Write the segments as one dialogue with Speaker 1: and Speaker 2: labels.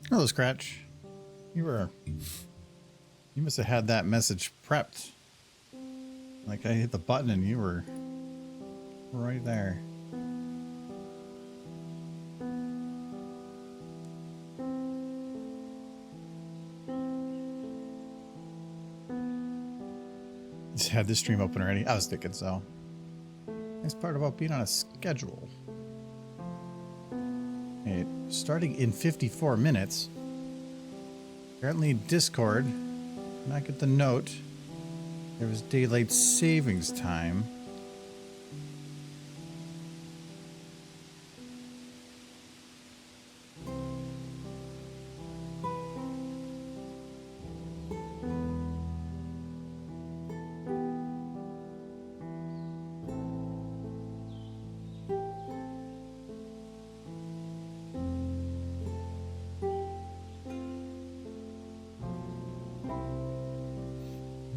Speaker 1: Hello, Scratch. You must have had that message prepped. Like I hit the button and you were right there. Just had this stream open already. I was thinking so. Nice part about being on a schedule. Okay, starting in 54 minutes. Apparently Discord did not get the note. There was daylight savings time.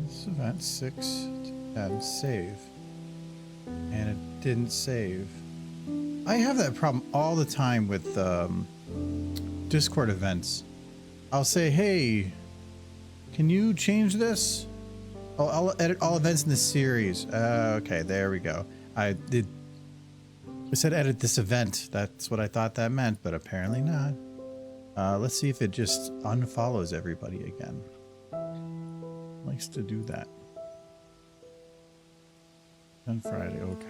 Speaker 1: This event 6 to 10 save. And it didn't save. I have that problem all the time with Discord events. I'll say, hey, can you change this? Oh, I'll edit all events in the series. Okay, there we go. I said edit this event. That's what I thought that meant, but apparently not. Let's see if it just unfollows everybody again. Likes to do that. On Friday, okay.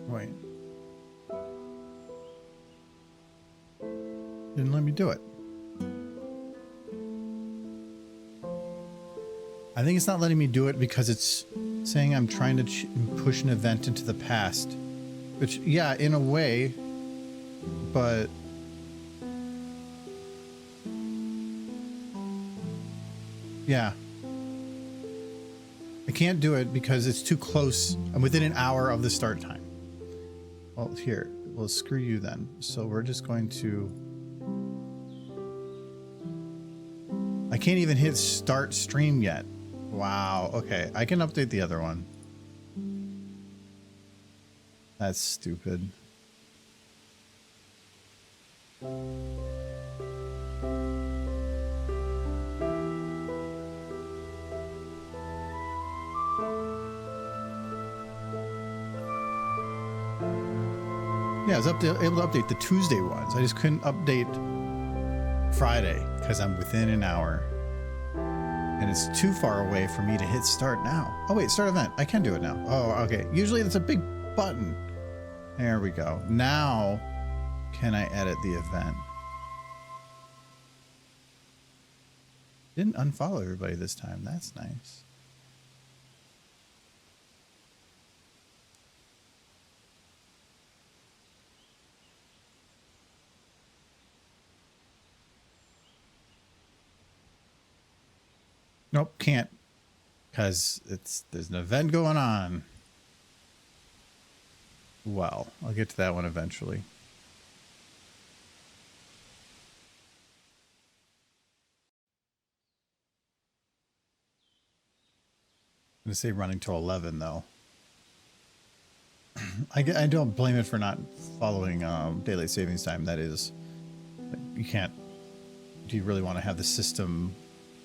Speaker 1: Wait. Didn't let me do it. I think it's not letting me do it because it's saying I'm trying to push an event into the past. Which, yeah, in a way, but... yeah. I can't do it because it's too close. I'm within an hour of the start time. Well, here. Well, screw you then. So we're just going to... I can't even hit start stream yet. Wow. Okay. I can update the other one. That's stupid. Yeah, I was able to update the Tuesday ones. I just couldn't update Friday because I'm within an hour. And it's too far away for me to hit start now. Oh wait, start event. I can do it now. Oh, okay. Usually it's a big button. There we go. Now, can I edit the event? Didn't unfollow everybody this time. That's nice. Nope, can't. Because there's an event going on. Well, I'll get to that one eventually. I'm going to say running till 11 though. I don't blame it for not following daylight savings time. That is, you can't. Do you really want to have the system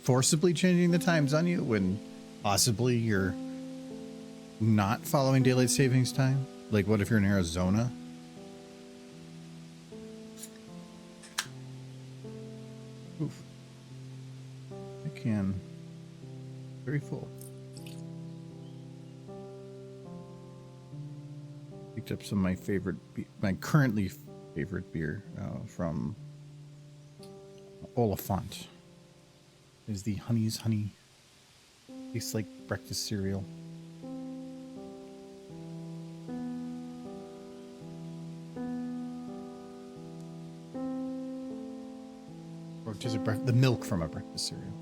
Speaker 1: forcibly changing the times on you when possibly you're not following daylight savings time? Like, what if you're in Arizona? Oof. I can. Very full. Picked up some of my favorite, my currently favorite beer from Oliphant. Is the Honey's Honey. Tastes like breakfast cereal. Or just the milk from a breakfast cereal.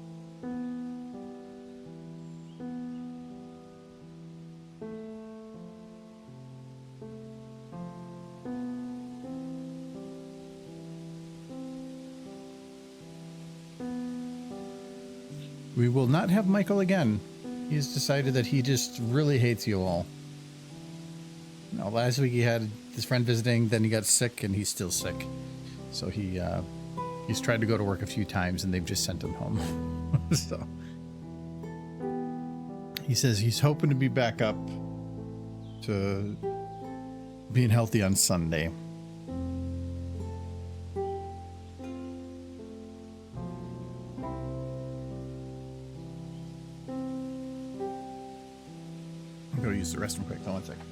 Speaker 1: We will not have Michael again. He's decided that he just really hates you all. No, last week he had his friend visiting, then he got sick, and he's still sick. So he's tried to go to work a few times, and they've just sent him home. So he says he's hoping to be back up to being healthy on Sunday. I'll go use the restroom quick. Hold on 1 second.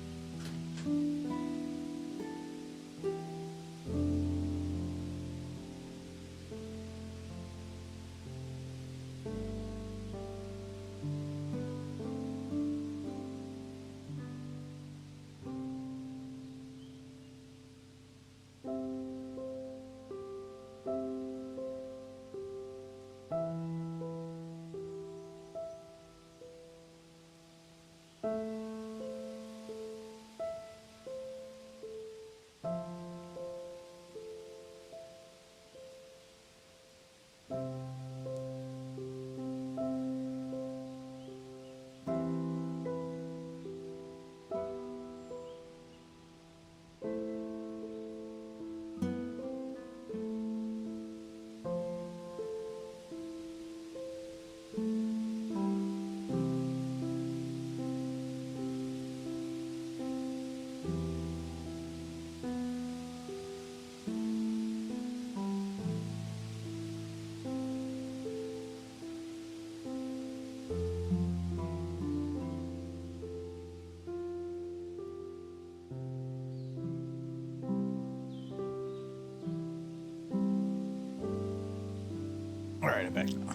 Speaker 1: All right, I'm back now.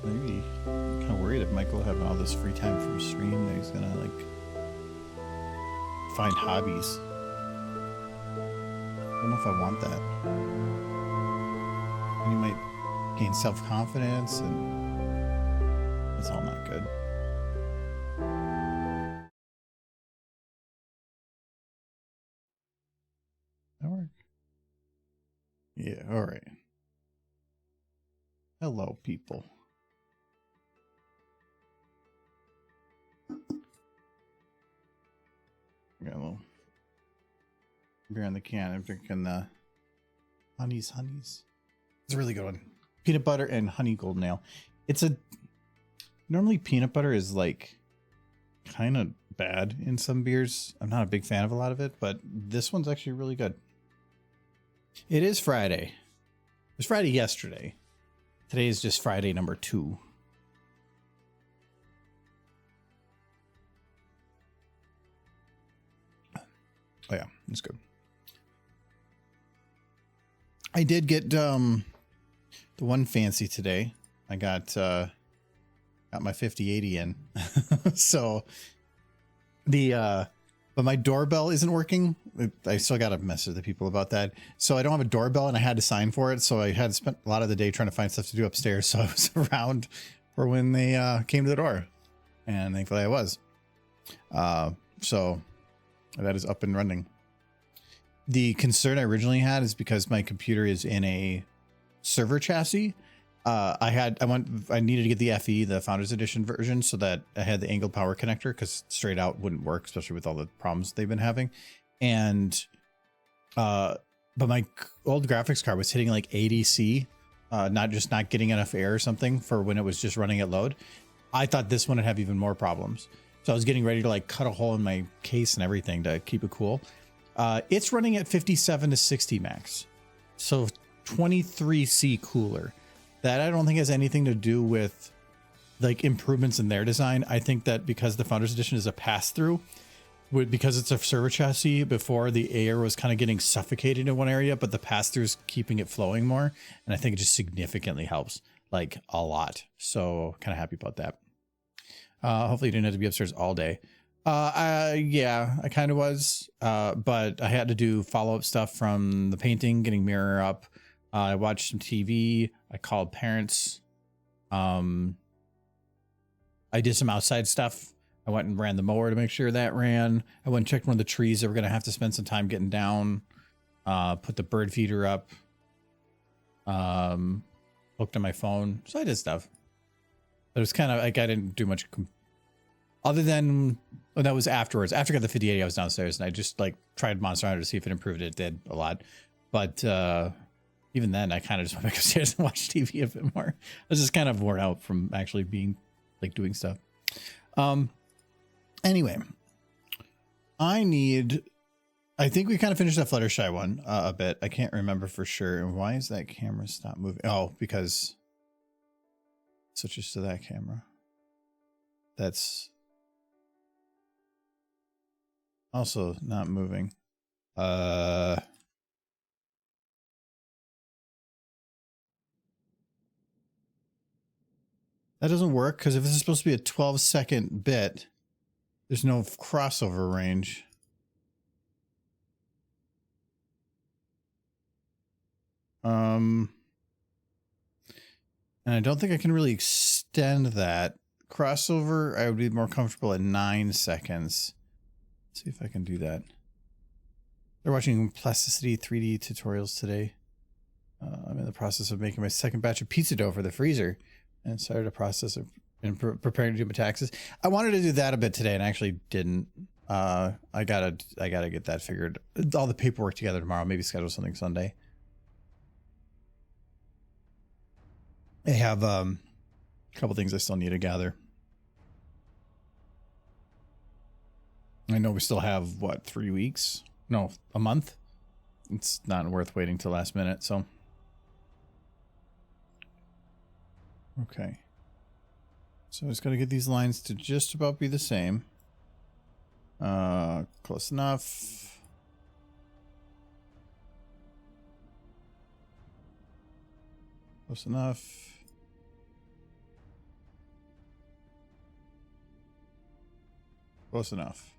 Speaker 1: Maybe I'm kind of worried if Michael having all this free time from stream that he's gonna like find hobbies. I don't know if I want that. And he might gain self-confidence, and it's all not good. Yeah, all right. Hello, people. Got a little beer on the can. I'm drinking the Honeys. It's a really good one. Peanut butter and honey golden ale. It's a normally peanut butter is like kind of bad in some beers. I'm not a big fan of a lot of it, but this one's actually really good. It is Friday. It was Friday yesterday. Today is just Friday number 2. Oh yeah, it's good. I did get the one fancy today. I got my 5080 in. So but my doorbell isn't working. I still got to mess with the people about that. So I don't have a doorbell, and I had to sign for it. So I had to spend a lot of the day trying to find stuff to do upstairs. So I was around for when they came to the door, and thankfully I was. So that is up and running. The concern I originally had is because my computer is in a server chassis. I needed to get the FE, the Founders Edition version, so that I had the angled power connector, because straight out wouldn't work, especially with all the problems they've been having. And but my old graphics card was hitting like ADC, not getting enough air or something for when it was just running at load. I thought this one would have even more problems, so I was getting ready to like cut a hole in my case and everything to keep it cool. It's running at 57 to 60 max, so 23C cooler. That I don't think has anything to do with like improvements in their design. I think that because the Founders Edition is a pass-through, because it's a server chassis, before the air was kind of getting suffocated in one area, but the pass-through is keeping it flowing more. And I think it just significantly helps, like a lot. So kind of happy about that. Hopefully you didn't have to be upstairs all day. Yeah, I kind of was, but I had to do follow-up stuff from the painting, getting mirror up. I watched some TV. I called parents. I did some outside stuff. I went and ran the mower to make sure that ran. I went and checked one of the trees that we're going to have to spend some time getting down. Put the bird feeder up. Looked on my phone. So I did stuff. But it was kind of like I didn't do much other than that was afterwards. After I got the 5080, I was downstairs and I just like tried Monster Hunter to see if it improved. It did a lot. But even then, I kind of just went back upstairs and watched TV a bit more. I was just kind of worn out from actually being like doing stuff. Anyway, I think we kind of finished that Fluttershy one a bit. I can't remember for sure. And why is that camera stop moving? Oh, because it switches to that camera. That's also not moving. That doesn't work because if this is supposed to be a 12-second bit, there's no crossover range. And I don't think I can really extend that crossover. I would be more comfortable at 9 seconds. Let's see if I can do that. They're watching plasticity 3D tutorials today. I'm in the process of making my second batch of pizza dough for the freezer and started a process of preparing to do metaxas. I wanted to do that a bit today and I actually didn't. I gotta get that figured. All the paperwork together tomorrow. Maybe schedule something Sunday. I have a couple things I still need to gather. I know we still have what, 3 weeks? No, a month. It's not worth waiting till last minute, so. Okay. So I just gotta get these lines to just about be the same. Close enough. Close enough. Close enough.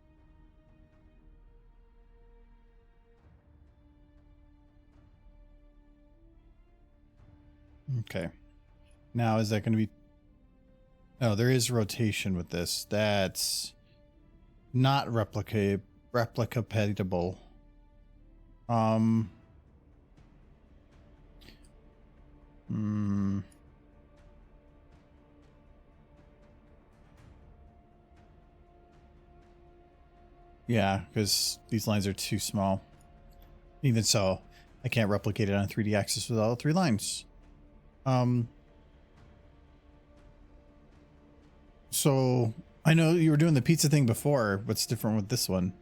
Speaker 1: Okay. Now, is that going to be... Oh, there is rotation with this. That's not replicatable. Yeah, because these lines are too small. Even so, I can't replicate it on a 3D axis with all 3 lines. So I know you were doing the pizza thing before. What's different with this one?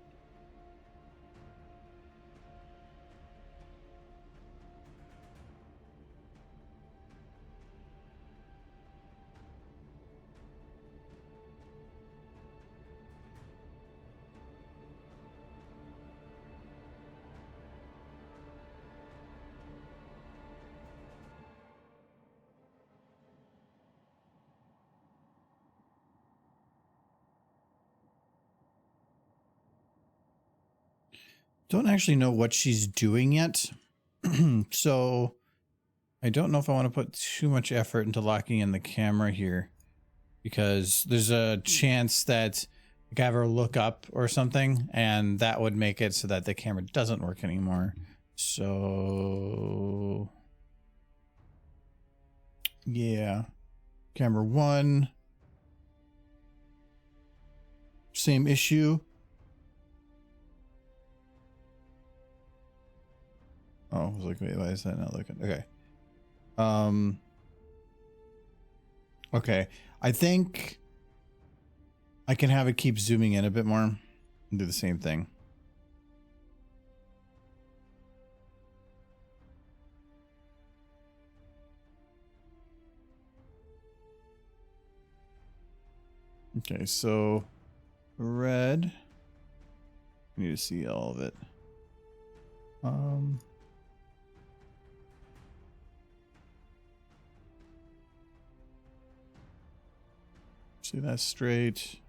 Speaker 1: Don't actually know what she's doing yet. So I don't know if I want to put too much effort into locking in the camera here, because there's a chance that I have her look up or something and that would make it so that the camera doesn't work anymore. So yeah, camera 1, same issue. Oh, I was like, wait, why is that not looking? Okay. Okay. I think I can have it keep zooming in a bit more and do the same thing. Okay, so red. I need to see all of it. See that straight.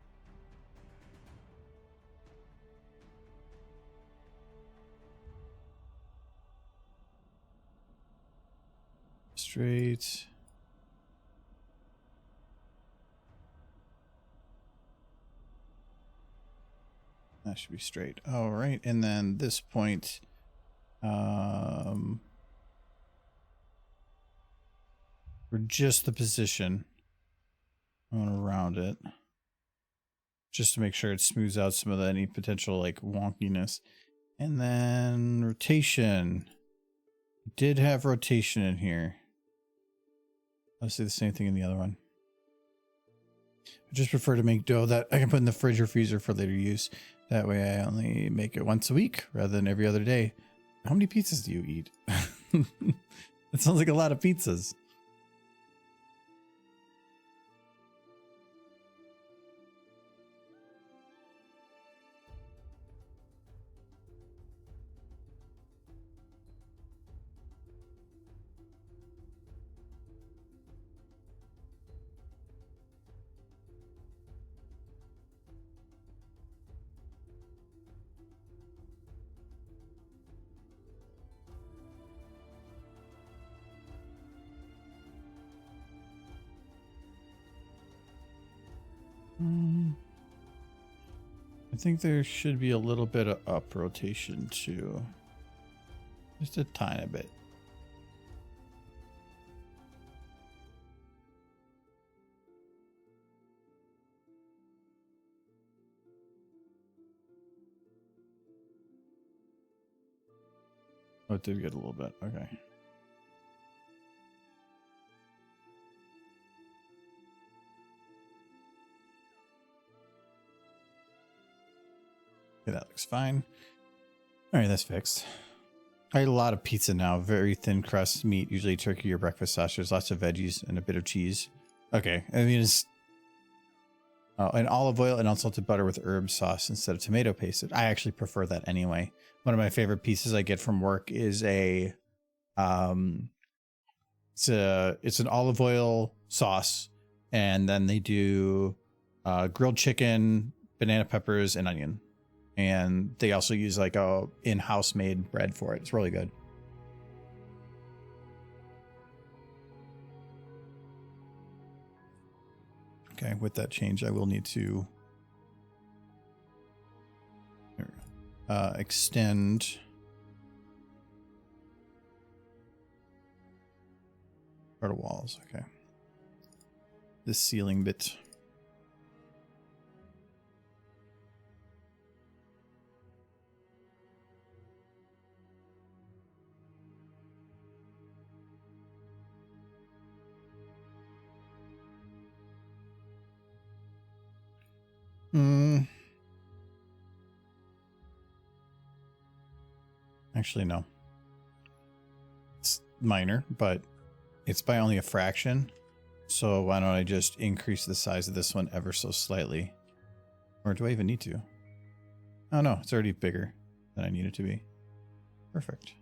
Speaker 1: Straight. That should be straight. All right, and then this point, for just the position, I want to round it, just to make sure it smooths out some of any potential like wonkiness. And then rotation. Did have rotation in here. I'll say the same thing in the other one. I just prefer to make dough that I can put in the fridge or freezer for later use. That way I only make it once a week rather than every other day. How many pizzas do you eat? It sounds like a lot of pizzas. I think there should be a little bit of up rotation too. Just a tiny bit. Oh, it did get a little bit. Okay. Okay, that looks fine. All right, that's fixed. I eat a lot of pizza now. Very thin crust meat, usually turkey or breakfast sausage, lots of veggies and a bit of cheese. Okay, I mean it's and olive oil and unsalted butter with herb sauce instead of tomato paste. I actually prefer that anyway. One of my favorite pieces I get from work is a it's an olive oil sauce, and then they do grilled chicken, banana peppers, and onion. And they also use like a in-house made bread for it. It's really good. Okay, with that change, I will need to extend part of walls. Okay, this ceiling bit. Actually, no. It's minor, but it's by only a fraction. So why don't I just increase the size of this one ever so slightly? Or do I even need to? Oh no, it's already bigger than I need it to be. Perfect.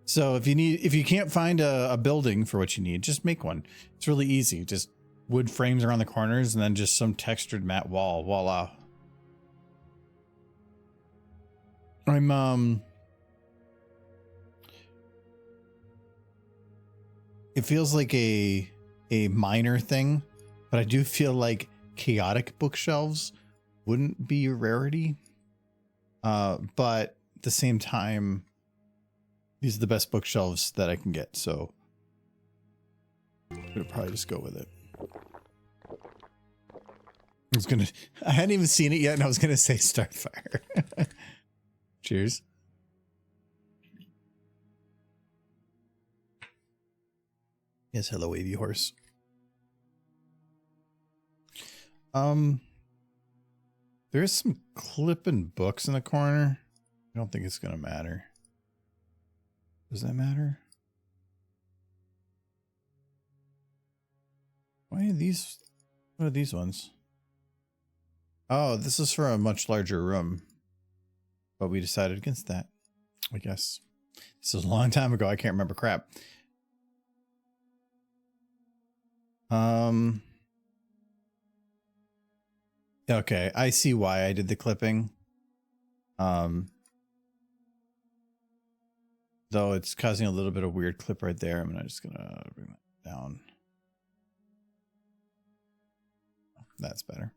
Speaker 1: So if you can't find a building for what you need, just make one. It's really easy. Just wood frames around the corners and then just some textured matte wall. Voila. It feels like a minor thing, but I do feel like chaotic bookshelves wouldn't be a rarity. But at the same time, these are the best bookshelves that I can get, so I'm gonna probably just go with it. I hadn't even seen it yet, and I was gonna say Starfire. Cheers. Yes, hello, wavy horse. There's some clipping books in the corner. I don't think it's gonna matter. Does that matter? Why are these? What are these ones? Oh, this is for a much larger room. But we decided against that, I guess. This was a long time ago. I can't remember crap. Okay, I see why I did the clipping. Though it's causing a little bit of weird clip right there. I'm just gonna bring that down. That's better.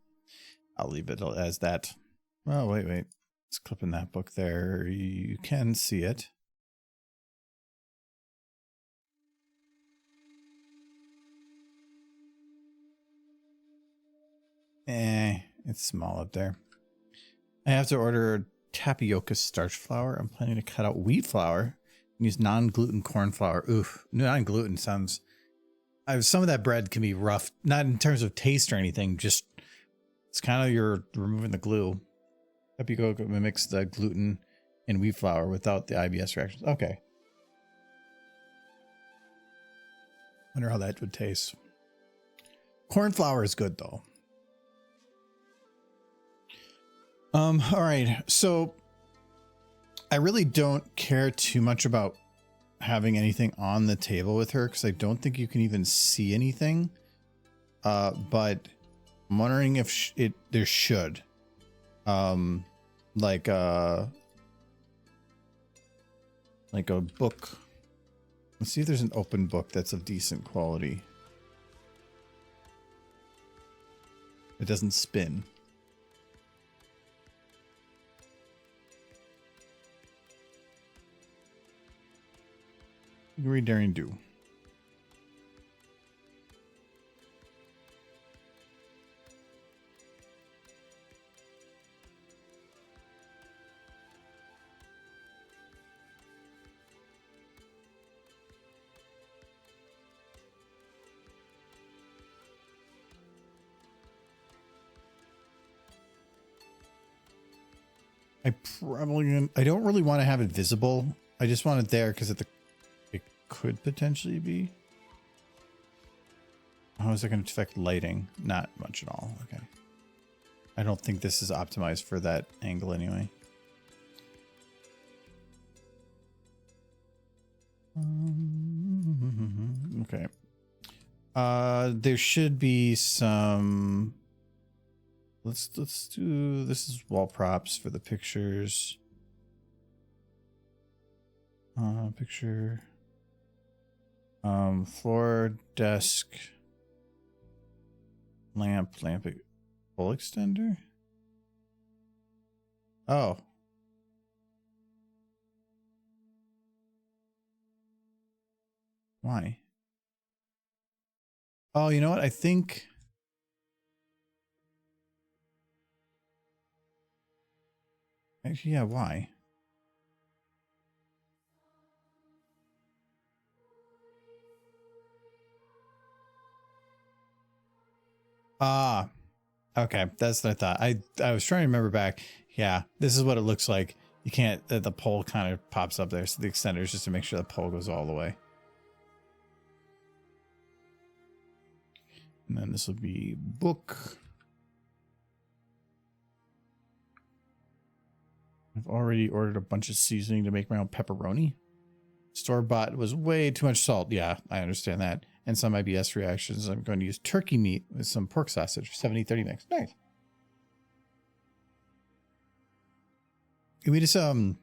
Speaker 1: I'll leave it as that. Oh, wait. Let's clip in that book there. You can see it. It's small up there. I have to order tapioca starch flour. I'm planning to cut out wheat flour and use non-gluten corn flour. Oof, non-gluten sounds... some of that bread can be rough, not in terms of taste or anything, just it's kind of you're removing the glue. Tapioca mimics the gluten in wheat flour without the IBS reactions. Okay. Wonder how that would taste. Corn flour is good though. All right. So I really don't care too much about having anything on the table with her because I don't think you can even see anything. But I'm wondering if there should, like a book. Let's see if there's an open book that's of decent quality. It doesn't spin. Read Daring Do. I don't really want to have it visible. I just want it there because it could potentially be. How is it going to affect lighting? Not much at all. Okay. I don't think this is optimized for that angle anyway. Okay. There should be some... Let's do... This is wall props for the pictures. Picture... floor, desk, lamp, pull extender. Oh. Why? Oh, you know what? I think... Actually, yeah, why? Ah, okay. That's what I thought. I was trying to remember back. Yeah, this is what it looks like. You can't, the pole kind of pops up there. So the extender is just to make sure the pole goes all the way. And then this will be book. I've already ordered a bunch of seasoning to make my own pepperoni. Store-bought was way too much salt. Yeah, I understand that. And some IBS reactions. I'm going to use turkey meat with some pork sausage. 70-30 mix. Nice. We just, on,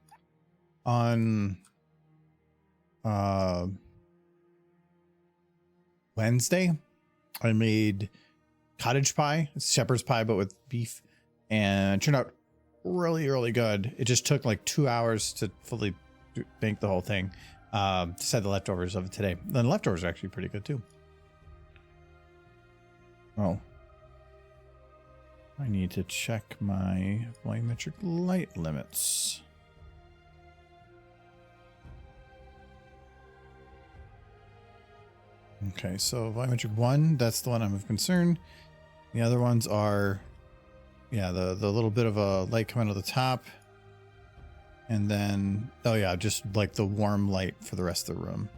Speaker 1: Wednesday, I made cottage pie. It's shepherd's pie, but with beef. And it turned out really, really good. It just took like 2 hours to fully bake the whole thing. Just had the leftovers of it today. The leftovers are actually pretty good too. Oh. I need to check my volumetric light limits. Okay, so volumetric 1, that's the one I'm of concern. The other ones are, yeah, the little bit of a light coming out of the top. And then, oh yeah, just like the warm light for the rest of the room.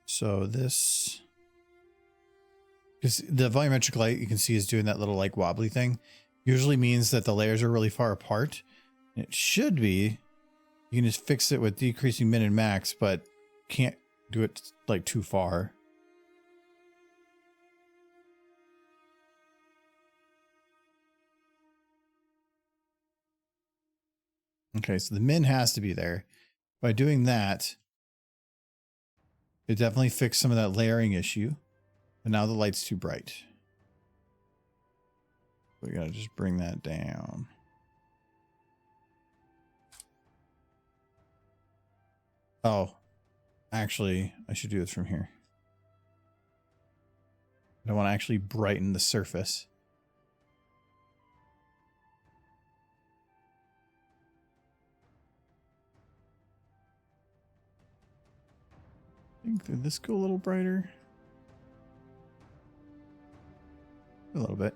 Speaker 1: So this, because the volumetric light you can see is doing that little like wobbly thing, usually means that the layers are really far apart. It should be, you can just fix it with decreasing min and max, but can't do it like too far. Okay, so the min has to be there. By doing that, It definitely fixed some of that layering issue, but now the light's too bright. We gotta just bring that down. Oh, actually, I should do this from here. I want to actually brighten the surface. I think did this go a little brighter? A little bit.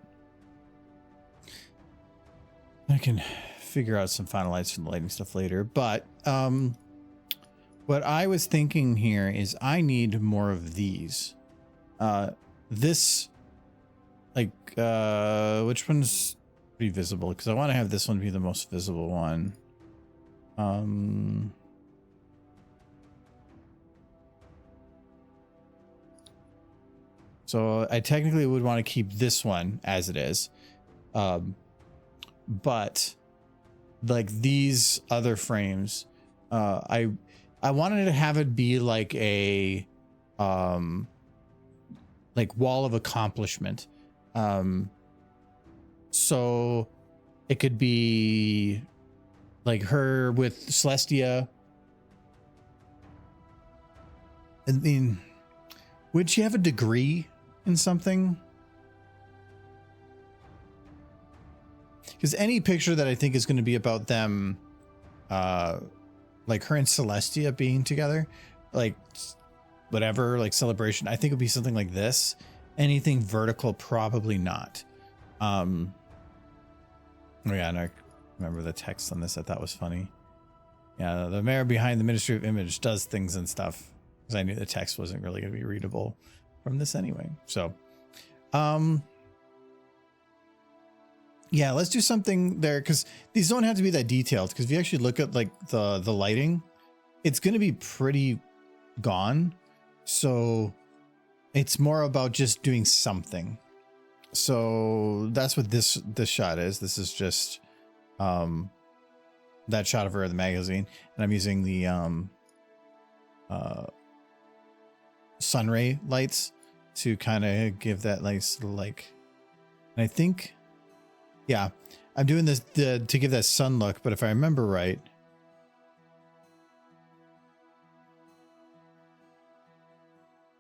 Speaker 1: I can figure out some final lights from the lighting stuff later, but what I was thinking here is I need more of these. This, like, which one's pretty visible? Because I want to have this one be the most visible one. So I technically would want to keep this one as it is. But like these other frames, I wanted to have it be like a, like wall of accomplishment. So it could be like her with Celestia. I mean, would she have a degree in something? Because any picture that I think is going to be about them, like her and Celestia being together, like whatever, like celebration, I think it would be something like this. Anything vertical, probably not. Oh yeah, and I remember the text on this. I thought was funny. Yeah, the mayor behind the Ministry of Image does things and stuff. Because I knew the text wasn't really going to be readable from this anyway. So, yeah, let's do something there, because these don't have to be that detailed. Because if you actually look at like the lighting, it's going to be pretty gone. So it's more about just doing something. So that's what this shot is. This is just that shot of her in the magazine, and I'm using the sunray lights to kind of give that nice like, and I think, yeah, I'm doing this to give that sun look. But if I remember right,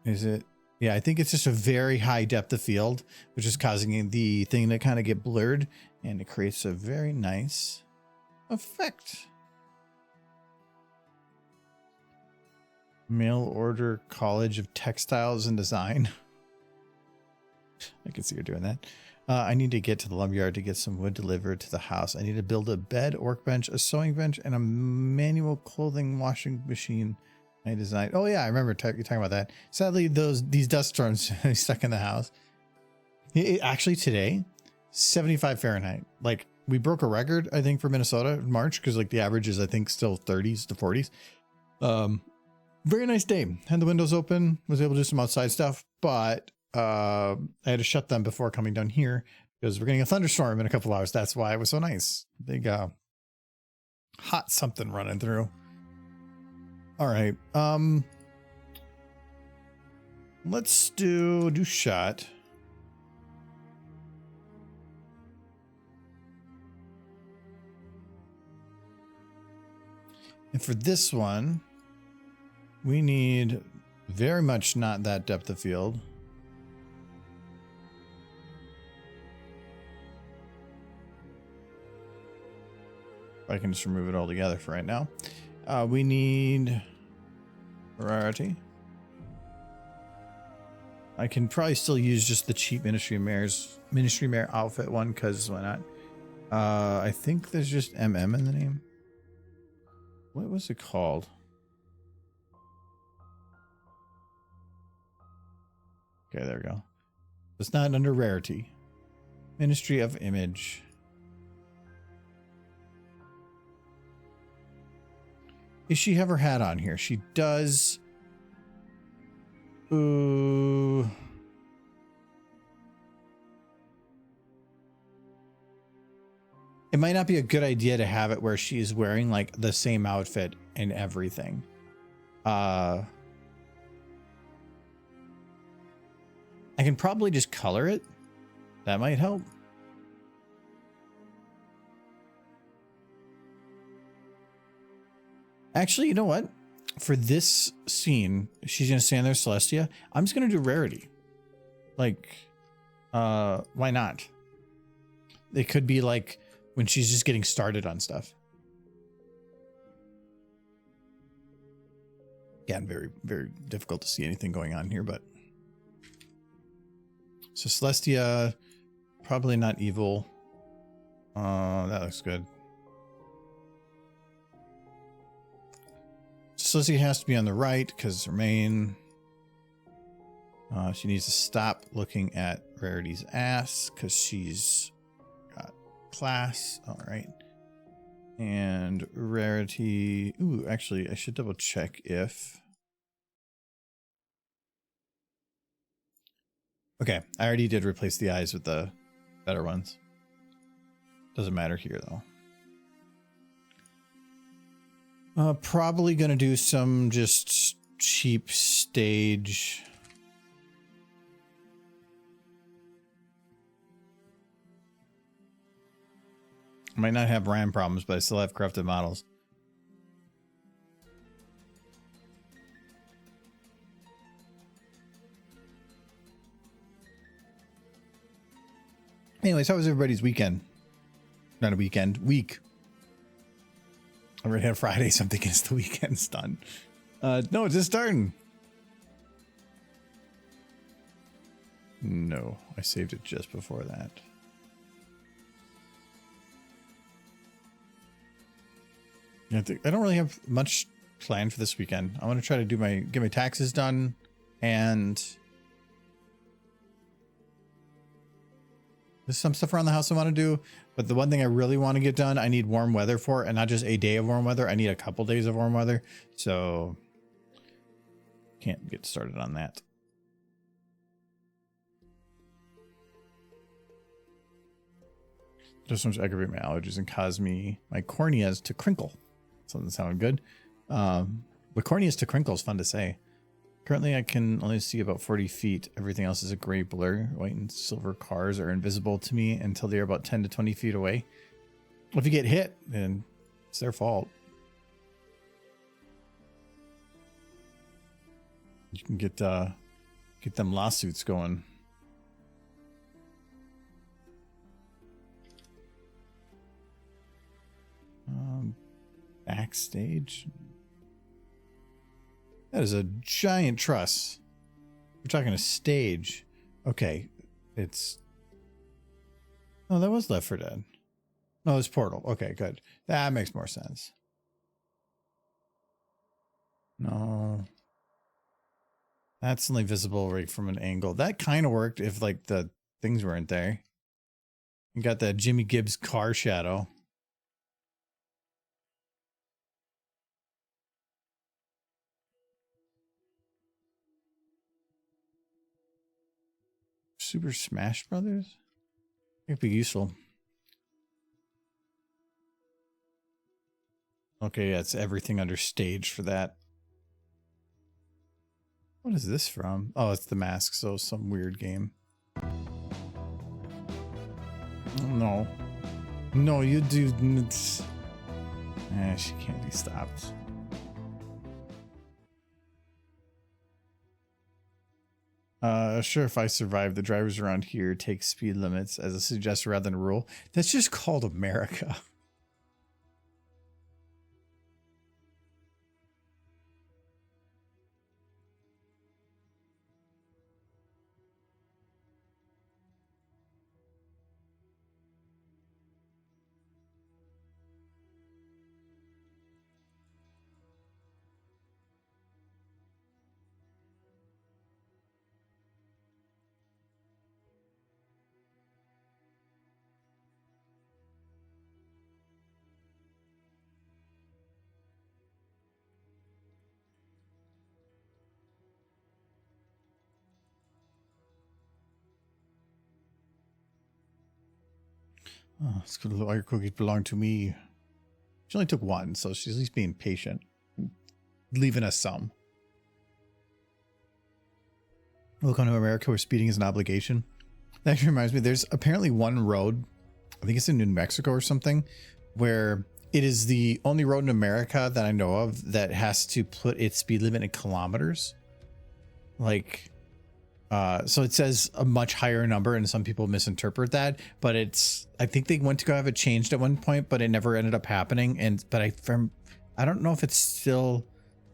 Speaker 1: is it? Yeah, I think it's just a very high depth of field, which is causing the thing to kind of get blurred, and it creates a very nice effect. Mail order College of Textiles and Design. I can see you're doing that. I need to get to the lumberyard to get some wood delivered to the house. I need to build a bed, workbench, a sewing bench, and a manual clothing washing machine. I designed. Oh yeah, I remember you talking about that. Sadly, these dust storms stuck in the house. Actually, today, 75 Fahrenheit. Like we broke a record, I think, for Minnesota in March, because like the average is, I think, still 30s to 40s. Very nice day. Had the windows open. Was able to do some outside stuff, but I had to shut them before coming down here because we're getting a thunderstorm in a couple hours. That's why it was so nice. Big hot something running through. All right. Let's do shot. And for this one, we need very much not that depth of field. I can just remove it all together for right now. We need rarity. I can probably still use just the cheap Ministry Mayor outfit one, because why not? I think there's just MM in the name. What was it called? Okay, there we go. It's not under rarity. Ministry of Image. Does she have her hat on here? She does. Ooh. It might not be a good idea to have it where she's wearing like the same outfit and everything. I can probably just color it. That might help. Actually, you know what? For this scene, she's going to stand there, Celestia. I'm just going to do rarity. Like, why not? It could be like when she's just getting started on stuff. Again, very, very difficult to see anything going on here, but. So Celestia, probably not evil. That looks good. Celestia has to be on the right because her main. She needs to stop looking at Rarity's ass because she's got class. All right. And Rarity. Ooh, actually, I should double check if. Okay, I already did replace the eyes with the better ones. Doesn't matter here, though. Probably going to do some just cheap stage. I might not have RAM problems, but I still have crafted models. Anyways, how was everybody's weekend? Not a weekend, week. I already had Friday, so I'm thinking it's the weekend's done. No, it's just starting. No, I saved it just before that. I don't really have much planned for this weekend. I want to try to do get my taxes done, and there's some stuff around the house I want to do. But the one thing I really want to get done, I need warm weather for, and not just a day of warm weather. I need a couple days of warm weather. So can't get started on that. Just want to aggravate my allergies and cause me my corneas to crinkle. Doesn't sound good. But corneas to crinkle is fun to say. Currently, I can only see about 40 feet. Everything else is a gray blur. White and silver cars are invisible to me until they're about 10 to 20 feet away. If you get hit, then it's their fault. You can get them lawsuits going. Backstage. That is a giant truss. We're talking a stage. Okay, it's. Oh, that was Left 4 Dead. No, it's Portal. Okay, good. That makes more sense. No. That's only visible right from an angle. That kind of worked if like the things weren't there. You got that Jimmy Gibbs car shadow. Super Smash Brothers? It'd be useful. Okay, yeah, it's everything under stage for that. What is this from? Oh, it's The Mask, so some weird game. No. No, you do. She can't be stopped. Sure, if I survive, the drivers around here take speed limits as a suggestion rather than a rule. That's just called America. Oh, it's good. All your cookies belong to me. She only took one, so she's at least being patient. Leaving us some. Welcome to America, where speeding is an obligation. That actually reminds me, there's apparently one road, I think it's in New Mexico or something, where it is the only road in America that I know of that has to put its speed limit in kilometers. Like, so it says a much higher number, and some people misinterpret that, but it's, I think they went to go have it changed at one point, but it never ended up happening. And, but I don't know if it's still,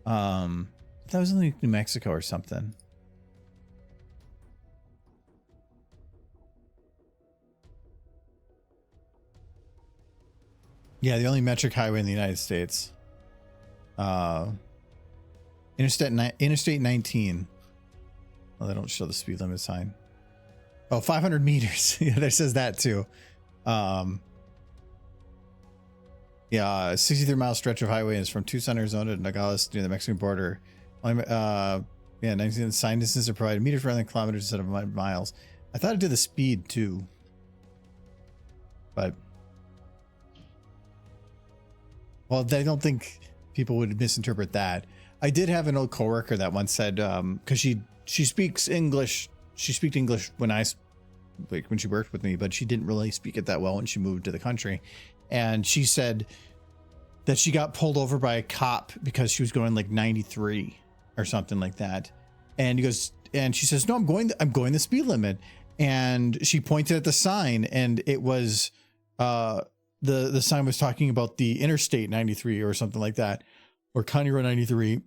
Speaker 1: that was in New Mexico or something. Yeah, the only metric highway in the United States. Interstate 19. Well, they don't show the speed limit sign. Oh, 500 meters. Yeah, there says that too. Yeah, 63-mile stretch of highway is from Tucson, Arizona to Nogales near the Mexican border. Yeah, 19 sign distance are provided meters rather than kilometers instead of miles. I thought it did the speed too, but well, I don't think people would misinterpret that. I did have an old coworker that once said, because she speaks English. She speaks English when when she worked with me, but she didn't really speak it that well when she moved to the country. And she said that she got pulled over by a cop because she was going like 93 or something like that. And he goes, and she says, "No, I'm going the speed limit." And she pointed at the sign, and it was, the sign was talking about the Interstate 93 or something like that, or County Road 93.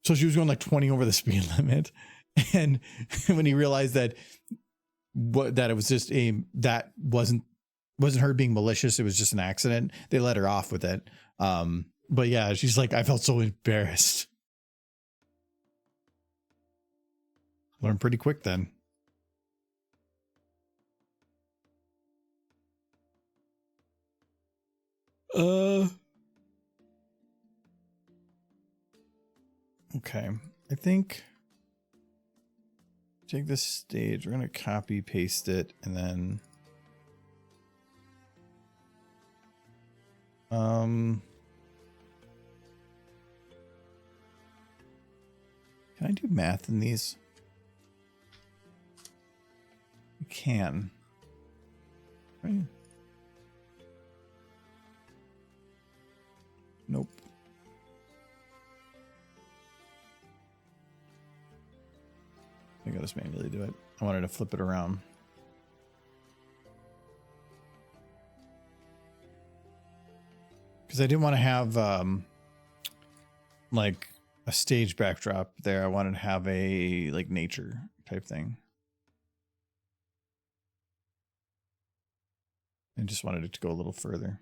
Speaker 1: So she was going like 20 over the speed limit. And when he realized that it was just that wasn't her being malicious, it was just an accident, they let her off with it. But yeah, she's like, I felt so embarrassed. Learned pretty quick then. Okay, I think take this stage, we're gonna copy paste it, and then can I do math in these? I can. Right. Nope. I think I'll just manually do it. I wanted to flip it around. Because I didn't want to have like a stage backdrop there. I wanted to have a like nature type thing. I just wanted it to go a little further.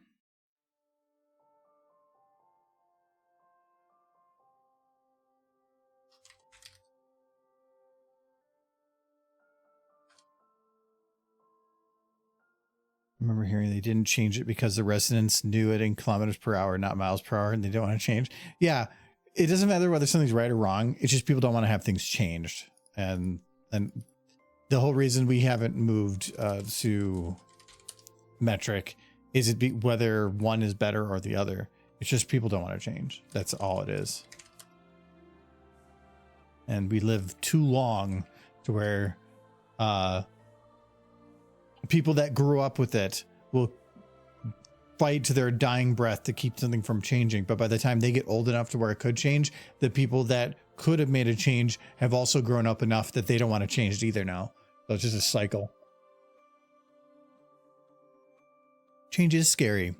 Speaker 1: I remember hearing they didn't change it because the residents knew it in kilometers per hour, not miles per hour, and they don't want to change. Yeah, it doesn't matter whether something's right or wrong. It's just people don't want to have things changed. And the whole reason we haven't moved to metric is whether one is better or the other. It's just people don't want to change. That's all it is. And we live too long to where people that grew up with it will fight to their dying breath to keep something from changing. But by the time they get old enough to where it could change, the people that could have made a change have also grown up enough that they don't want to change it either now. So it's just a cycle. Change is scary,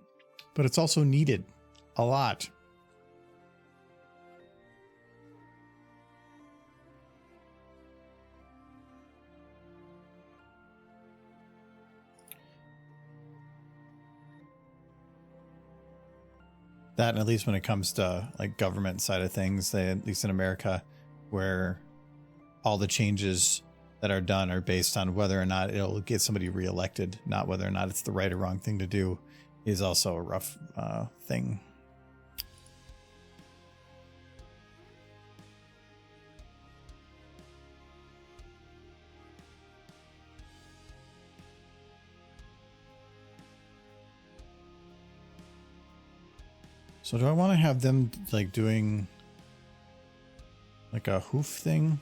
Speaker 1: but it's also needed a lot. That, and at least when it comes to like government side of things, at least in America, where all the changes that are done are based on whether or not it'll get somebody reelected, not whether or not it's the right or wrong thing to do, is also a rough thing. So do I want to have them like doing like a hoof thing?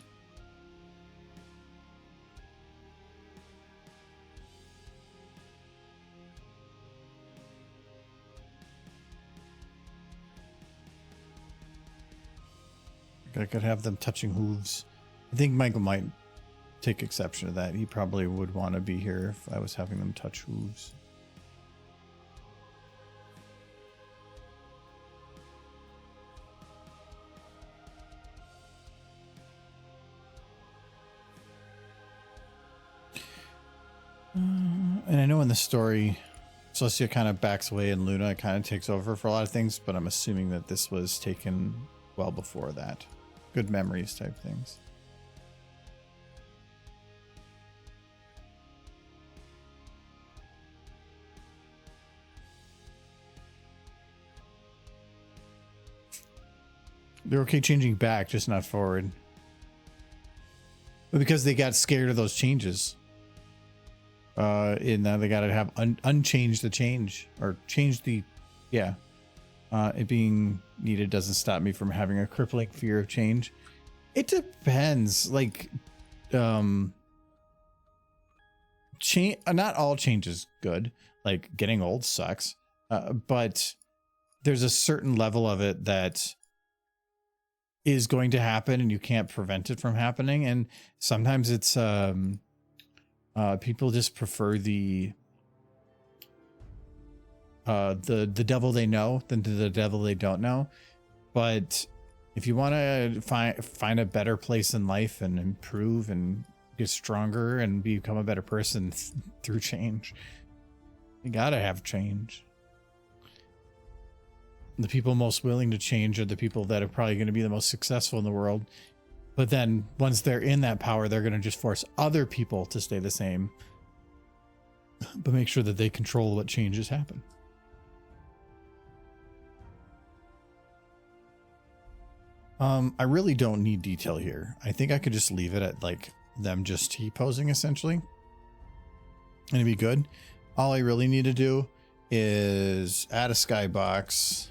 Speaker 1: I could have them touching hooves. I think Michael might take exception to that. He probably would want to be here if I was having them touch hooves. And I know in the story, Celestia kind of backs away and Luna kind of takes over for a lot of things, but I'm assuming that this was taken well before that. Good memories type things. They're okay changing back, just not forward. But because they got scared of those changes. And now they got to have unchanged the change, or change the, yeah. It being needed doesn't stop me from having a crippling fear of change. It depends. Like, change. Not all change is good. Like getting old sucks. But there's a certain level of it that is going to happen, and you can't prevent it from happening. And sometimes it's people just prefer the devil they know than the devil they don't know. But if you want to find a better place in life and improve and get stronger and become a better person through change, you gotta have change. The people most willing to change are the people that are probably going to be the most successful in the world. But then once they're in that power, they're going to just force other people to stay the same, but make sure that they control what changes happen. I really don't need detail here. I think I could just leave it at like them just T-posing essentially. And it'd be good. All I really need to do is add a skybox.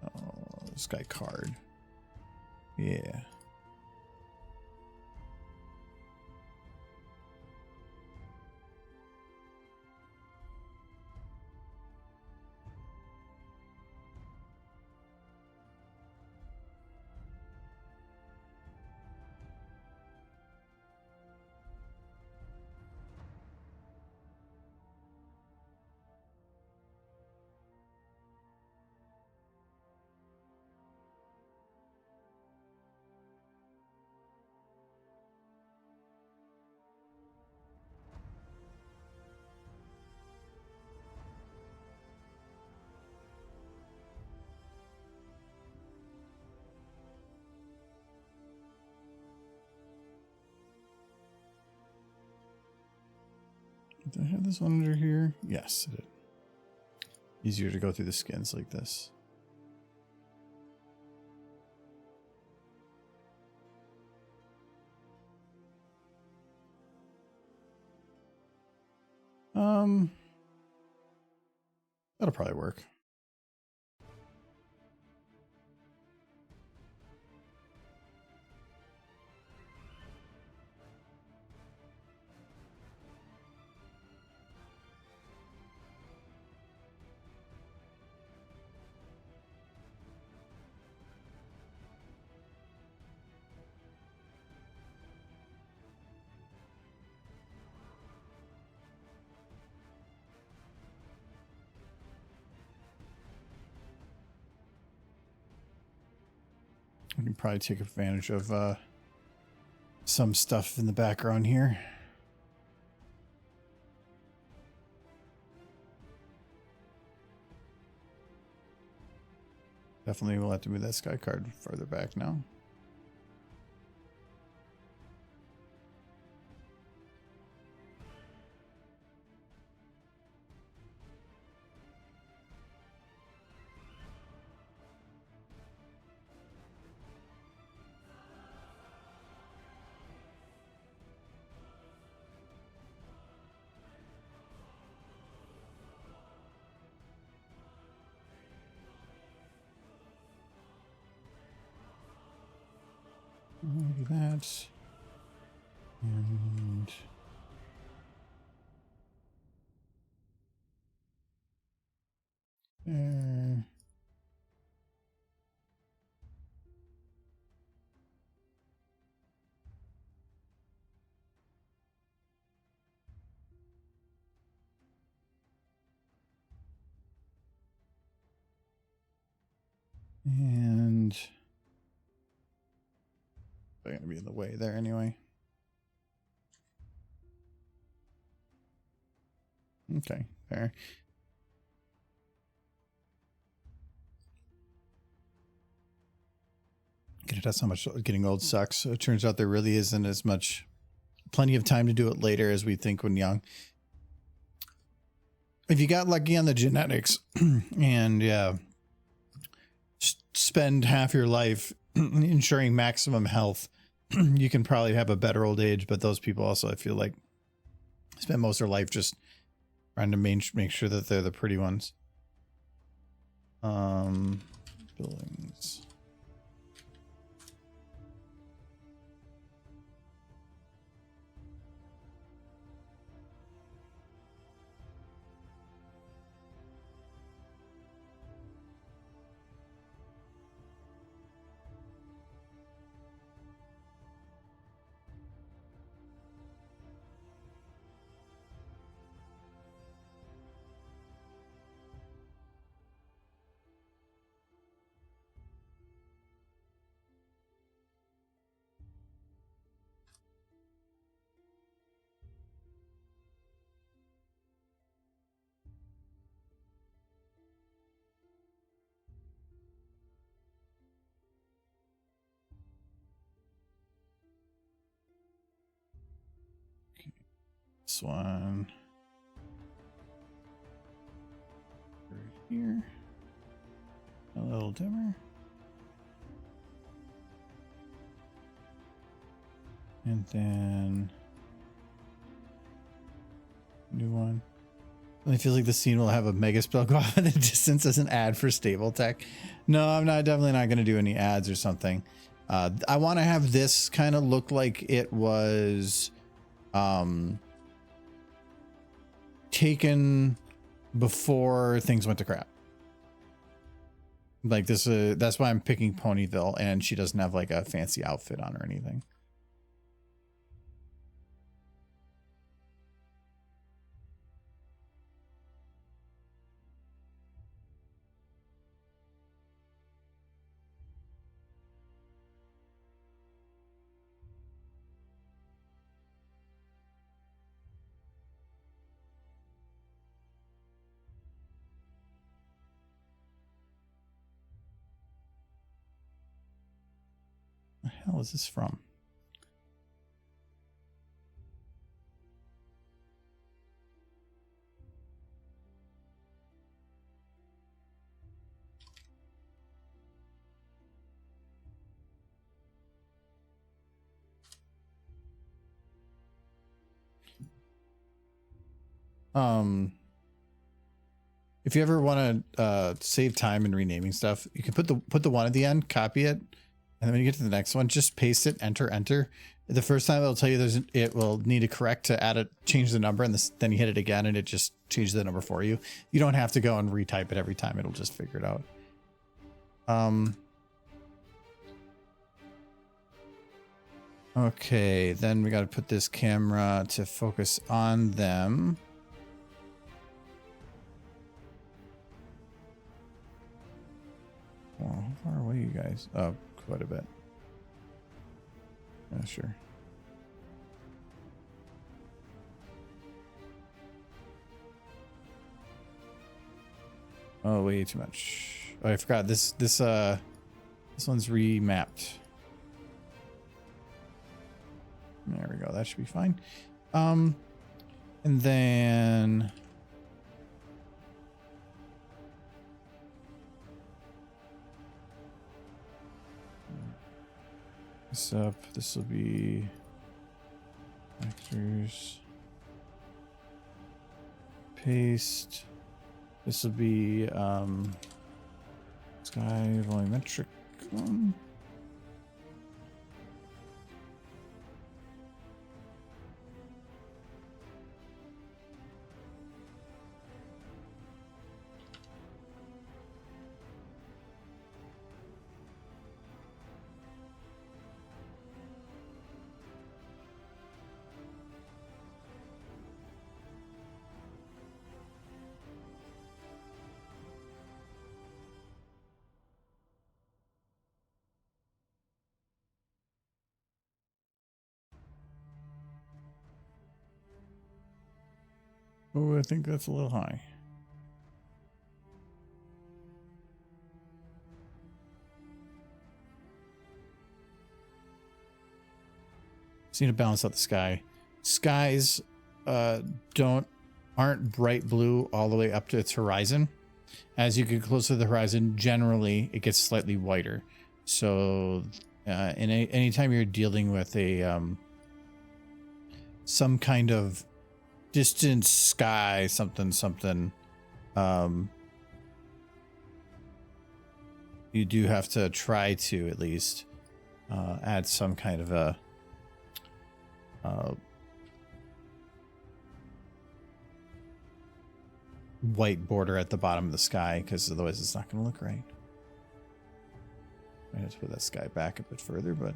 Speaker 1: Oh, sky card. Yeah. Did I have this one under here? Yes, it did. Easier to go through the skins like this. That'll probably work. I can probably take advantage of some stuff in the background here. Definitely will have to move that sky card further back now. Look at that. And there. And they're going to be in the way there anyway. Okay, fair. That's how much getting old sucks. So it turns out there really isn't as much, plenty of time to do it later as we think when young. If you got lucky on the genetics and yeah, spend half your life ensuring maximum health, you can probably have a better old age. But those people also, I feel like, spend most of their life just trying to make sure that they're the pretty ones. Buildings. This one right here, a little dimmer, and then new one. I feel like the scene will have a mega spell go off in the distance as an ad for Stable Tech. No, I'm not, definitely not going to do any ads or something. I want to have this kind of look like it was taken before things went to crap. Like this, that's why I'm picking Ponyville, and she doesn't have like a fancy outfit on or anything. The hell is this from? If you ever want to save time in renaming stuff, you can put the one at the end, copy it, and then when you get to the next one, just paste it, enter. The first time it'll tell you it will need to correct to add it, change the number, and then you hit it again, and it just changes the number for you. You don't have to go and retype it every time; it'll just figure it out. Okay, then we got to put this camera to focus on them. Well, how far away are you guys? Oh, quite a bit. Yeah, sure. Oh, way too much. Oh, I forgot this one's remapped. There we go. That should be fine. And then this up. This will be actors. Paste. This will be sky volumetric one. Oh, I think that's a little high. Just need to balance out the sky. Skies aren't bright blue all the way up to its horizon. As you get closer to the horizon, generally it gets slightly whiter. So anytime you're dealing with a some kind of distant sky, something, you do have to try to at least add some kind of a white border at the bottom of the sky, because otherwise it's not going to look right. I have to put that sky back a bit further, but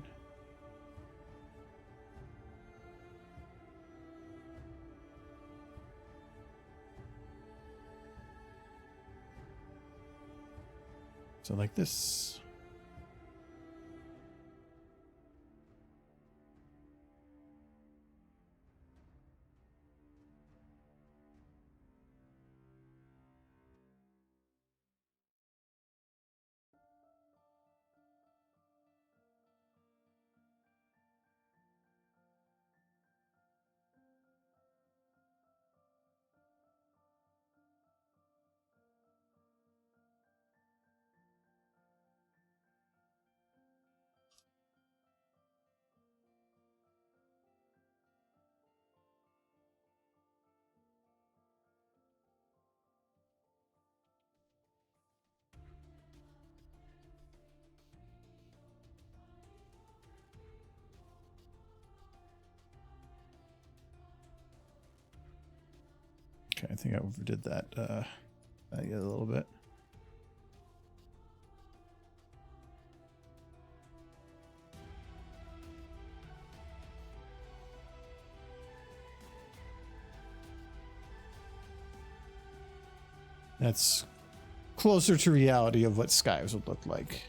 Speaker 1: so like this. Okay, I think I overdid that a little bit. That's closer to reality of what skies would look like.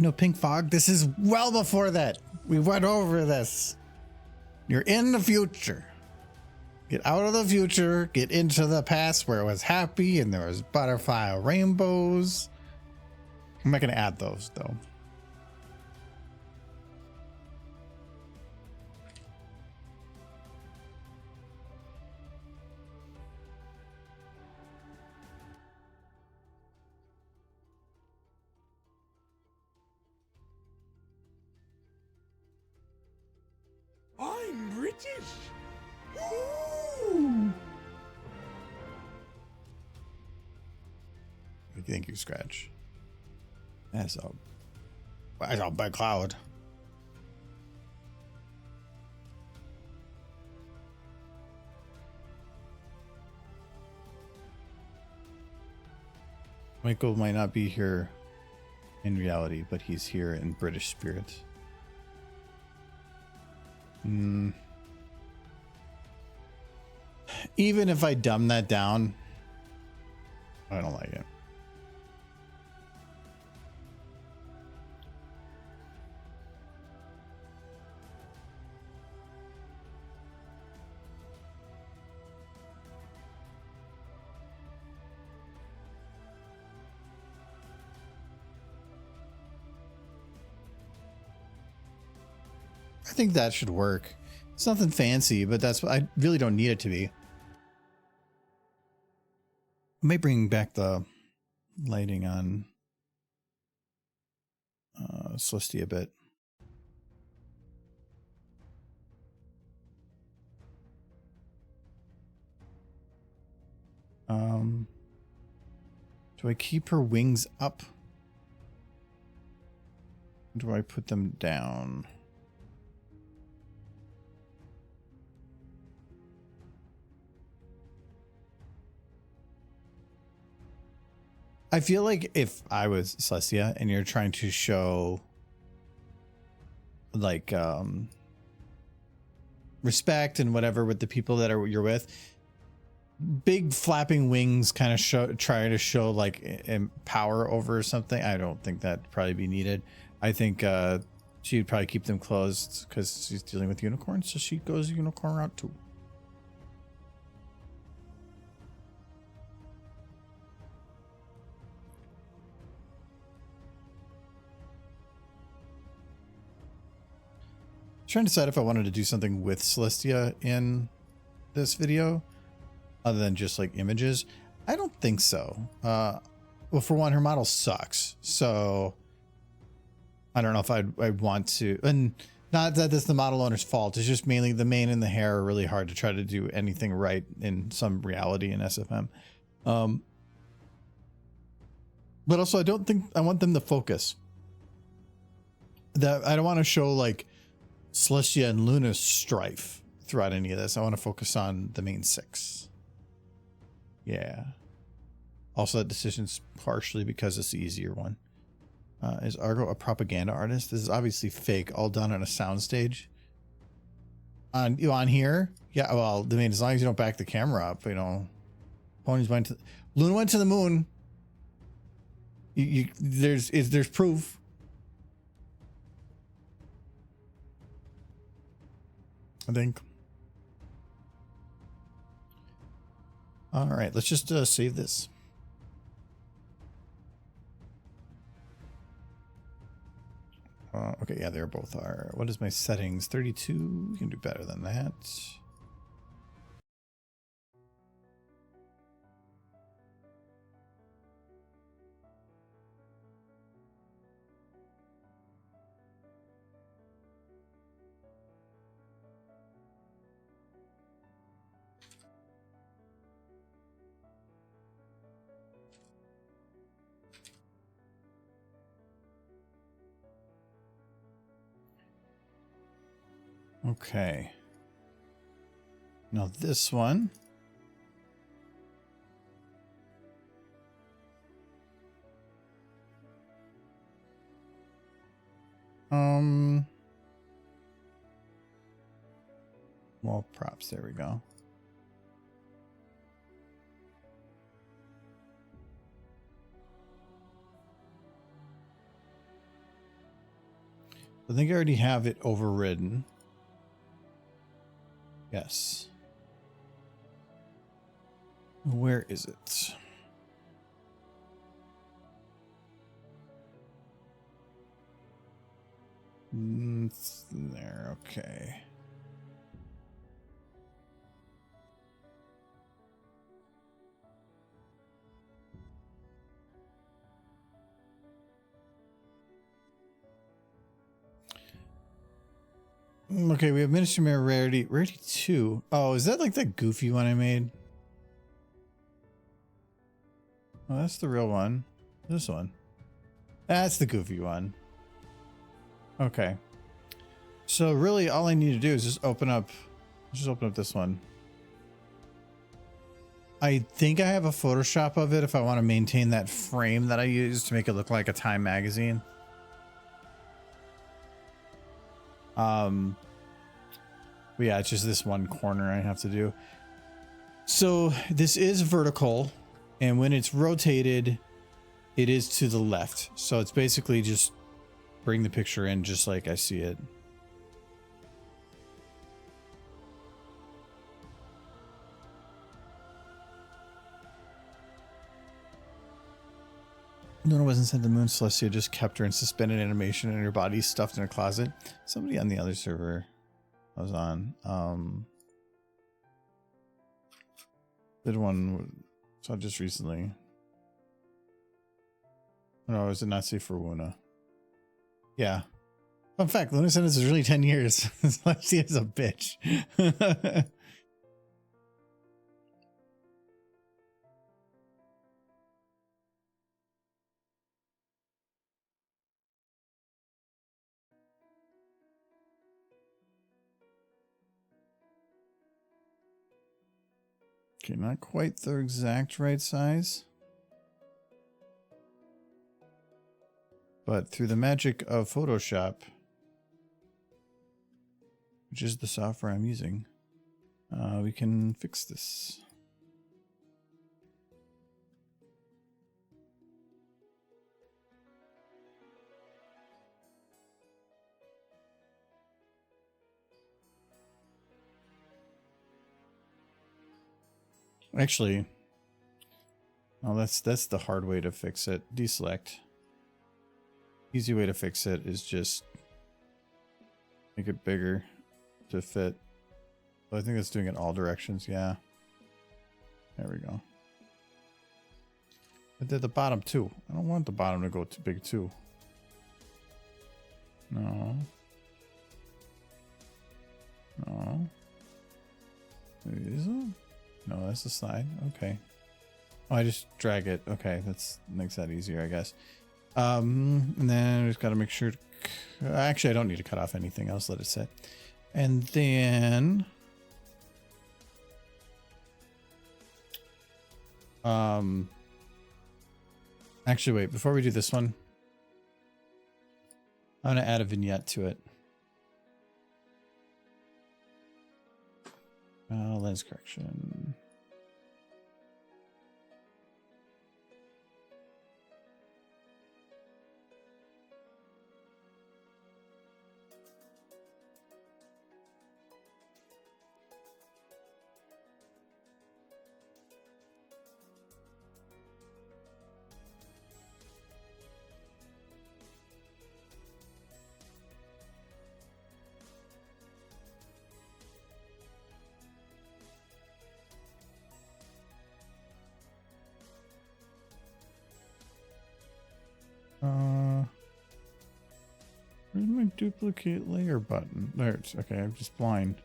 Speaker 1: No pink fog. This is well before that. We went over this. You're in the future. Get out of the future. Get into the past where it was happy and there was butterfly rainbows. I'm not going to add those though.
Speaker 2: I'm British. Ooh.
Speaker 1: Thank you, Scratch. That's a big cloud. Michael might not be here in reality, but he's here in British spirit. Even if I dumb that down, I don't like it. I think that should work. It's nothing fancy, but that's what I really don't need it to be. I may bring back the lighting on Celestia a bit. Do I keep her wings up? Or do I put them down? I feel like if I was Celestia and you're trying to show like respect and whatever with the people that you're with, big flapping wings kind of try to show like power over something. I don't think that'd probably be needed. I think She'd probably keep them closed because she's dealing with unicorns, so she goes unicorn route too. Trying to decide if I wanted to do something with Celestia in this video other than just like images. I don't think so. Well, for one, her model sucks, so I don't know if I'd want to. And not that that's the model owner's fault. It's just mainly the mane and the hair are really hard to try to do anything right in some reality in SFM. But also, I don't think I want them to focus. That I don't want to show like Celestia and Luna's strife throughout any of this. I want to focus on the main 6. Yeah. Also, that decision's partially because it's the easier one. Is Argo a propaganda artist? This is obviously fake, all done on a soundstage. On here, yeah. Well, I mean, as long as you don't back the camera up, you know. Ponies went to Luna went to the moon. There's proof. I think. All right, let's just save this. Okay, yeah, they both are. What is my settings? 32. We can do better than that. Okay. Now this one. Well, props. There we go. I think I already have it overridden. Yes. Where is it? It's there. Okay. Okay, we have Ministry Mirror Rarity. Rarity 2. Oh, is that like that goofy one I made? Oh, that's the real one. This one. That's the goofy one. Okay. So really all I need to do is just open up this one. I think I have a Photoshop of it if I want to maintain that frame that I used to make it look like a Time magazine. But yeah, it's just this one corner I have to do. So this is vertical, and when it's rotated, it is to the left. So it's basically just bring the picture in just like I see it. Luna wasn't sent to the moon. Celestia just kept her in suspended animation and her body stuffed in a closet. Somebody on the other server I was on did one, saw just recently. No, is it not safe for Luna? Yeah. Fun fact, Luna said this is really 10 years. Celestia is a bitch. Okay, not quite the exact right size. But through the magic of Photoshop, which is the software I'm using, we can fix this. Actually, oh, that's the hard way to fix it. Deselect. Easy way to fix it is just make it bigger to fit. I think that's doing it all directions. Yeah. There we go. I did the bottom too. I don't want the bottom to go too big too. No. No. Maybe this one? No, that's the side. Okay. Oh, I just drag it. Okay, that's makes that easier, I guess. And then we just got to make sure. Actually, I don't need to cut off anything else. Let it sit. And then, actually, wait. Before we do this one, I'm gonna add a vignette to it. Lens correction. Where's my duplicate layer button? There it's okay. I'm just blind.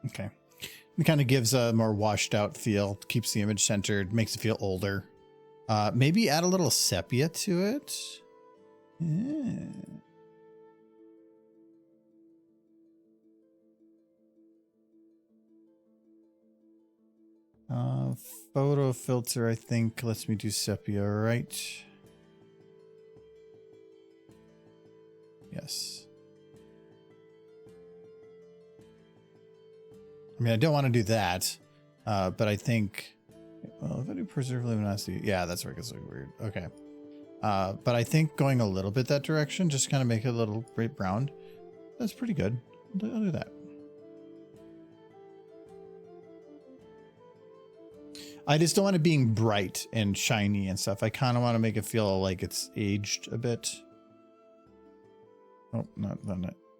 Speaker 1: Okay. It kind of gives a more washed out feel, keeps the image centered, makes it feel older. Maybe add a little sepia to it. Yeah. Photo filter, I think, lets me do sepia, right? Yes. I mean, I don't want to do that, but I think, well, if I do preserve luminosity, yeah, that's where it gets weird. Okay. But I think going a little bit that direction, just kind of make it a little bright brown. That's pretty good. I'll do that. I just don't want it being bright and shiny and stuff. I kind of want to make it feel like it's aged a bit. Oh, not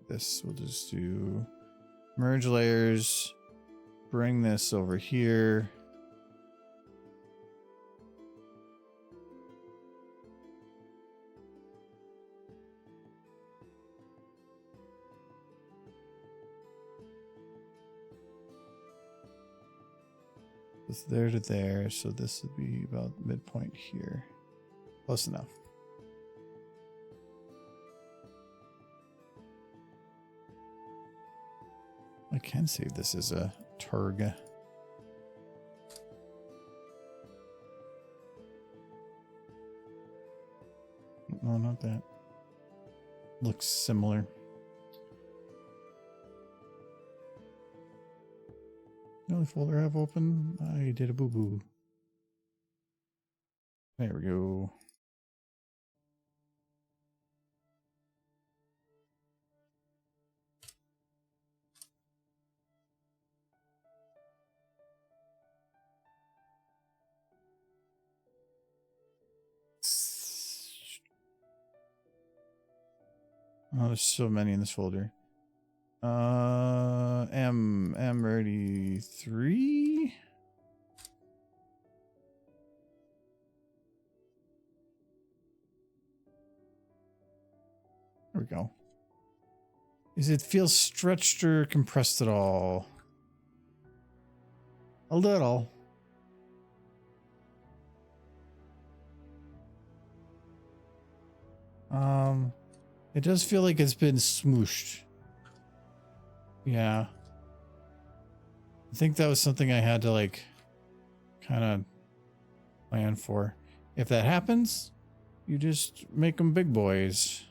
Speaker 1: this. We'll just do merge layers. Bring this over here. It's there to there, so this would be about midpoint here. Close enough. I can save this as a turg. No, not that. Looks similar. The only folder I have open, I did a boo-boo. There we go. Oh, there's so many in this folder. M ready 3. There we go. Is it feels stretched or compressed at all? A little. It does feel like it's been smooshed. Yeah. I think that was something I had to like kind of plan for. If that happens, you just make them big boys.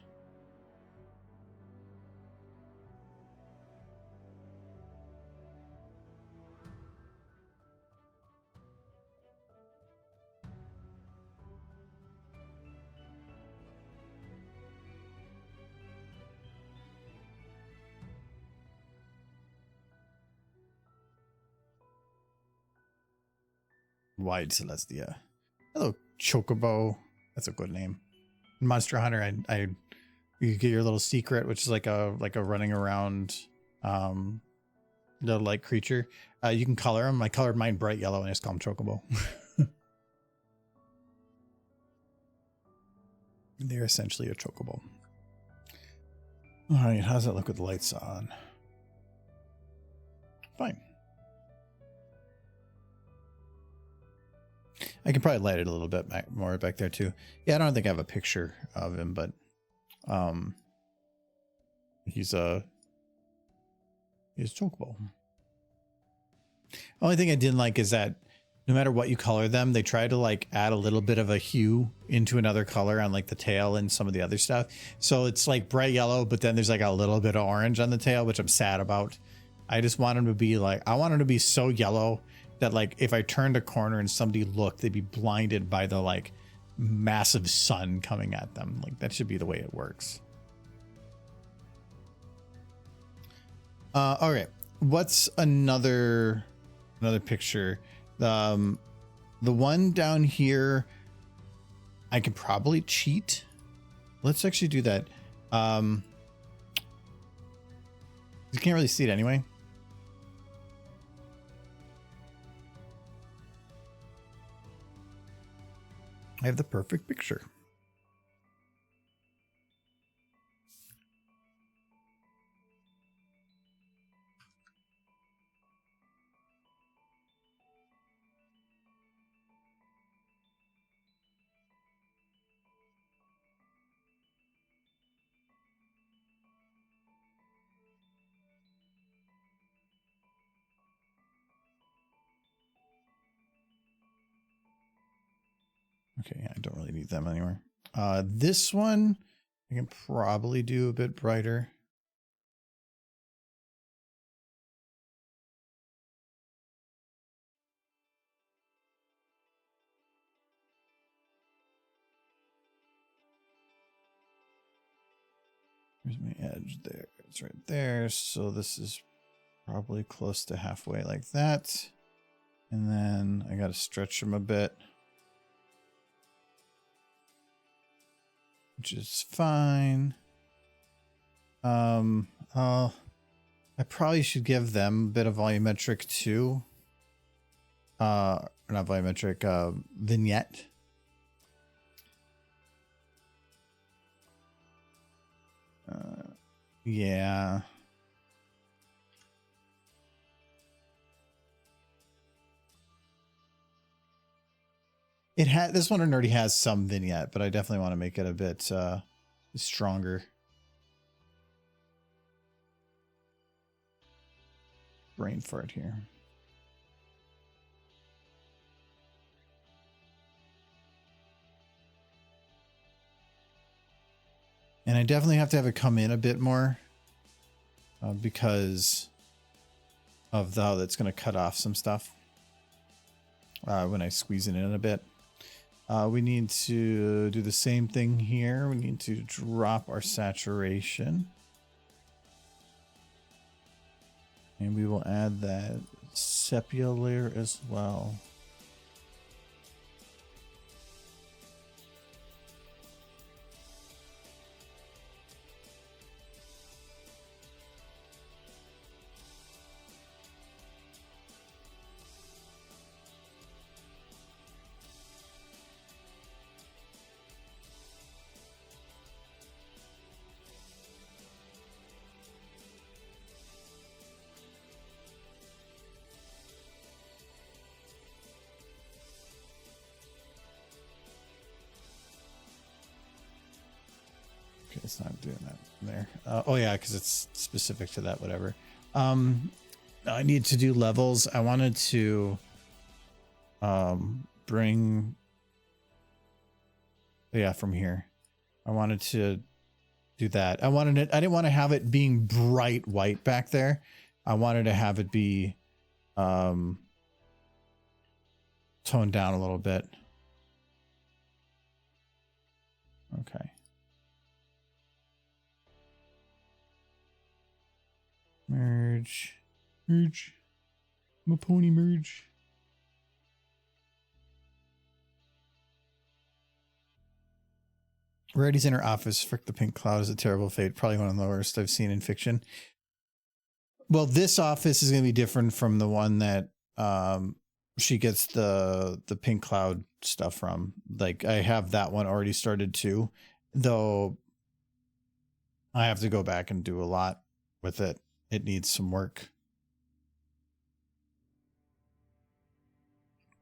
Speaker 1: Wide Celestia. Hello, Chocobo. That's a good name. Monster Hunter, you get your little secret, which is like a running around little like creature. You can color them. I colored mine bright yellow and I just call him Chocobo. They're essentially a Chocobo. All right, how does that look with the lights on? Fine. I can probably light it a little bit more back there too. Yeah, I don't think I have a picture of him, but he's Chocobo. Only thing I didn't like is that no matter what you color them, they try to like add a little bit of a hue into another color on like the tail and some of the other stuff. So it's like bright yellow, but then there's like a little bit of orange on the tail, which I'm sad about. I just want him to be like, I want him to be so yellow that like if I turned a corner and somebody looked, they'd be blinded by the like massive sun coming at them. Like that should be the way it works. All right. What's another picture? The one down here, I could probably cheat. Let's actually do that. You can't really see it anyway. I have the perfect picture. Okay, I don't really need them anymore. This one I can probably do a bit brighter. Here's my edge there. It's right there. So this is probably close to halfway like that. And then I got to stretch them a bit, which is fine. I probably should give them a bit of volumetric too. Not volumetric, vignette. Yeah. This one already has some vignette, but I definitely want to make it a bit stronger. Brain fart here. And I definitely have to have it come in a bit more because of how that's going to cut off some stuff when I squeeze it in a bit. We need to do the same thing here. We need to drop our saturation. And we will add that sepia layer as well. It's not doing that there. Oh yeah, because it's specific to that, whatever. I need to do levels. I wanted to bring, yeah, from here. I wanted to do that. I didn't want to have it being bright white back there. I wanted to have it be toned down a little bit. Okay. Merge. Merge. I'm a pony merge. Rarity's in her office. Frick, the pink cloud is a terrible fate. Probably one of the worst I've seen in fiction. Well, this office is going to be different from the one that she gets the pink cloud stuff from. Like, I have that one already started too, though I have to go back and do a lot with it. It needs some work.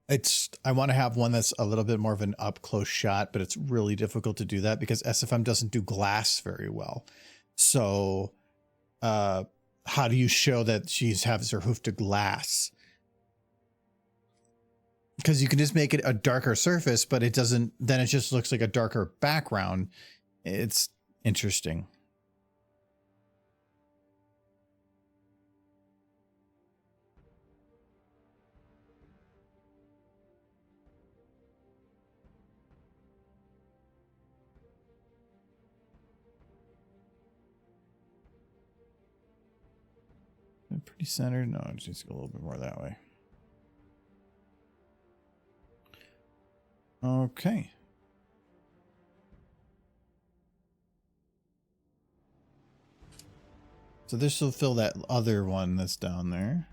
Speaker 1: I want to have one that's a little bit more of an up close shot, but it's really difficult to do that because SFM doesn't do glass very well. So, how do you show that she has her hoof to glass? Because you can just make it a darker surface, but it doesn't, then it just looks like a darker background. It's interesting. Pretty centered. No, it needs to go a little bit more that way. Okay. So this will fill that other one that's down there.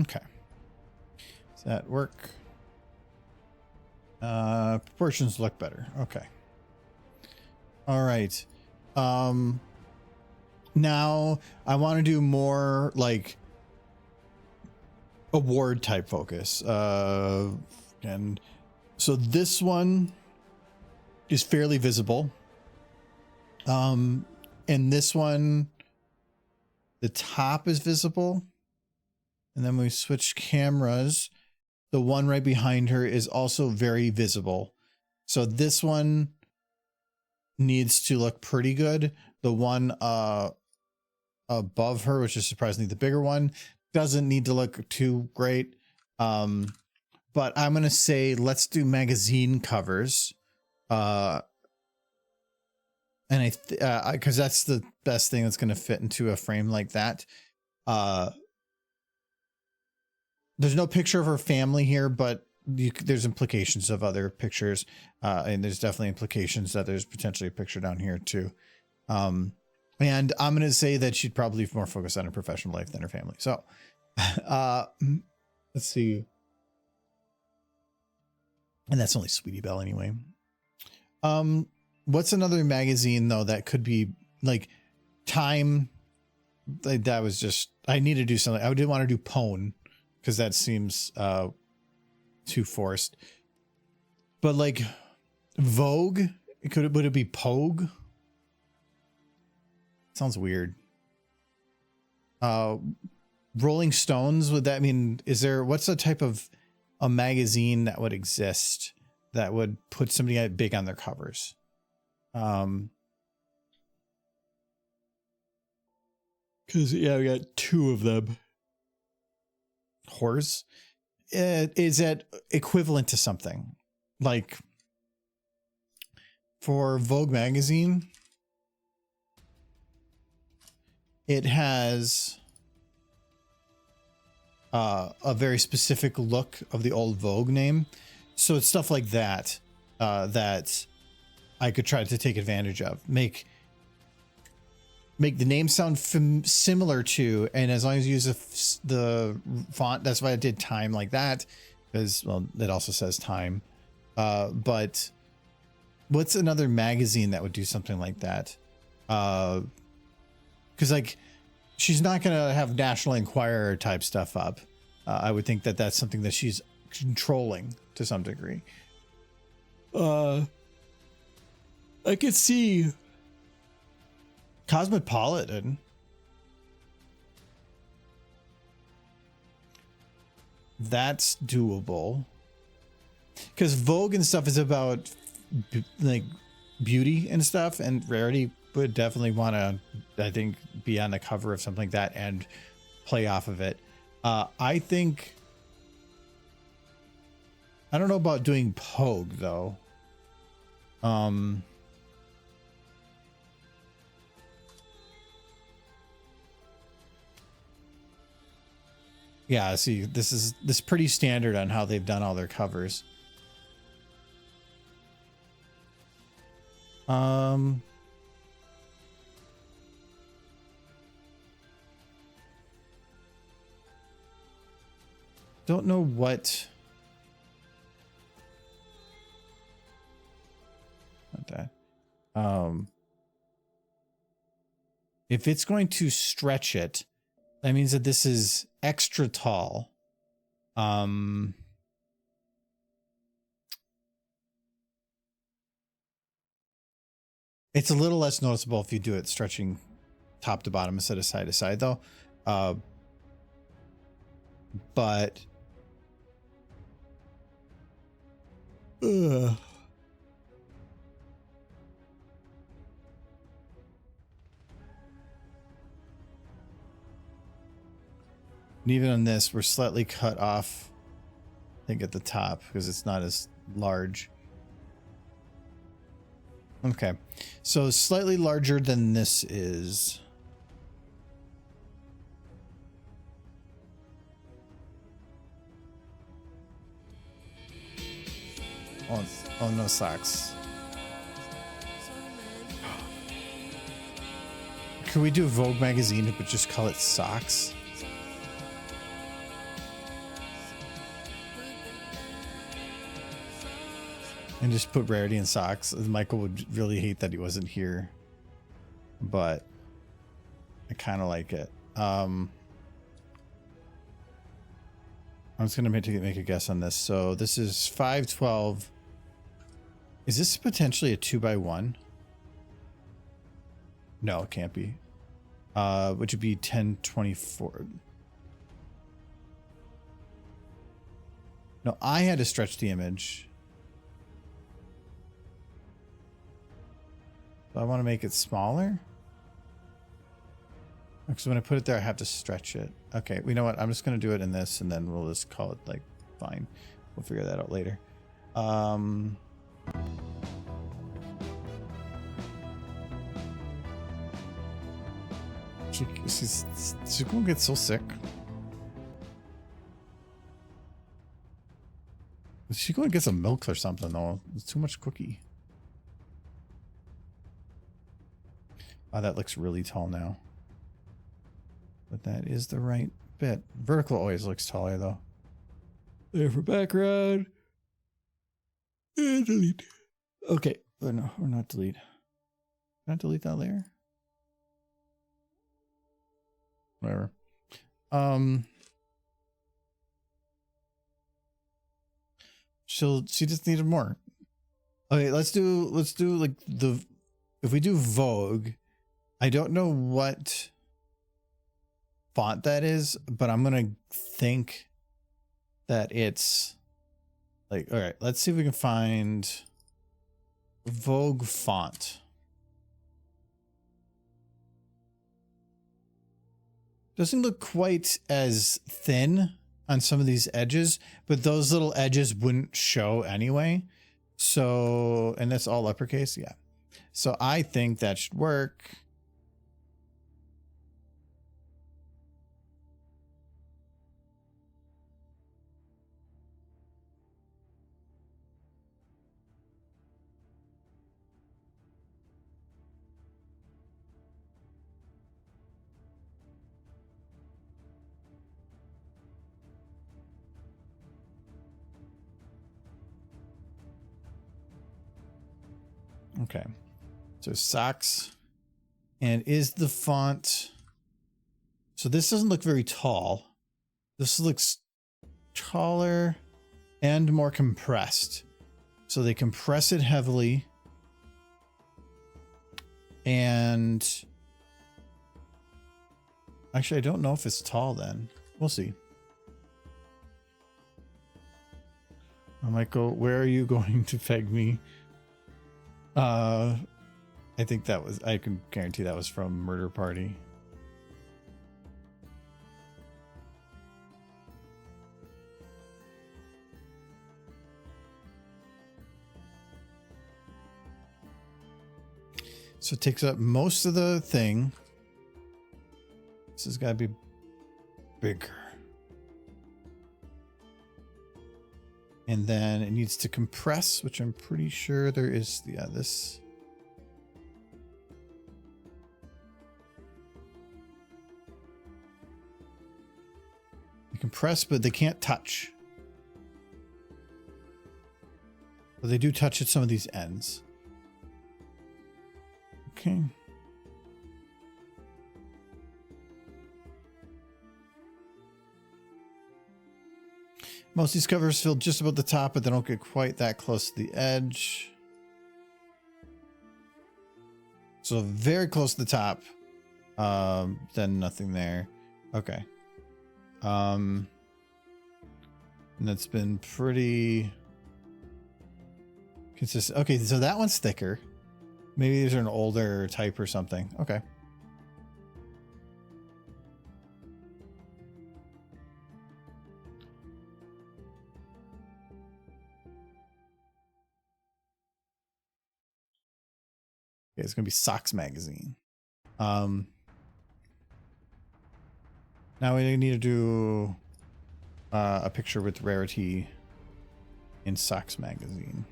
Speaker 1: Okay. Does that work? Proportions look better. Okay. All right. Now I want to do more like award type focus. And so this one is fairly visible. And this one, the top is visible. And then we switch cameras. The one right behind her is also very visible. So this one needs to look pretty good. The one above her, which is surprisingly the bigger one, doesn't need to look too great. But I'm going to say let's do magazine covers. And because that's the best thing that's going to fit into a frame like that. There's no picture of her family here, but there's implications of other pictures. And there's definitely implications that there's potentially a picture down here too. And I'm going to say that she'd probably more focus on her professional life than her family. So, let's see. And that's only Sweetie Belle anyway. What's another magazine though that could be like Time? That was just, I need to do something. I didn't want to do Pone because that seems too forced. But like Vogue, would it be Pogue? Sounds weird. Rolling Stones, would that mean, what's a type of a magazine that would exist that would put somebody big on their covers? Because yeah, we got two of them. Hors, is that equivalent to something like for Vogue magazine? It has a very specific look of the old Vogue name, so it's stuff like that that I could try to take advantage of. Make make the name sound similar to, and as long as you use the font, that's why I did time like that, because, well, it also says time. But what's another magazine that would do something like that? Because like, she's not gonna have National Enquirer type stuff up. I would think that that's something that she's controlling to some degree. I could see Cosmopolitan. That's doable. Because Vogue and stuff is about like beauty and stuff, and Rarity would definitely want to, I think, be on the cover of something like that and play off of it. I think, I don't know about doing Pogue though. Yeah, see, this is pretty standard on how they've done all their covers. Don't know what. Not that. If it's going to stretch it, that means that this is extra tall. It's a little less noticeable if you do it stretching top to bottom instead of side to side, though. But and even on this, we're slightly cut off, I think, at the top because it's not as large. Okay, so slightly larger than this is. Oh, no socks. Could we do a Vogue magazine but just call it Socks? And just put Rarity in socks. Michael would really hate that he wasn't here, but I kind of like it. I'm just gonna make a guess on this. So this is 512. Is this potentially a 2x1? No, it can't be. Which would be 1024. No, I had to stretch the image. I want to make it smaller. Because when I put it there, I have to stretch it. Okay, you know what? I'm just going to do it in this, and then we'll just call it, like, fine. We'll figure that out later. She's going to get so sick. Is she going to get some milk or something, though? It's too much cookie. Oh, that looks really tall now. But that is the right bit. Vertical always looks taller, though. There for background. And delete. Okay. Oh, no, or not delete. Not delete that layer? Whatever. She just needed more. Okay, let's do like if we do Vogue, I don't know what font that is, but I'm gonna think that it's like, all right, let's see if we can find Vogue font. Doesn't look quite as thin on some of these edges, but those little edges wouldn't show anyway. So, and that's all uppercase, yeah. So I think that should work. Okay. So socks. And is the font... So this doesn't look very tall. This looks taller and more compressed. So they compress it heavily. And actually, I don't know if it's tall then. We'll see. I might go, where are you going to peg me? I think that was, I can guarantee that was from Murder Party. So it takes up most of the thing. This has got to be bigger. And then it needs to compress, which I'm pretty sure there is, yeah, this. They compress, but they can't touch. But they do touch at some of these ends. Okay. Most of these covers fill just about the top, but they don't get quite that close to the edge. So very close to the top. Then nothing there. Okay. And that's been pretty consistent. Okay, so that one's thicker. Maybe these are an older type or something. Okay. Okay, it's gonna be Socks Magazine. Now we need to do a picture with rarity in Socks Magazine.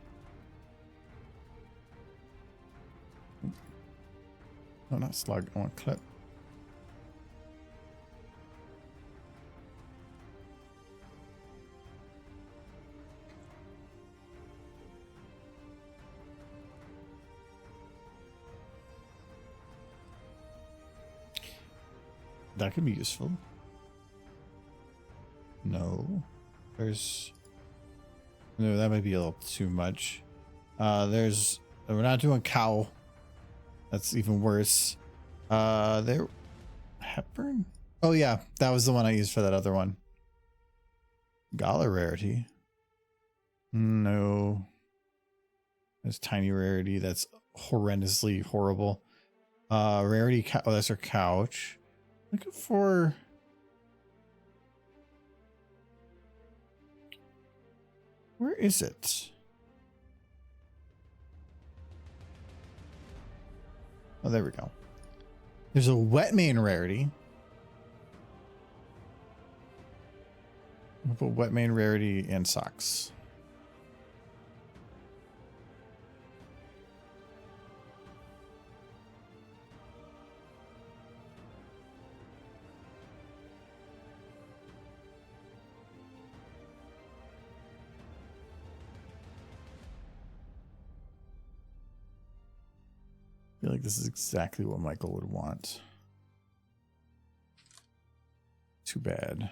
Speaker 1: No, not slug. I want clip. That could be useful. No. There's... No, that might be a little too much. There's... We're not doing cow. That's even worse. There... Hepburn? Oh yeah, that was the one I used for that other one. Gala rarity. No. There's tiny rarity. That's horrendously horrible. Rarity... Oh, that's our couch. Looking for... Where is it? Oh, there we go. There's a wet mane rarity. We'll put wet mane rarity and socks. I feel like this is exactly what Michael would want. Too bad.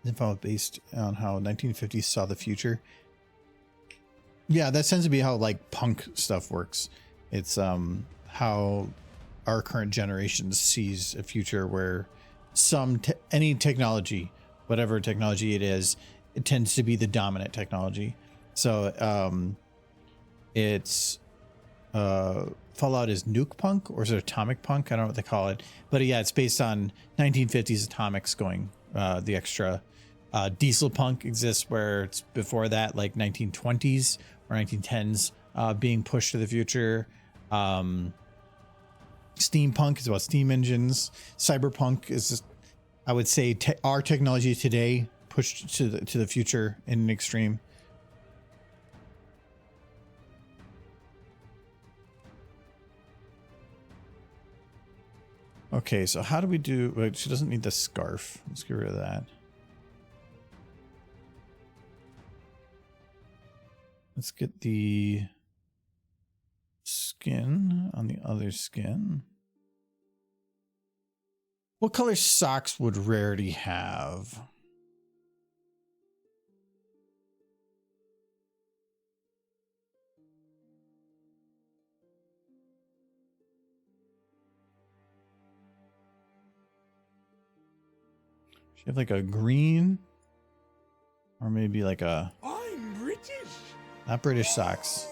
Speaker 1: Info based on how 1950s saw the future. Yeah, that tends to be how like punk stuff works. It's how our current generation sees a future where any technology, whatever technology it is, it tends to be the dominant technology. So it's Fallout is nuke punk, or is it atomic punk? I don't know what they call it, but yeah, it's based on 1950s atomics going the extra. Diesel punk exists where it's before that, like 1920s or 1910s being pushed to the future. Steampunk is about steam engines. Cyberpunk is, I would say, our technology today pushed to the future in an extreme. Okay, so how do we do? Wait, she doesn't need the scarf. Let's get rid of that. Let's get the skin on the other skin. What color socks would Rarity have? She have like a green, or maybe like a.
Speaker 2: I'm British.
Speaker 1: Not British socks.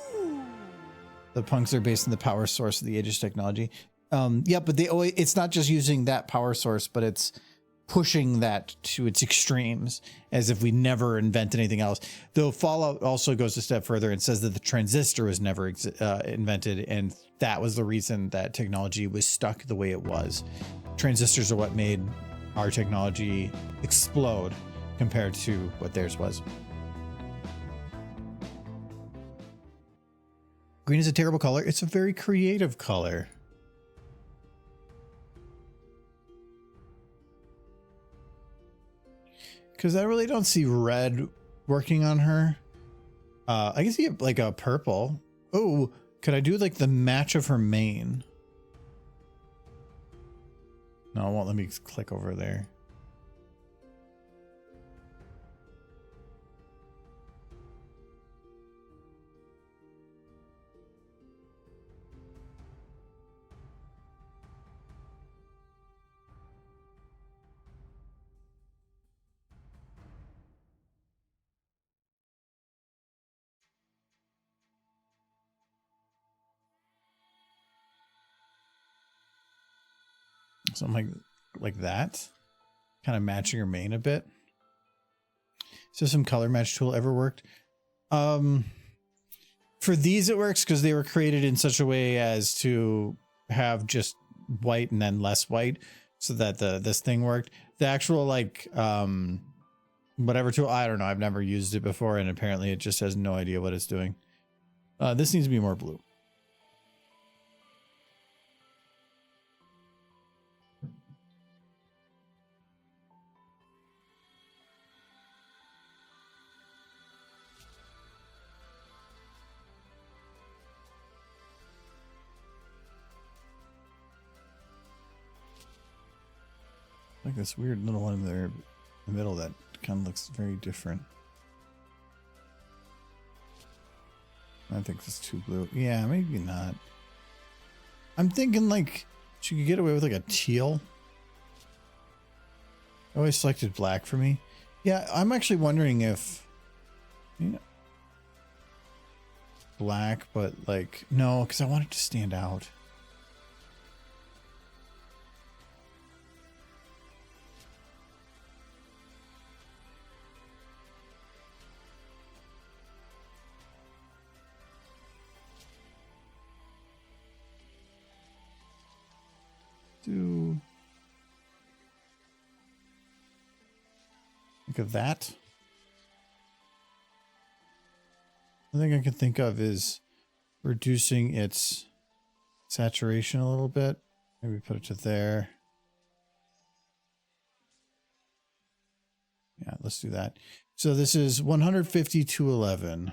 Speaker 1: The punks are based on the power source of the age's technology. Yeah, but they always, it's not just using that power source, but it's pushing that to its extremes as if we never invent anything else. Though Fallout also goes a step further and says that the transistor was never invented, and that was the reason that technology was stuck the way it was. Transistors are what made our technology explode compared to what theirs was. Green is a terrible color. It's a very creative color. Because I really don't see red working on her. I can see like a purple. Oh, could I do like the match of her mane? No, it won't let me click over there. Something like that, kind of matching her mane a bit. So some color match tool ever worked? For these it works because they were created in such a way as to have just white and then less white, so that this thing worked. The actual like whatever tool, I don't know, I've never used it before, and apparently it just has no idea what it's doing. This needs to be more blue. Like this weird little one there in the middle that kind of looks very different. I think it's too blue. Yeah, maybe not. I'm thinking like she could get away with like a teal. Always selected black for me. Yeah, I'm actually wondering if, you know, black, but like, no, because I want it to stand out. Think of that. The thing I can think of is reducing its saturation a little bit. Maybe put it to there. Yeah, let's do that. So this is 150 to 11.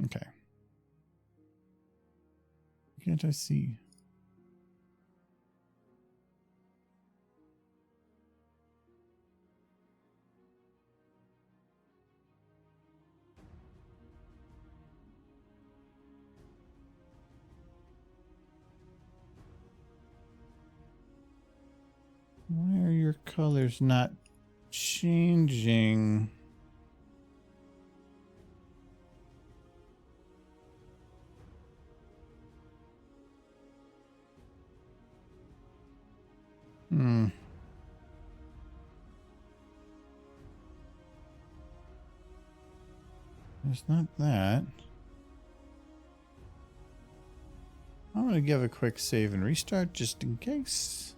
Speaker 1: Okay. Can't I see? Why are your colors not changing? Hmm. There's not that. I'm going to give a quick save and restart just in case.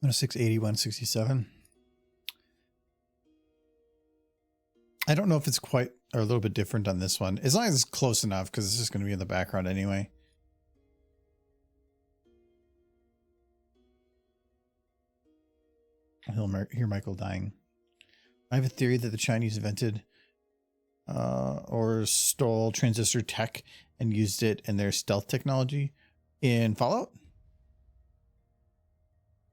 Speaker 1: Oh, 680, 167. I don't know if it's quite or a little bit different on this one. As long as it's close enough, because it's just going to be in the background anyway. He'll hear Michael dying. I have a theory that the Chinese invented or stole transistor tech and used it in their stealth technology in Fallout.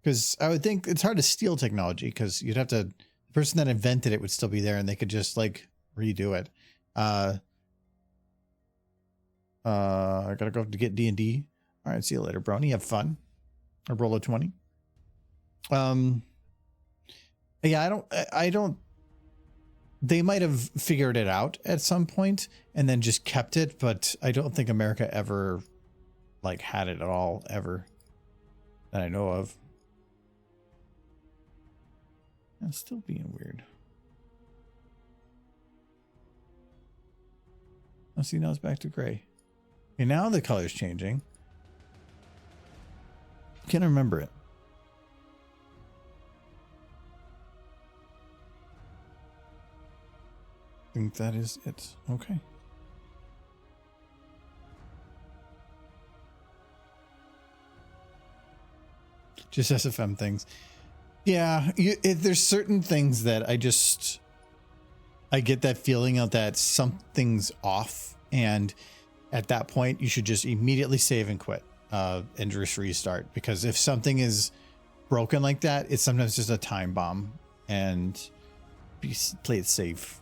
Speaker 1: Because I would think it's hard to steal technology because you'd have to, the person that invented it would still be there and they could just like redo it. I gotta go to get D&D. All right, see you later, Brony. Have fun. A roll of 20. Yeah, I don't, they might have figured it out at some point and then just kept it, but I don't think America ever like had it at all, ever, that I know of. It's still being weird. Oh, see, now it's back to gray. Okay, now the color's changing. Can't remember it. I think that is it. Okay. Just SFM things. Yeah, there's certain things that I get that feeling of that something's off, and at that point you should just immediately save and quit and just restart, because if something is broken like that, it's sometimes just a time bomb, and play it safe.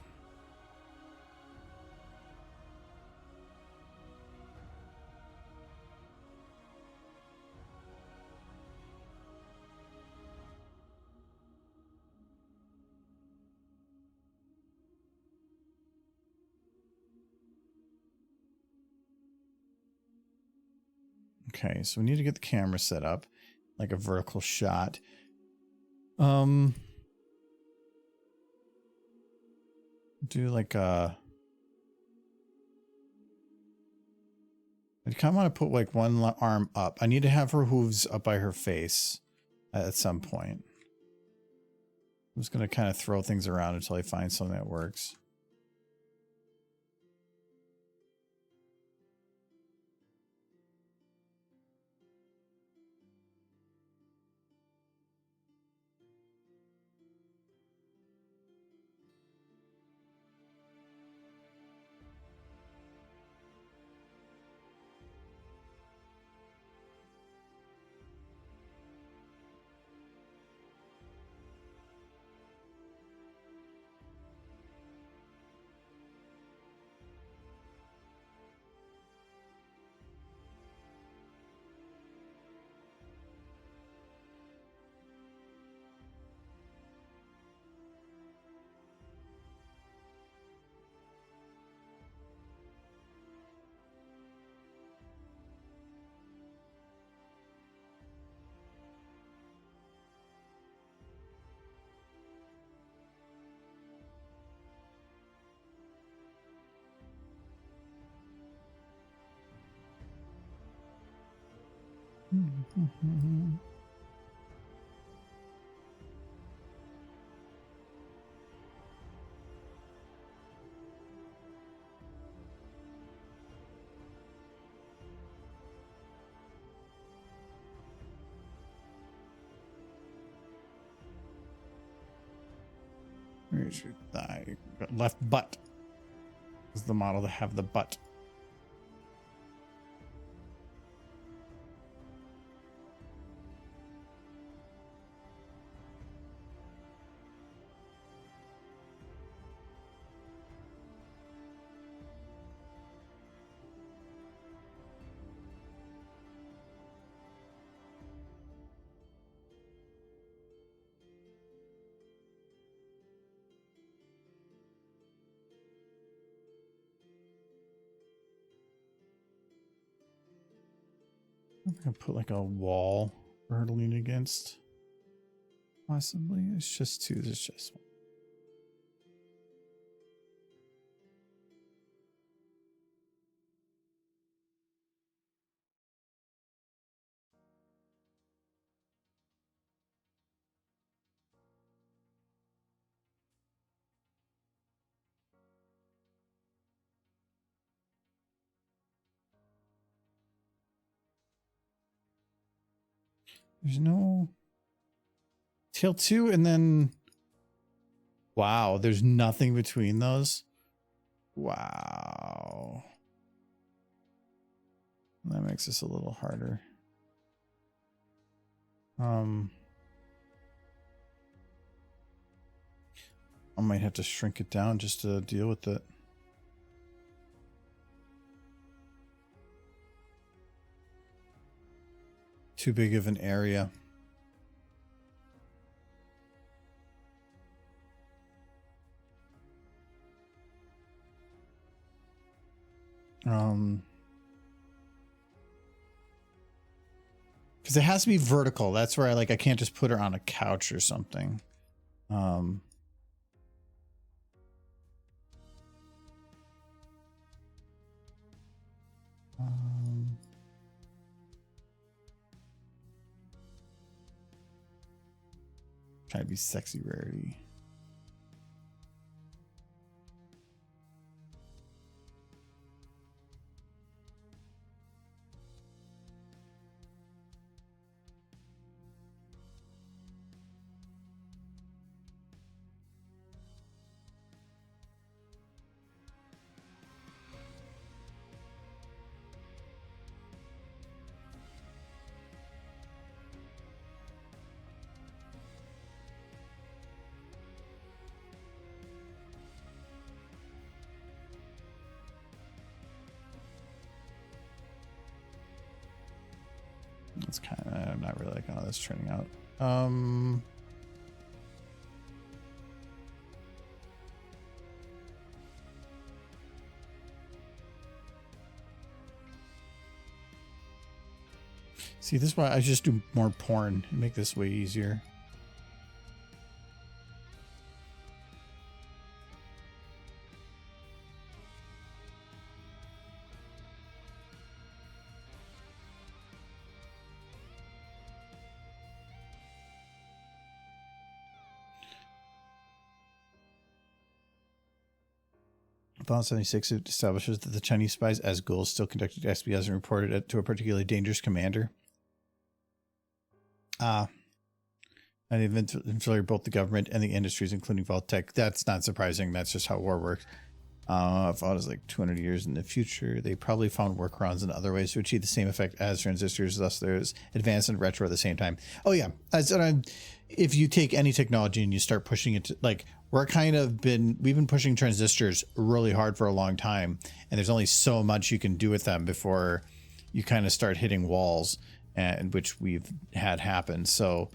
Speaker 1: Okay, so we need to get the camera set up like a vertical shot. Do like a, I kind of want to put like one arm up. I need to have her hooves up by her face at some point. I'm just going to kind of throw things around until I find something that works. Where's your thigh? Left butt is the model to have the butt. I'm gonna put like a wall for her to lean against. Possibly. It's just two. There's just one. There's no tail two, and then wow, there's nothing between those. Wow. That makes this a little harder. I might have to shrink it down just to deal with it. Too big of an area. Because it has to be vertical. That's where I can't just put her on a couch or something. Trying to be sexy rarity. That's kind of, I'm not really liking how that's turning out. See, this is why I just do more porn and make this way easier. Fallout 76 establishes that the Chinese spies as ghouls still conducted espionage and reported it to a particularly dangerous commander. And infiltrated both the government and the industries, including Vault-Tec. That's not surprising. That's just how war works. Fallout is like 200 years in the future. They probably found workarounds in other ways to achieve the same effect as transistors. Thus, there's advanced and retro at the same time. Oh yeah, if you take any technology and you start pushing it to, like, we've been pushing transistors really hard for a long time, and there's only so much you can do with them before you kind of start hitting walls, and which we've had happen. So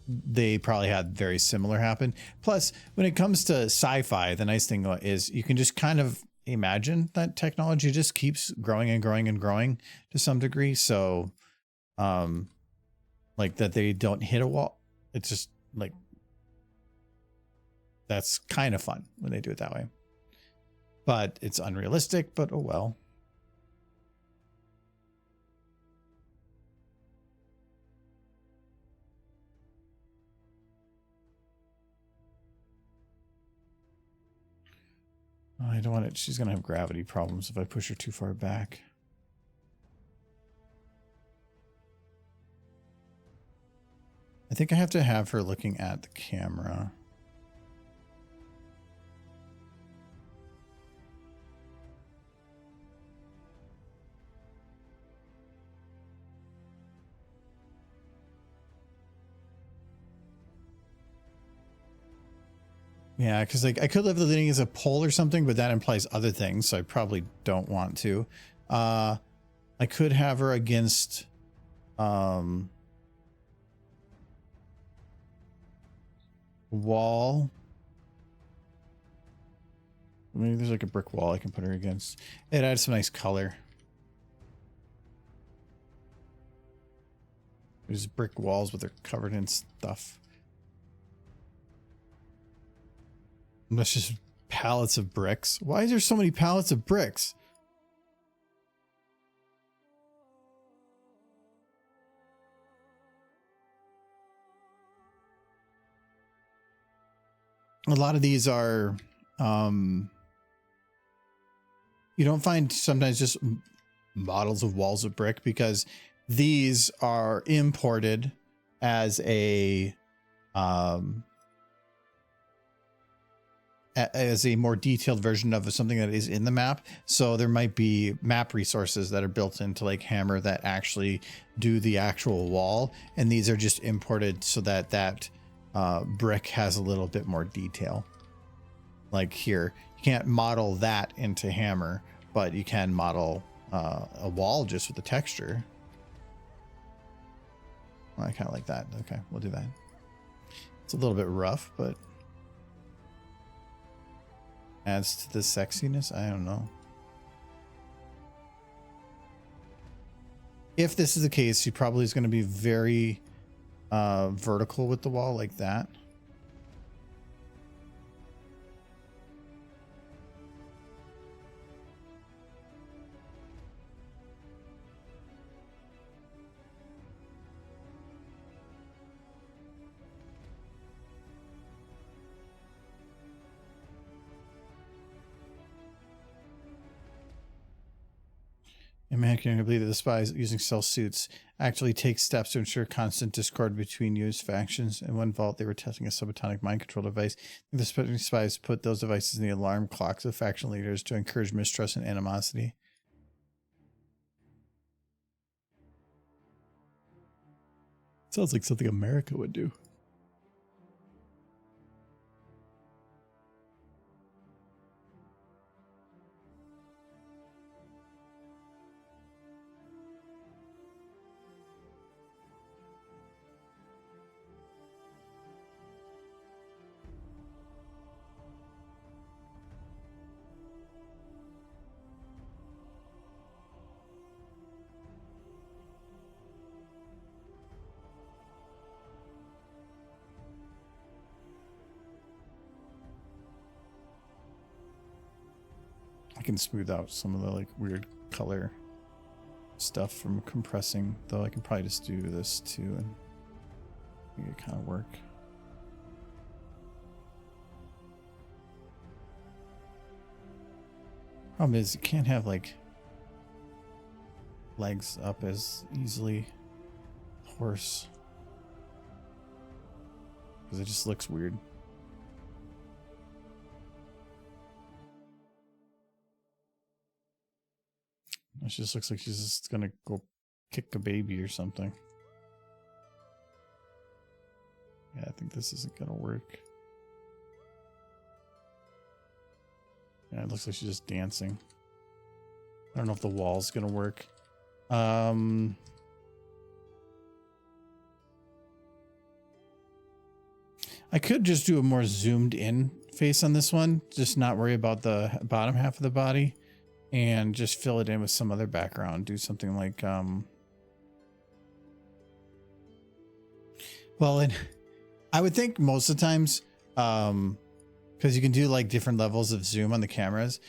Speaker 1: they probably had very similar happen. Plus, when it comes to sci-fi, the nice thing is you can just kind of imagine that technology just keeps growing and growing and growing to some degree. So like that they don't hit a wall. It's just like, that's kind of fun when they do it that way. But it's unrealistic, but oh well. I don't want it. She's going to have gravity problems if I push her too far back. I think I have to have her looking at the camera. Yeah, because like I could live the leaning as a pole or something, but that implies other things, so I probably don't want to. I could have her against wall. Maybe there's like a brick wall I can put her against. It adds some nice color. There's brick walls, but they're covered in stuff. And that's just pallets of bricks. Why is there so many pallets of bricks? A lot of these are, you don't find sometimes just models of walls of brick because these are imported as a more detailed version of something that is in the map. So there might be map resources that are built into like Hammer that actually do the actual wall, and these are just imported so that brick has a little bit more detail. Like here, you can't model that into Hammer, but you can model a wall just with the texture. I kind of like that. Okay, we'll do that. It's a little bit rough, but adds to the sexiness. I don't know. If this is the case, she probably is going to be very vertical with the wall like that. Animating, I believe that the spies using cell suits actually take steps to ensure constant discord between used factions. In one vault, they were testing a subatomic mind control device. The spies put those devices in the alarm clocks of faction leaders to encourage mistrust and animosity. Sounds like something America would do. I can smooth out some of the like weird color stuff from compressing, though I can probably just do this too and make it kind of work. Problem is you can't have like legs up as easily. Horse. Because it just looks weird. It just looks like she's just gonna go kick a baby or something. Yeah, I think this isn't gonna work. Yeah, it looks like she's just dancing. I don't know if the wall's gonna work. I could just do a more zoomed in face on this one, just not worry about the bottom half of the body. And just fill it in with some other background. Do something like, well, and I would think most of the times, because you can do like different levels of zoom on the cameras.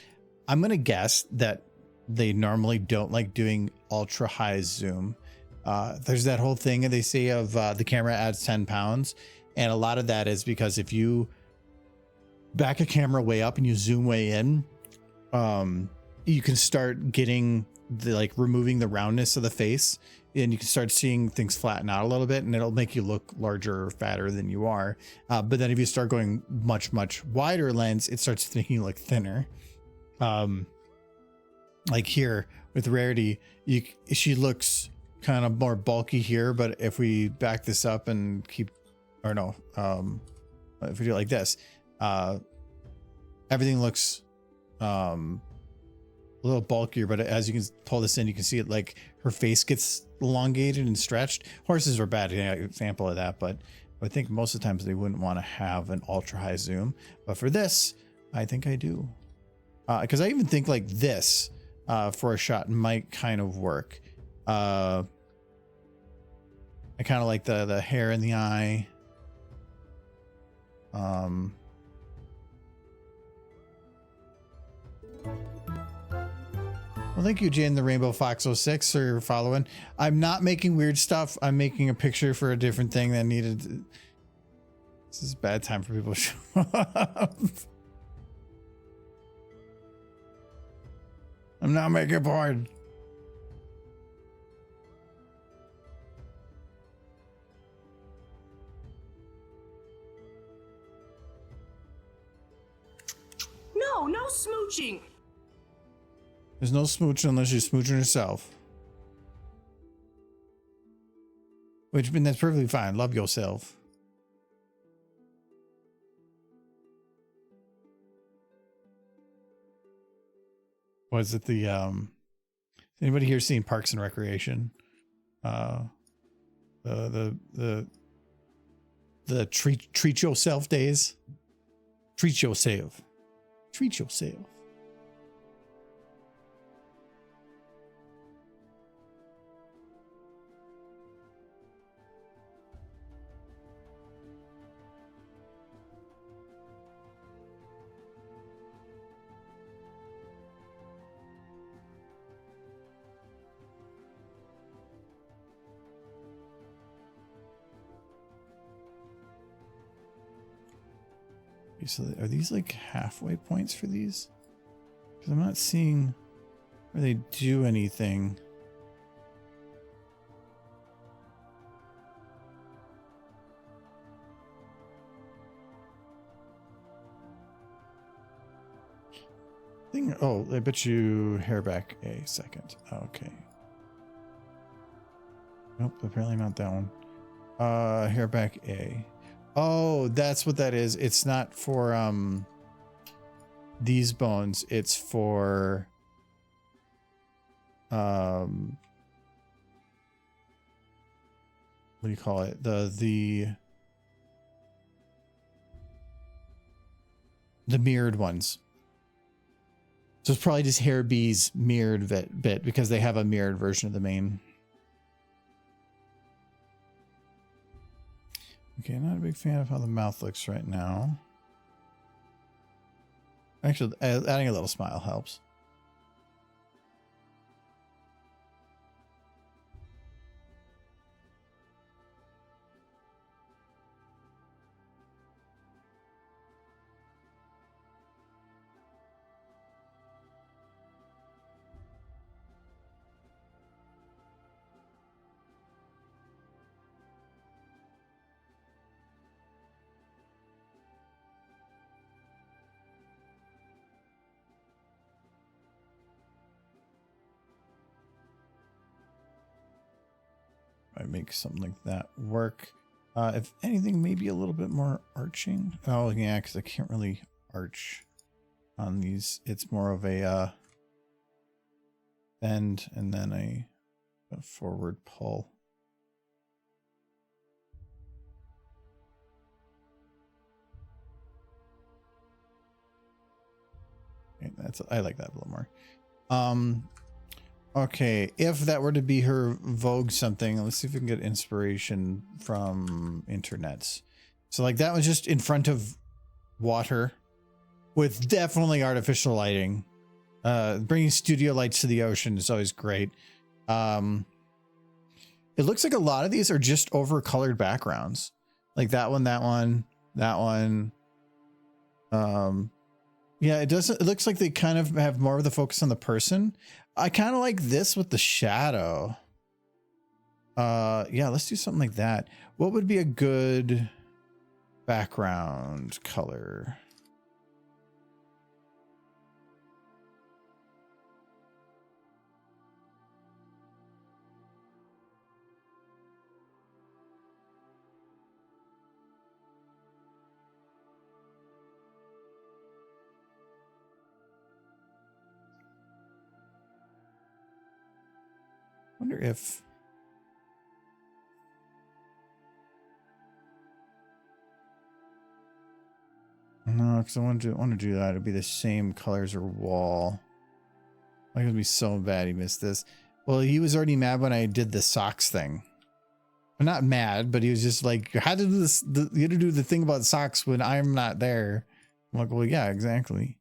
Speaker 1: I'm going to guess that they normally don't like doing ultra high zoom. There's that whole thing they say of the camera adds 10 pounds. And a lot of that is because if you back a camera way up and you zoom way in, you can start getting the like removing the roundness of the face, and you can start seeing things flatten out a little bit, and it'll make you look larger or fatter than you are. But then if you start going much wider lens, it starts making you look thinner. Like here with Rarity, she looks kind of more bulky here, but if we back this up and keep, or no, if we do it like this, everything looks a little bulkier, but as you can pull this in, you can see it like her face gets elongated and stretched. Horses are a bad example of that, but I think most of the times they wouldn't want to have an ultra high zoom. But for this, I think I do. Because I even think like this for a shot might kind of work. I kind of like the hair in the eye. Well, thank you, Jane the Rainbow Fox 06 for following. I'm not making weird stuff. I'm making a picture for a different thing that needed. This is a bad time for people to show up. I'm not making porn.
Speaker 3: No, no smooching.
Speaker 1: There's no smooching unless you're smooching yourself. Which, I mean, that's perfectly fine. Love yourself. Was it the anybody here seen Parks and Recreation? The treat yourself days. Treat yourself. Treat yourself. So are these like halfway points for these? Because I'm not seeing where they do anything. Oh, I bet you hair back a second. Okay. Nope, apparently not that one. Hair back A. Oh, that's what that is. It's not for these bones. It's for what do you call it? The mirrored ones. So it's probably just hair B's mirrored bit because they have a mirrored version of the main. Okay, not a big fan of how the mouth looks right now. Actually, adding a little smile helps. I make something like that work. If anything, maybe a little bit more arching. Oh yeah, because I can't really arch on these. It's more of a bend and then a forward pull. Okay, I like that a little more. Okay, if that were to be her Vogue something, let's see if we can get inspiration from internets. So like that was just in front of water with definitely artificial lighting. Bringing studio lights to the ocean is always great. It looks like a lot of these are just over colored backgrounds. Like that one, that one, that one. Yeah, it looks like they kind of have more of the focus on the person. I kind of like this with the shadow. Yeah, let's do something like that. What would be a good background color? Wonder if no, because I want to do that. It'd be the same color as her wall. Like it'd be so bad he missed this. Well, he was already mad when I did the socks thing. I'm not mad, but he was just like, how to do this? You had to do the thing about socks when I'm not there. I'm like, well, yeah, exactly.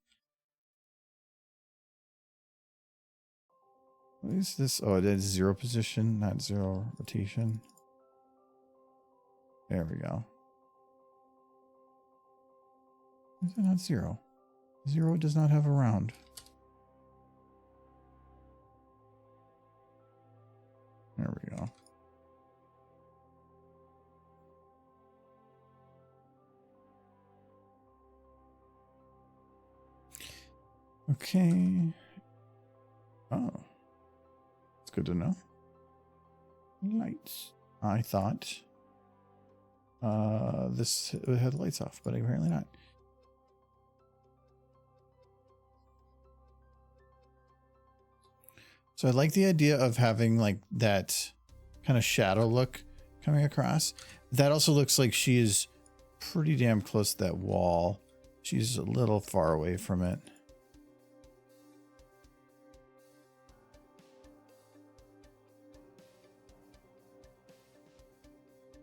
Speaker 1: What is this? Oh, it is 0 position, not 0 rotation. There we go. Is it not 0? 0 does not have a round. There we go. Okay. Oh. It's good to know. Lights. I thought this had the lights off, but apparently not. So I like the idea of having like that kind of shadow look coming across. That also looks like she is pretty damn close to that wall. She's a little far away from it.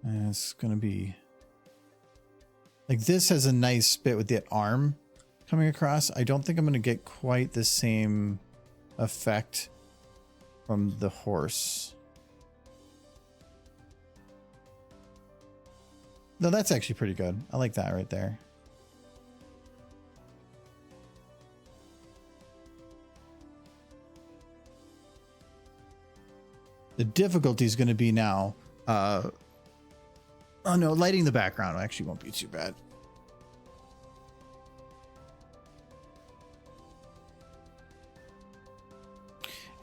Speaker 1: And it's going to be like this has a nice bit with that arm coming across. I don't think I'm going to get quite the same effect from the horse. No, that's actually pretty good. I like that right there. The difficulty is going to be now. Oh no, lighting the background actually won't be too bad.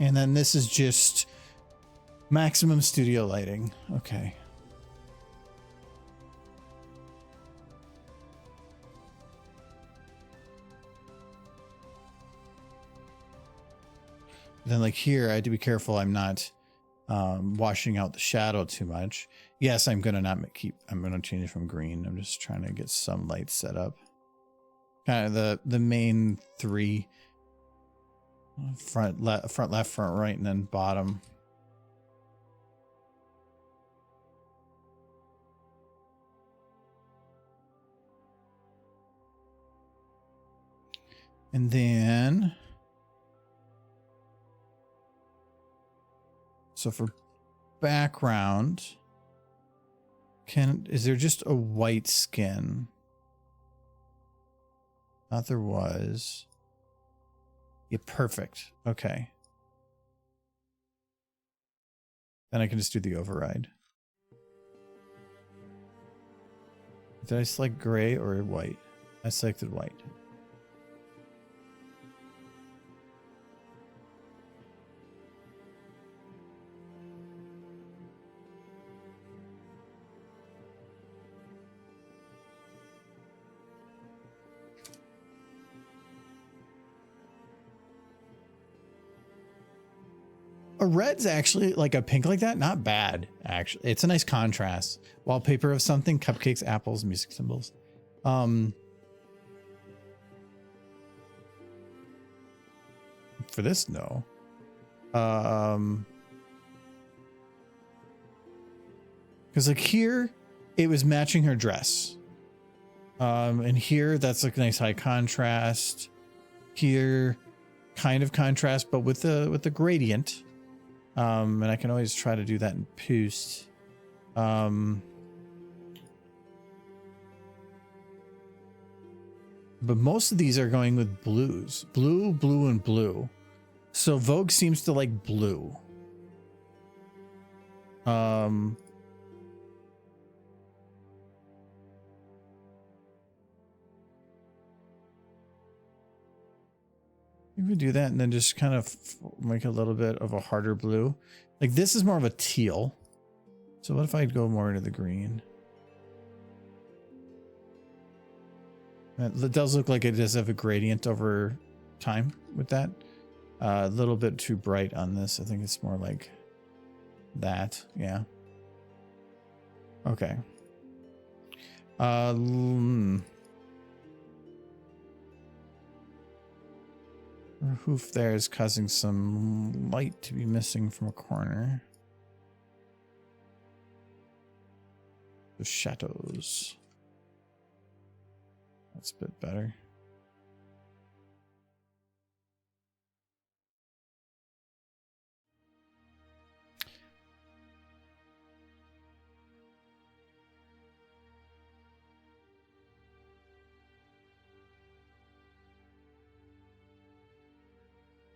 Speaker 1: And then this is just maximum studio lighting. Okay. Then like here, I had to be careful I'm not washing out the shadow too much. Yes, I'm going to not keep, I'm going to change it from green. I'm just trying to get some light set up. Kind of the main three. Front left, front right, and then bottom. And then, so for background, is there just a white skin? Thought there was. Yeah, perfect. Okay. Then I can just do the override. Did I select gray or white? I selected white. A red's actually, like a pink like that, not bad, actually. It's a nice contrast. Wallpaper of something, cupcakes, apples, music symbols. For this, no. Because like here, it was matching her dress. And here, that's like a nice high contrast. Here, kind of contrast, but with the gradient. And I can always try to do that in post. But most of these are going with blues. Blue, blue, and blue. So Vogue seems to like blue. You could do that and then just kind of make a little bit of a harder blue. Like this is more of a teal. So what if I go more into the green? It does look like it does have a gradient over time with that. A little bit too bright on this. I think it's more like that. Yeah. Okay. Her hoof there is causing some light to be missing from a corner. The shadows. That's a bit better.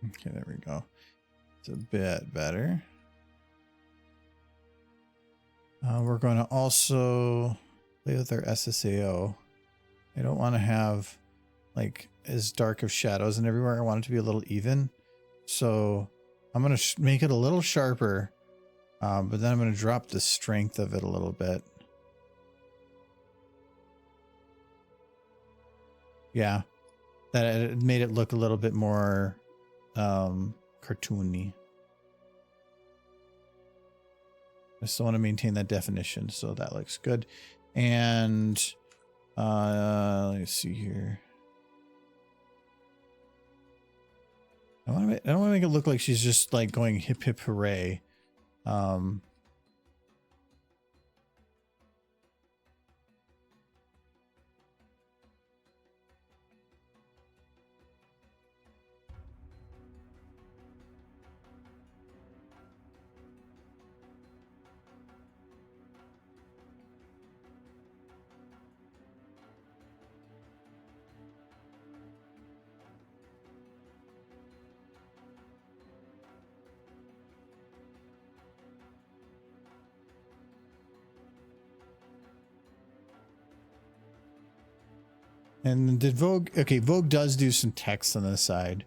Speaker 1: Okay, there we go. It's a bit better. We're going to also play with our SSAO. I don't want to have like as dark of shadows and everywhere. I want it to be a little even. So I'm going to make it a little sharper, but then I'm going to drop the strength of it a little bit. Yeah, that it made it look a little bit more cartoony. I still want to maintain that definition, so that looks good. And let's see here. I don't want to make it look like she's just like going hip hip hooray. And did Vogue? Okay, Vogue does do some text on the side,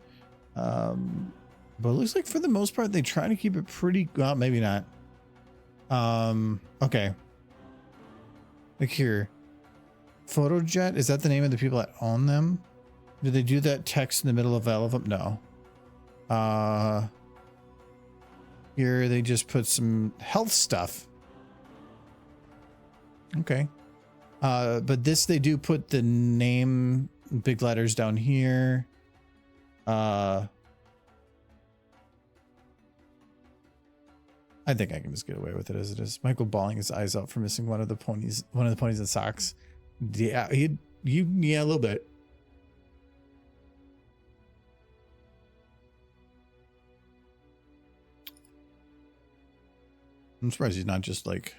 Speaker 1: but it looks like for the most part they try to keep it pretty. Well, maybe not. Okay. Like here, PhotoJet, is that the name of the people that own them? Did they do that text in the middle of all of them? No. Here they just put some health stuff. Okay. But this, they do put the name, big letters down here. I think I can just get away with it as it is. Michael bawling his eyes out for missing one of the ponies in socks. Yeah, yeah, a little bit. I'm surprised he's not just like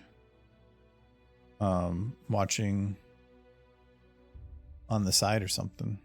Speaker 1: watching on the side or something.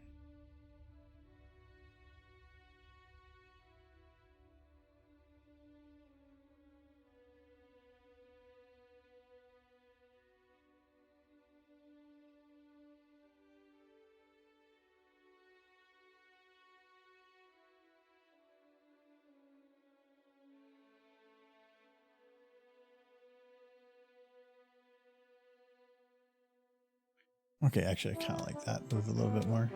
Speaker 1: Okay, actually, I kind of like that. Move a little bit more.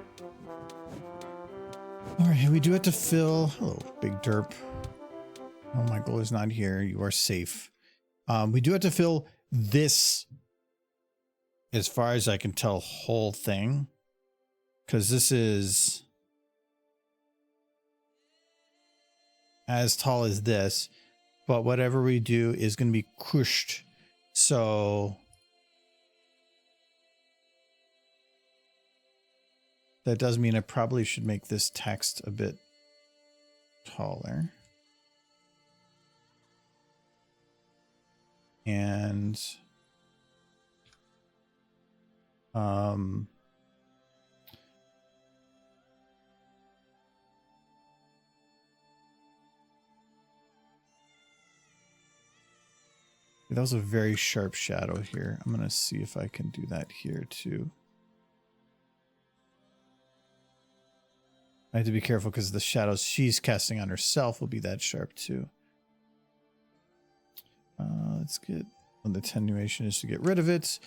Speaker 1: All right, we do have to fill. Hello, big derp. Oh, Michael is not here. You are safe. We do have to fill this, as far as I can tell, whole thing. Because this is as tall as this. But whatever we do is going to be crushed. So that does mean I probably should make this text a bit taller. And that was a very sharp shadow here. I'm going to see if I can do that here too. I have to be careful because the shadows she's casting on herself will be that sharp too. Let's get, well, the attenuation is to get rid of it.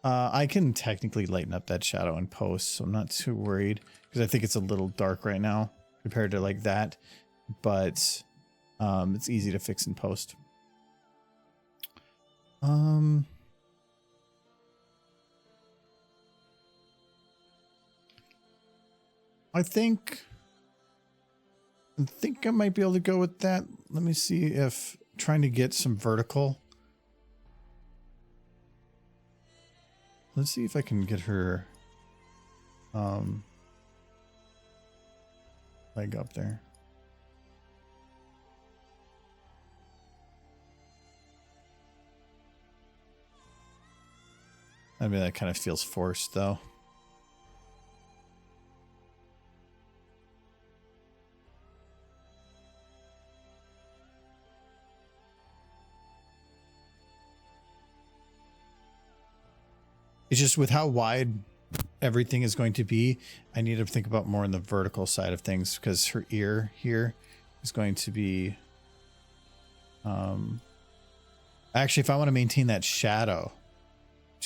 Speaker 1: I can technically lighten up that shadow in post, so I'm not too worried because I think it's a little dark right now compared to like that, but it's easy to fix in post. I think I might be able to go with that. Let me see if trying to get some vertical. Let's see if I can get her leg up there. I mean, that kind of feels forced though. It's just with how wide everything is going to be, I need to think about more on the vertical side of things, because her ear here is going to be actually, if I want to maintain that shadow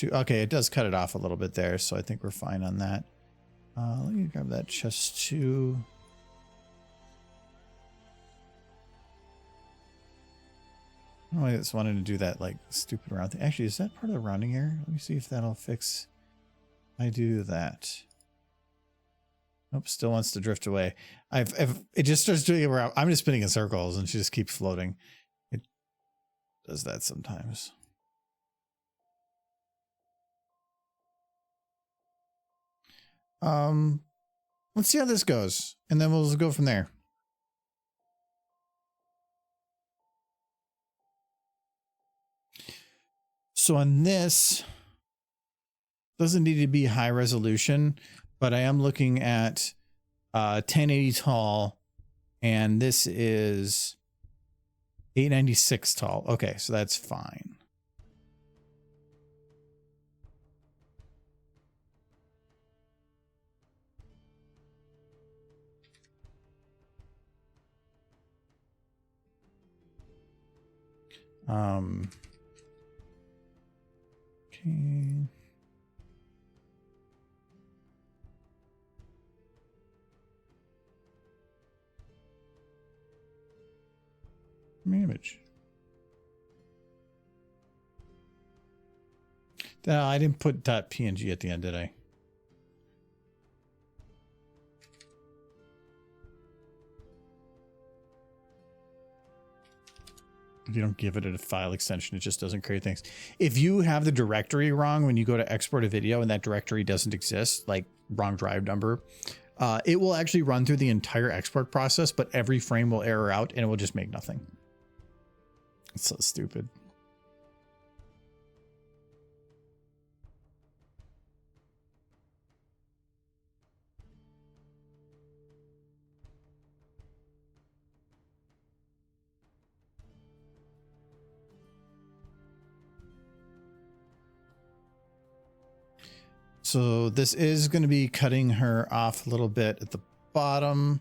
Speaker 1: okay, it does cut it off a little bit there, so I think we're fine on that. Let me grab that chest too. Oh, I just wanted to do that like stupid round thing. Actually, is that part of the rounding error? Let me see if that'll fix. I do that. Nope, still wants to drift away. It just starts doing it where I'm just spinning in circles and she just keeps floating. It does that sometimes. Let's see how this goes, and then we'll go from there. So on this, doesn't need to be high resolution, but I am looking at 1080 tall, and this is 896 tall. Okay, so that's fine. Okay. Image. No, I didn't put .png at the end, did I? If you don't give it a file extension, it just doesn't create things. If you have the directory wrong when you go to export a video and that directory doesn't exist, like wrong drive number, it will actually run through the entire export process, but every frame will error out and it will just make nothing. It's so stupid. So this is going to be cutting her off a little bit at the bottom.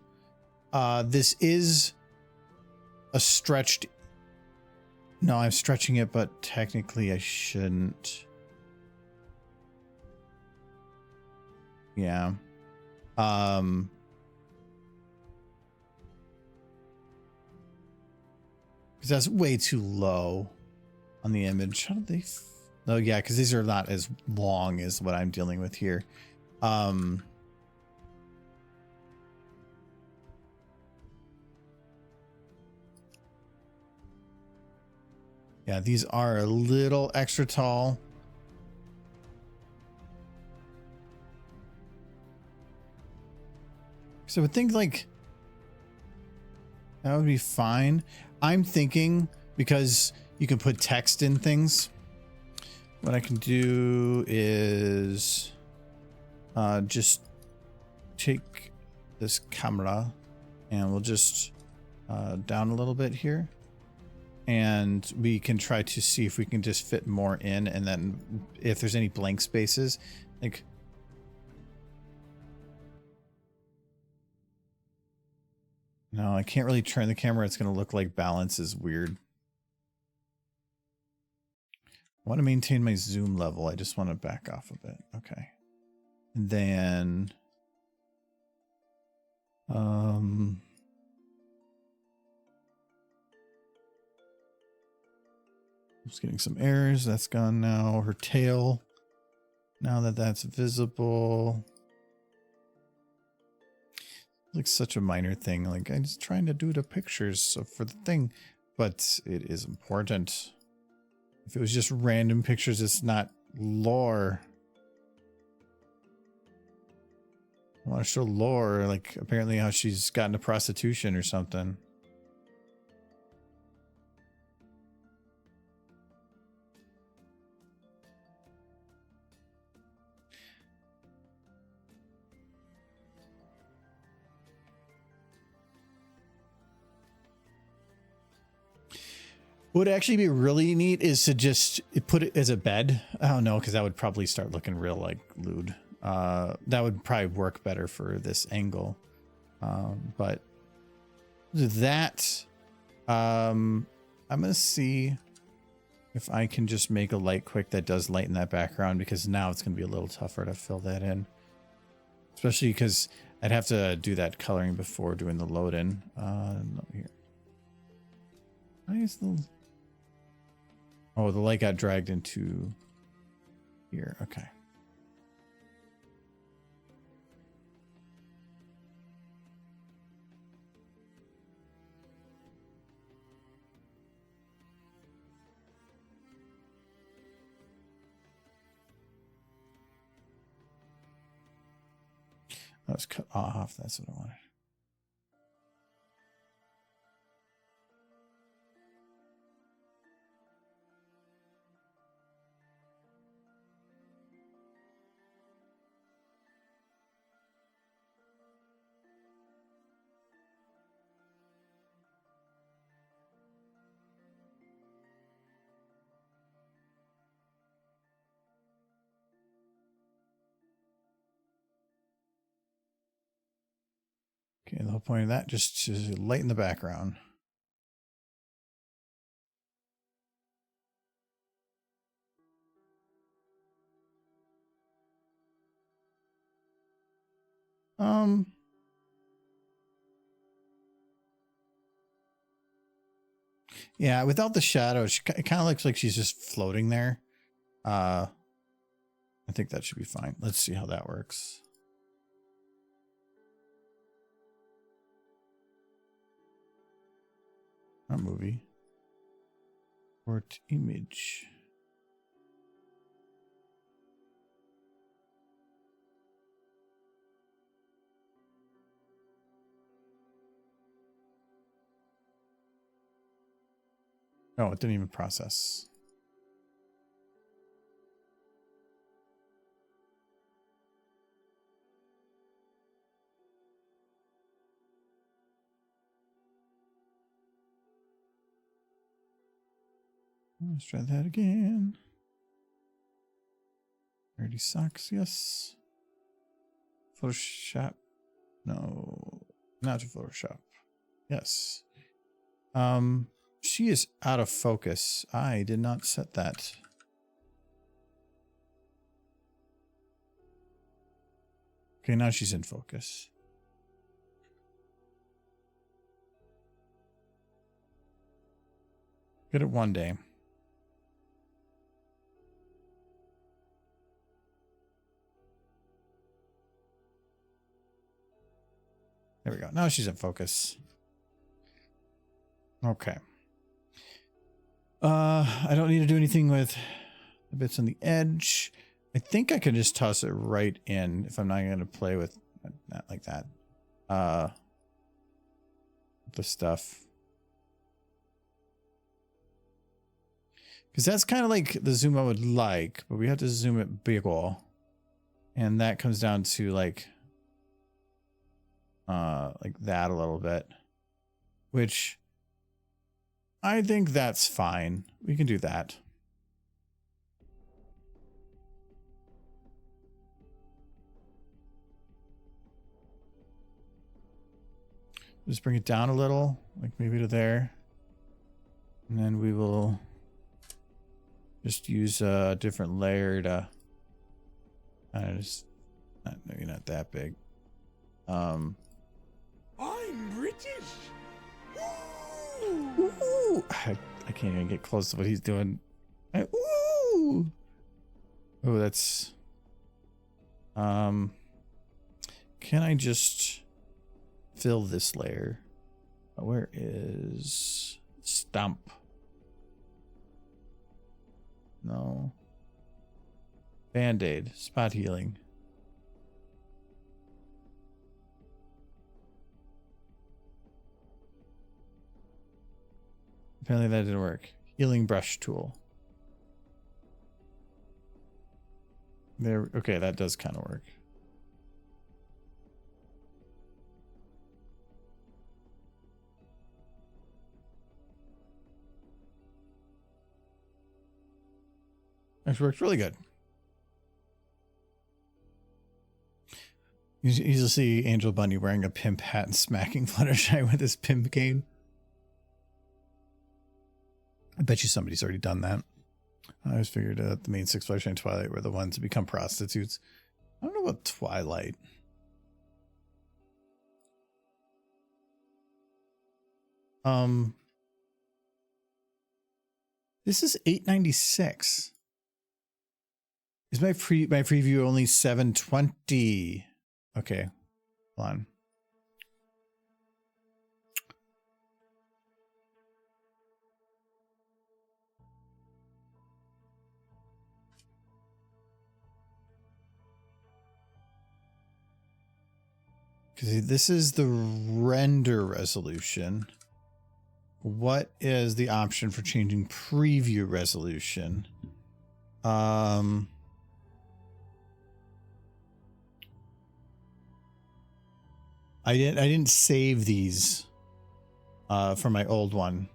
Speaker 1: This is a stretched. No, I'm stretching it, but technically I shouldn't. Yeah. Because that's way too low on the image. How did they? Oh yeah, because these are not as long as what I'm dealing with here. Yeah, these are a little extra tall. So I would think like that would be fine. I'm thinking because you can put text in things. What I can do is just take this camera and we'll just down a little bit here. And we can try to see if we can just fit more in, and then if there's any blank spaces, like no, I can't really turn the camera. It's going to look like balance is weird. I want to maintain my zoom level. I just want to back off a bit. Okay. And then just getting some errors. That's gone now. Her tail. Now that that's visible. Like such a minor thing. Like I'm just trying to do the pictures so for the thing, but it is important. If it was just random pictures, it's not lore. I want to show lore, like apparently how she's gotten to prostitution or something. What would actually be really neat is to just put it as a bed. I don't know, because that would probably start looking real like lewd. That would probably work better for this angle. But that, I'm gonna see if I can just make a light quick that does lighten that background, because now it's gonna be a little tougher to fill that in, especially because I'd have to do that coloring before doing the load in. Here, nice little. Oh, the light got dragged into here. Okay. Let's cut off. That's what I wanted. Okay, the whole point of that, just to lighten the background. Yeah, without the shadows, it kind of looks like she's just floating there. I think that should be fine. Let's see how that works. Not movie. Port image. Oh, it didn't even process. Let's try that again. 30 sucks, yes. Photoshop. No, not Photoshop. Yes. She is out of focus. I did not set that. Okay, now she's in focus. Get it one day. There we go. Now she's in focus. Okay. I don't need to do anything with the bits on the edge. I think I can just toss it right in if I'm not going to play with that like that. The stuff. Because that's kind of like the zoom I would like, but we have to zoom it bigger. And that comes down to like that a little bit, which I think that's fine. We can do that. Just bring it down a little, like maybe to there. And then we will just use a different layer to maybe not that big.
Speaker 2: I'm British.
Speaker 1: Ooh, I can't even get close to what he's doing. Ooh. Oh, that's can I just fill this layer? Where is stump? No. Band-aid, spot healing. Apparently that didn't work. Healing brush tool. There. Okay, that does kind of work. Actually worked really good. You usually see Angel Bunny wearing a pimp hat and smacking Fluttershy with his pimp cane. I bet you somebody's already done that. I always figured the main 6 Fluttershy and Twilight were the ones to become prostitutes. I don't know about Twilight. This is $8.96. Is my preview only $7.20? Okay, hold on. Because this is the render resolution. What is the option for changing preview resolution? I didn't save these from my old one.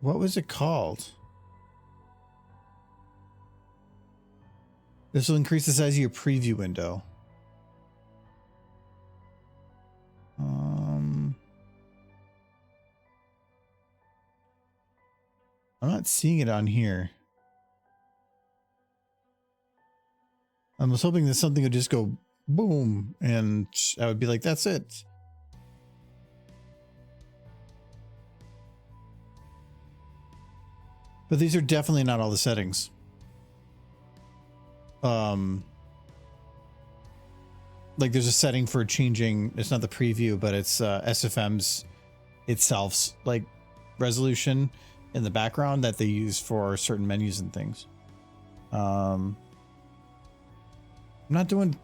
Speaker 1: What was it called? This will increase the size of your preview window. I'm not seeing it on here. I was hoping that something would just go boom and I would be like, that's it. But these are definitely not all the settings. Like there's a setting for changing, it's not the preview, but it's SFM's itself's like resolution in the background that they use for certain menus and things. I'm not doing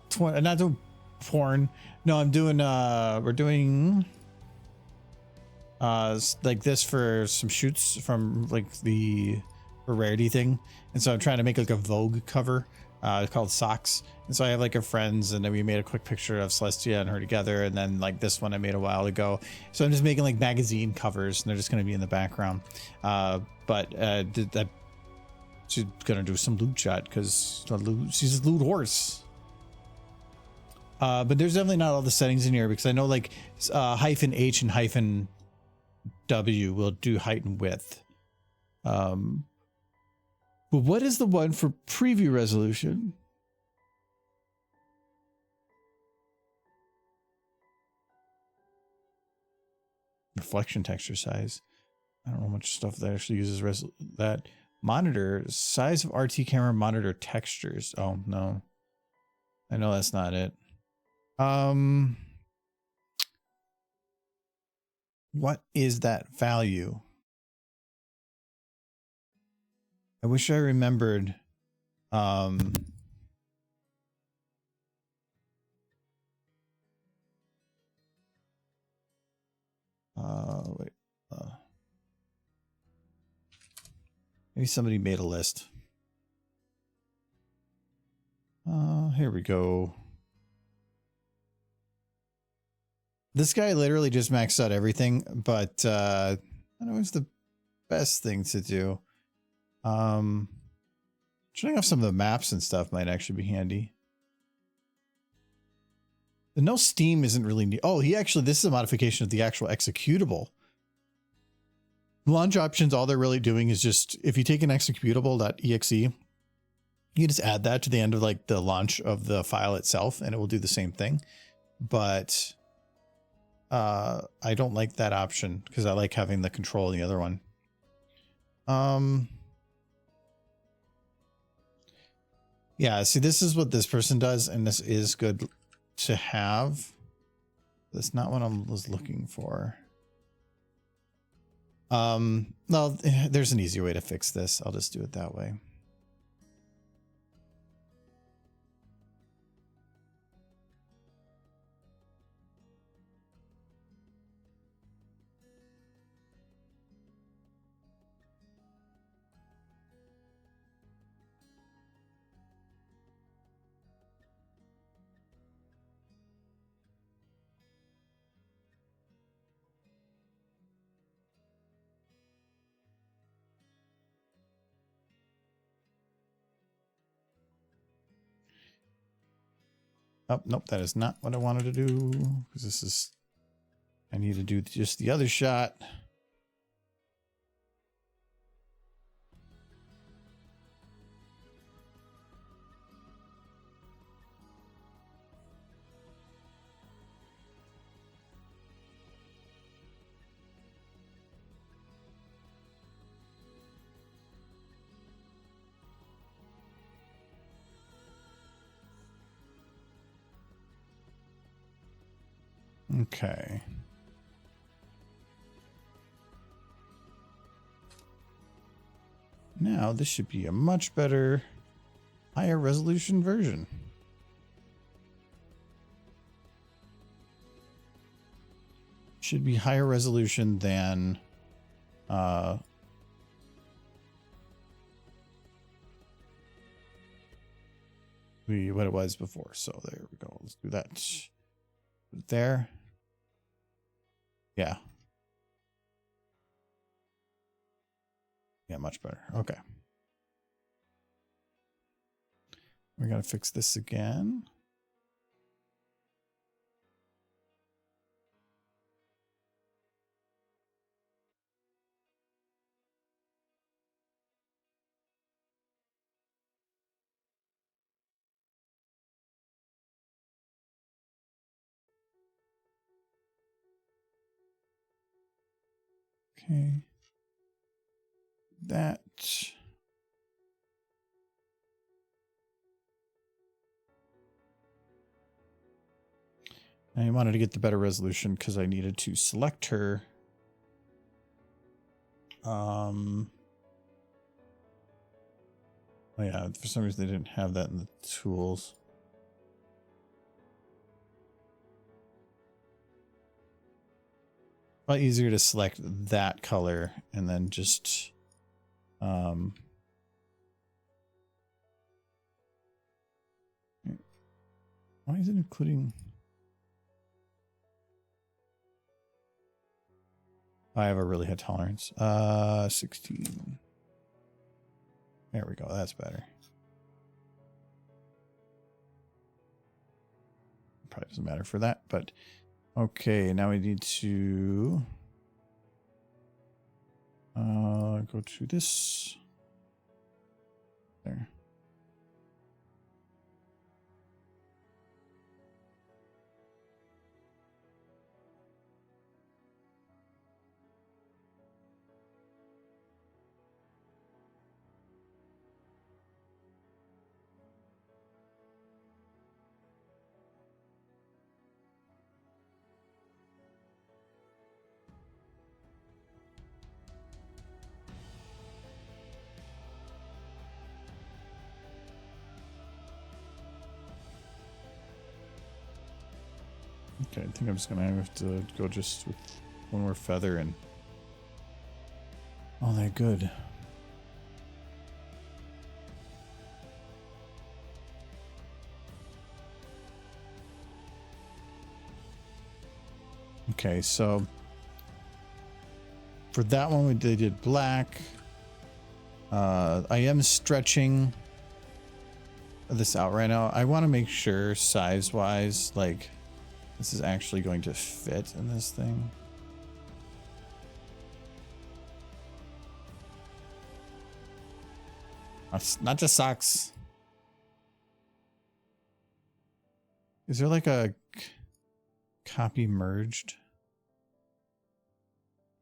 Speaker 1: porn. No, I'm doing we're doing like this for some shoots from like the rarity thing, and so I'm trying to make like a Vogue cover called Socks, and so I have like a friends, and then we made a quick picture of Celestia and her together, and then like this one I made a while ago. So I'm just making like magazine covers, and they're just going to be in the background. She's gonna do some loot shot because she's a loot horse. But there's definitely not all the settings in here because I know like -H and -W will do height and width. But what is the one for preview resolution? Reflection texture size. I don't know much stuff that actually uses that. Monitor size of RT camera monitor textures. Oh no, I know that's not it. What is that value? I wish I remembered. Wait. Maybe somebody made a list. Here we go. This guy literally just maxed out everything, but I don't know what's the best thing to do. Showing off some of the maps and stuff might actually be handy. The no Steam isn't really neat. Oh, this is a modification of the actual executable. Launch options, all they're really doing is just, if you take an executable.exe, you just add that to the end of like the launch of the file itself, and it will do the same thing. But I don't like that option because I like having the control of the other one. Yeah, see, this is what this person does, and this is good to have. That's not what I was looking for. No, there's an easier way to fix this. I'll just do it that way. Oh, nope, that is not what I wanted to do. Because this is... I need to do just the other shot. Okay. Now this should be a much better, higher resolution version. Should be higher resolution than what it was before. So there we go. Let's do that. Put it there. Yeah. Yeah, much better. Okay. We got to fix this again. Okay. That. I wanted to get the better resolution because I needed to select her. Oh yeah, for some reason they didn't have that in the tools. A lot easier to select that color and then just why is it including? I have a really high tolerance. 16. There we go. That's better. Probably doesn't matter for that, but okay. Now we need to go to this. There. Okay, I think I'm just gonna have to go just with one more feather and oh, they're good. Okay, so for that one they did black. I am stretching this out right now. I want to make sure size wise, like this is actually going to fit in this thing. Not just socks. Is there like a copy merged?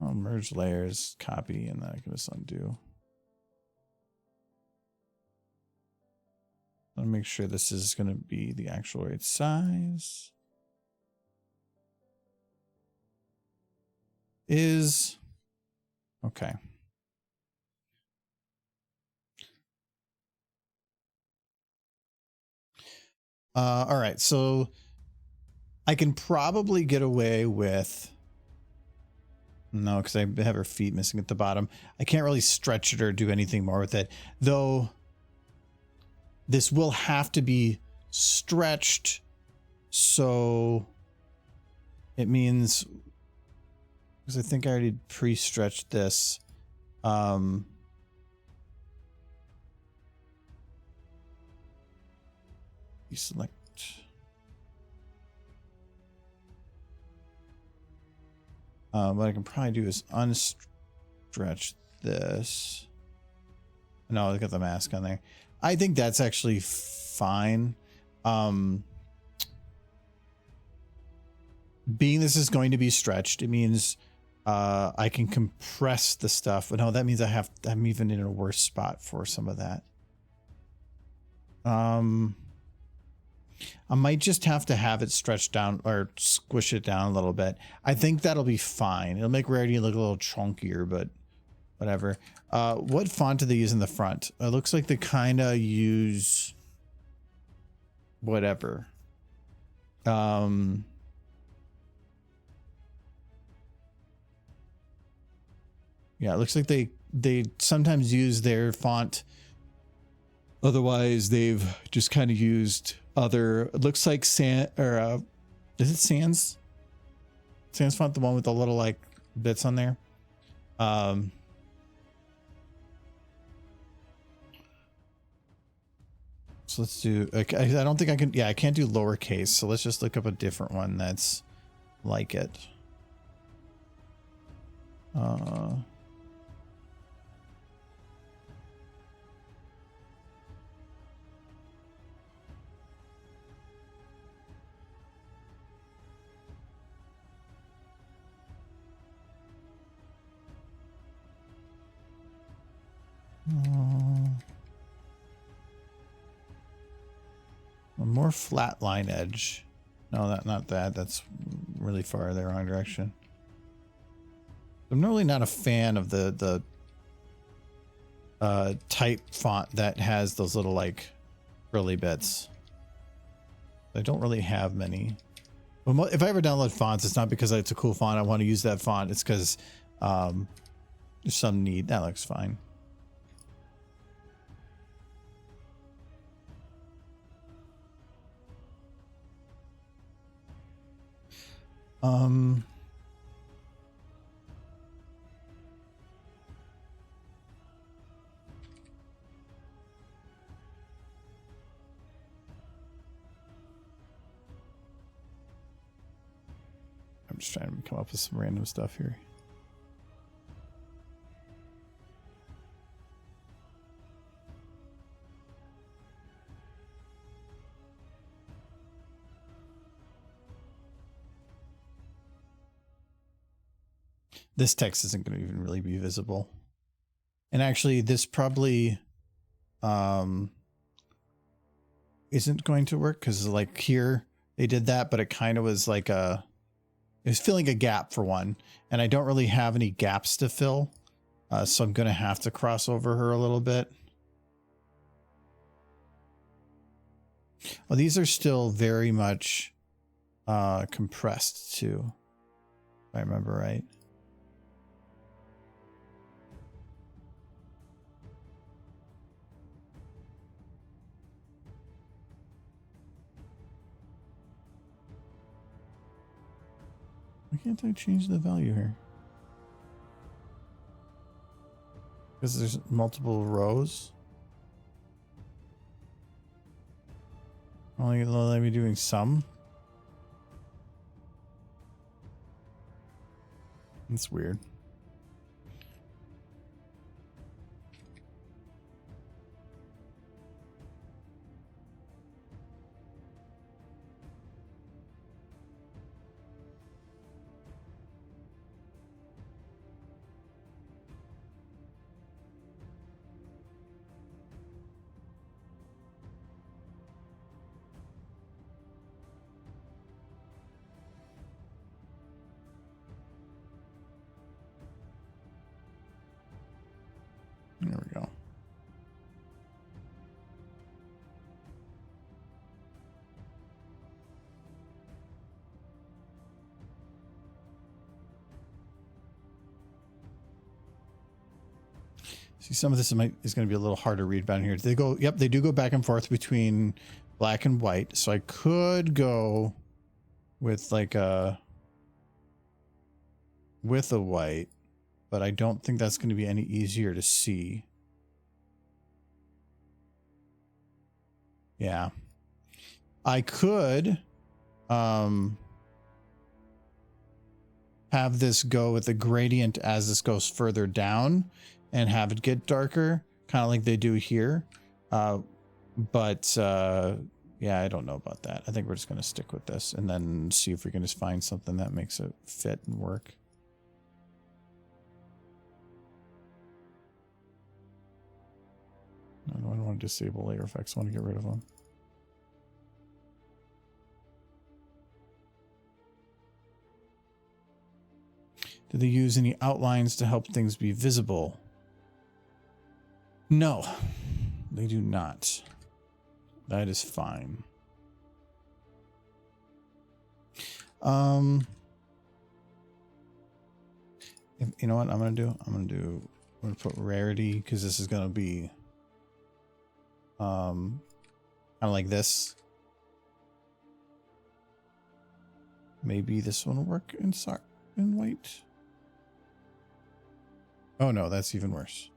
Speaker 1: Oh, merge layers, copy, and then I can just undo. Let me make sure this is going to be the actual right size. Is okay. All right, so I can probably get away with no, because I have her feet missing at the bottom. I can't really stretch it or do anything more with it, though. This will have to be stretched, so it means because I think I already pre-stretched this. Deselect. What I can probably do is unstretch this. No, look at the mask on there. I think that's actually fine. Being this is going to be stretched, it means I can compress the stuff. But no, that means I'm even in a worse spot for some of that. I might just have to have it stretched down or squish it down a little bit. I think that'll be fine. It'll make Rarity look a little chunkier, but whatever. What font do they use in the front? It looks like they kind of use whatever. Yeah, it looks like they sometimes use their font. Otherwise, they've just kind of used other. It looks like is it Sans? Sans font, the one with the little like bits on there. So let's do. Okay, I don't think I can. Yeah, I can't do lowercase. So let's just look up a different one that's like it. A more flat line edge. No, not that. That's really far the wrong direction. I'm really not a fan of the type font that has those little like frilly bits. I don't really have many. Well, if I ever download fonts, it's not because it's a cool font. I want to use that font. It's because there's some need. That looks fine. I'm just trying to come up with some random stuff here. This text isn't going to even really be visible. And actually, this probably isn't going to work because like here they did that, but it kind of was like it was filling a gap for one. And I don't really have any gaps to fill. So I'm going to have to cross over her a little bit. Well, these are still very much compressed too, if I remember right. Why can't I change the value here? Because there's multiple rows. Only let me doing some. That's weird. There we go. See, some of this is going to be a little hard to read down here. They go, yep, they do go back and forth between black and white. So I could go with like with a white, but I don't think that's going to be any easier to see. Yeah. I could have have this go with the gradient as this goes further down and have it get darker, kind of like they do here. But yeah, I don't know about that. I think we're just going to stick with this and then see if we can just find something that makes it fit and work. I don't want to disable layer effects. I want to get rid of them. Do they use any outlines to help things be visible? No, they do not. That is fine. You know what I'm going to do? I'm going to put rarity because this is going to be kind of like this. Maybe this one will work in white. Oh no, that's even worse.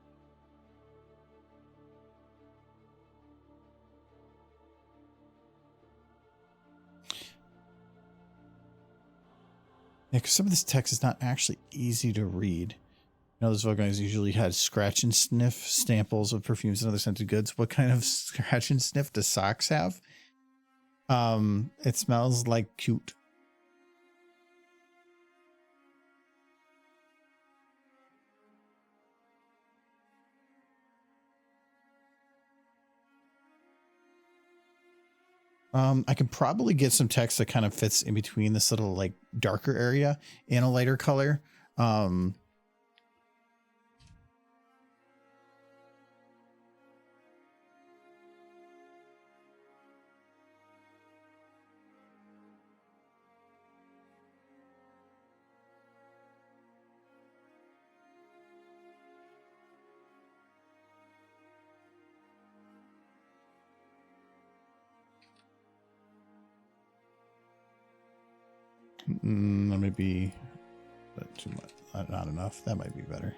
Speaker 1: Yeah, because some of this text is not actually easy to read. You know, those guys usually had scratch and sniff samples of perfumes and other scented goods. What kind of scratch and sniff does socks have? It smells like cute. I can probably get some text that kind of fits in between this little like darker area in a lighter color. That might be too much. Not enough. That might be better.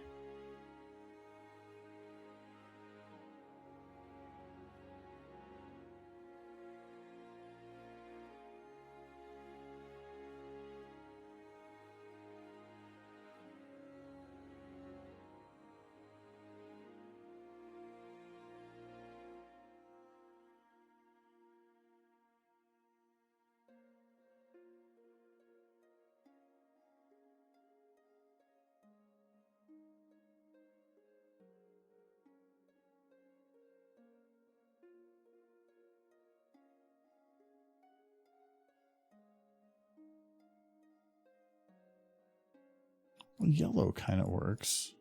Speaker 1: Yellow kind of works.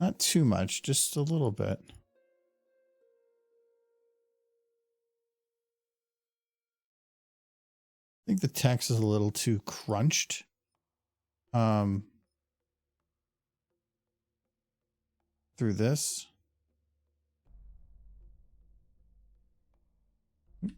Speaker 1: Not too much, just a little bit. I think the text is a little too crunched. Through this. Oop.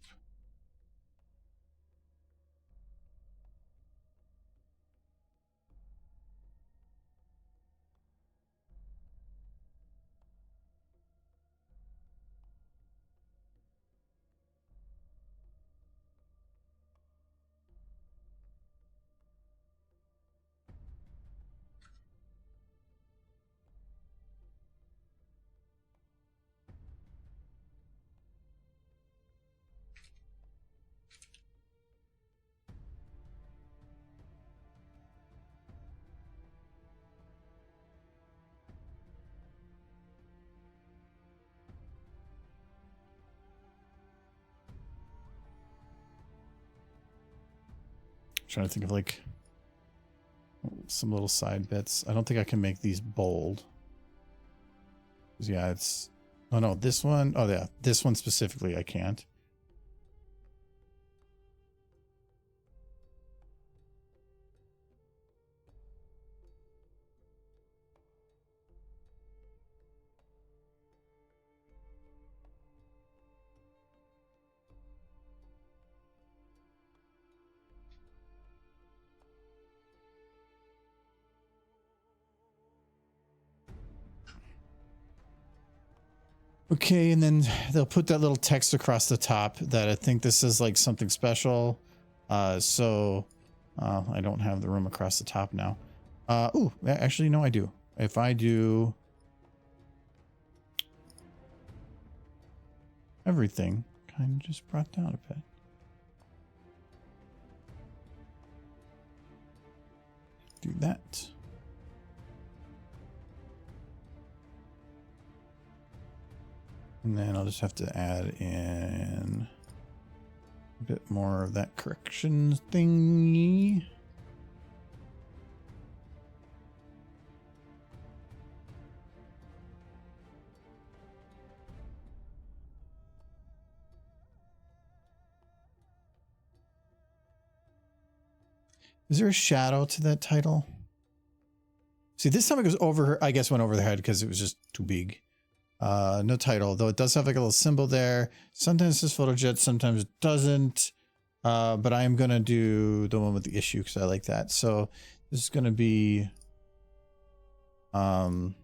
Speaker 1: Trying to think of like some little side bits. I don't think I can make these bold. Yeah, it's... Oh no, this one... Oh yeah, this one specifically I can't. Okay, and then they'll put that little text across the top that I think this is like something special. I don't have the room across the top now. Oh, actually, no, I do. If I do everything, kind of just brought down a bit. Do that. And then I'll just have to add in a bit more of that correction thingy. Is there a shadow to that title? See, this time it goes over, I guess went over the head because it was just too big. No title, though it does have like a little symbol there. Sometimes it says PhotoJet, sometimes it doesn't. But I am going to do the one with the issue because I like that. So this is going to be... okay.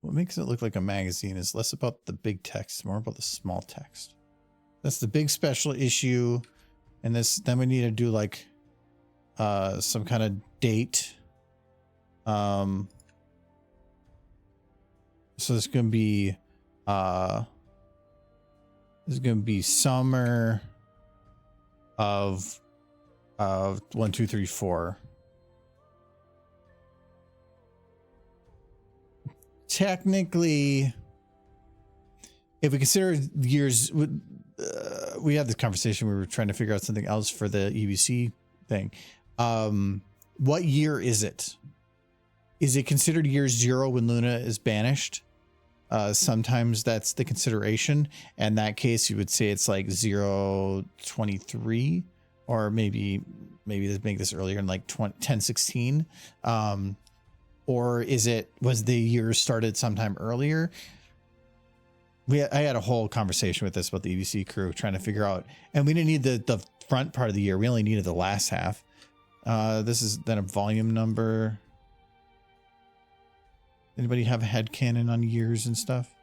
Speaker 1: What makes it look like a magazine is less about the big text, more about the small text. That's the big special issue. And this, then we need to do like some kind of date. So it's going to be summer of 1, 2, 3, 4. Technically, if we consider years, we had this conversation. We were trying to figure out something else for the EBC thing. What year is it? Is it considered year 0 when Luna is banished? Sometimes that's the consideration. In that case, you would say it's like 023, or maybe let's make this earlier in like 1016. Or was the year started sometime earlier? I had a whole conversation with this about the EBC crew trying to figure out, and we didn't need the front part of the year. We only needed the last half. This is then a volume number. Anybody have a headcanon on years and stuff?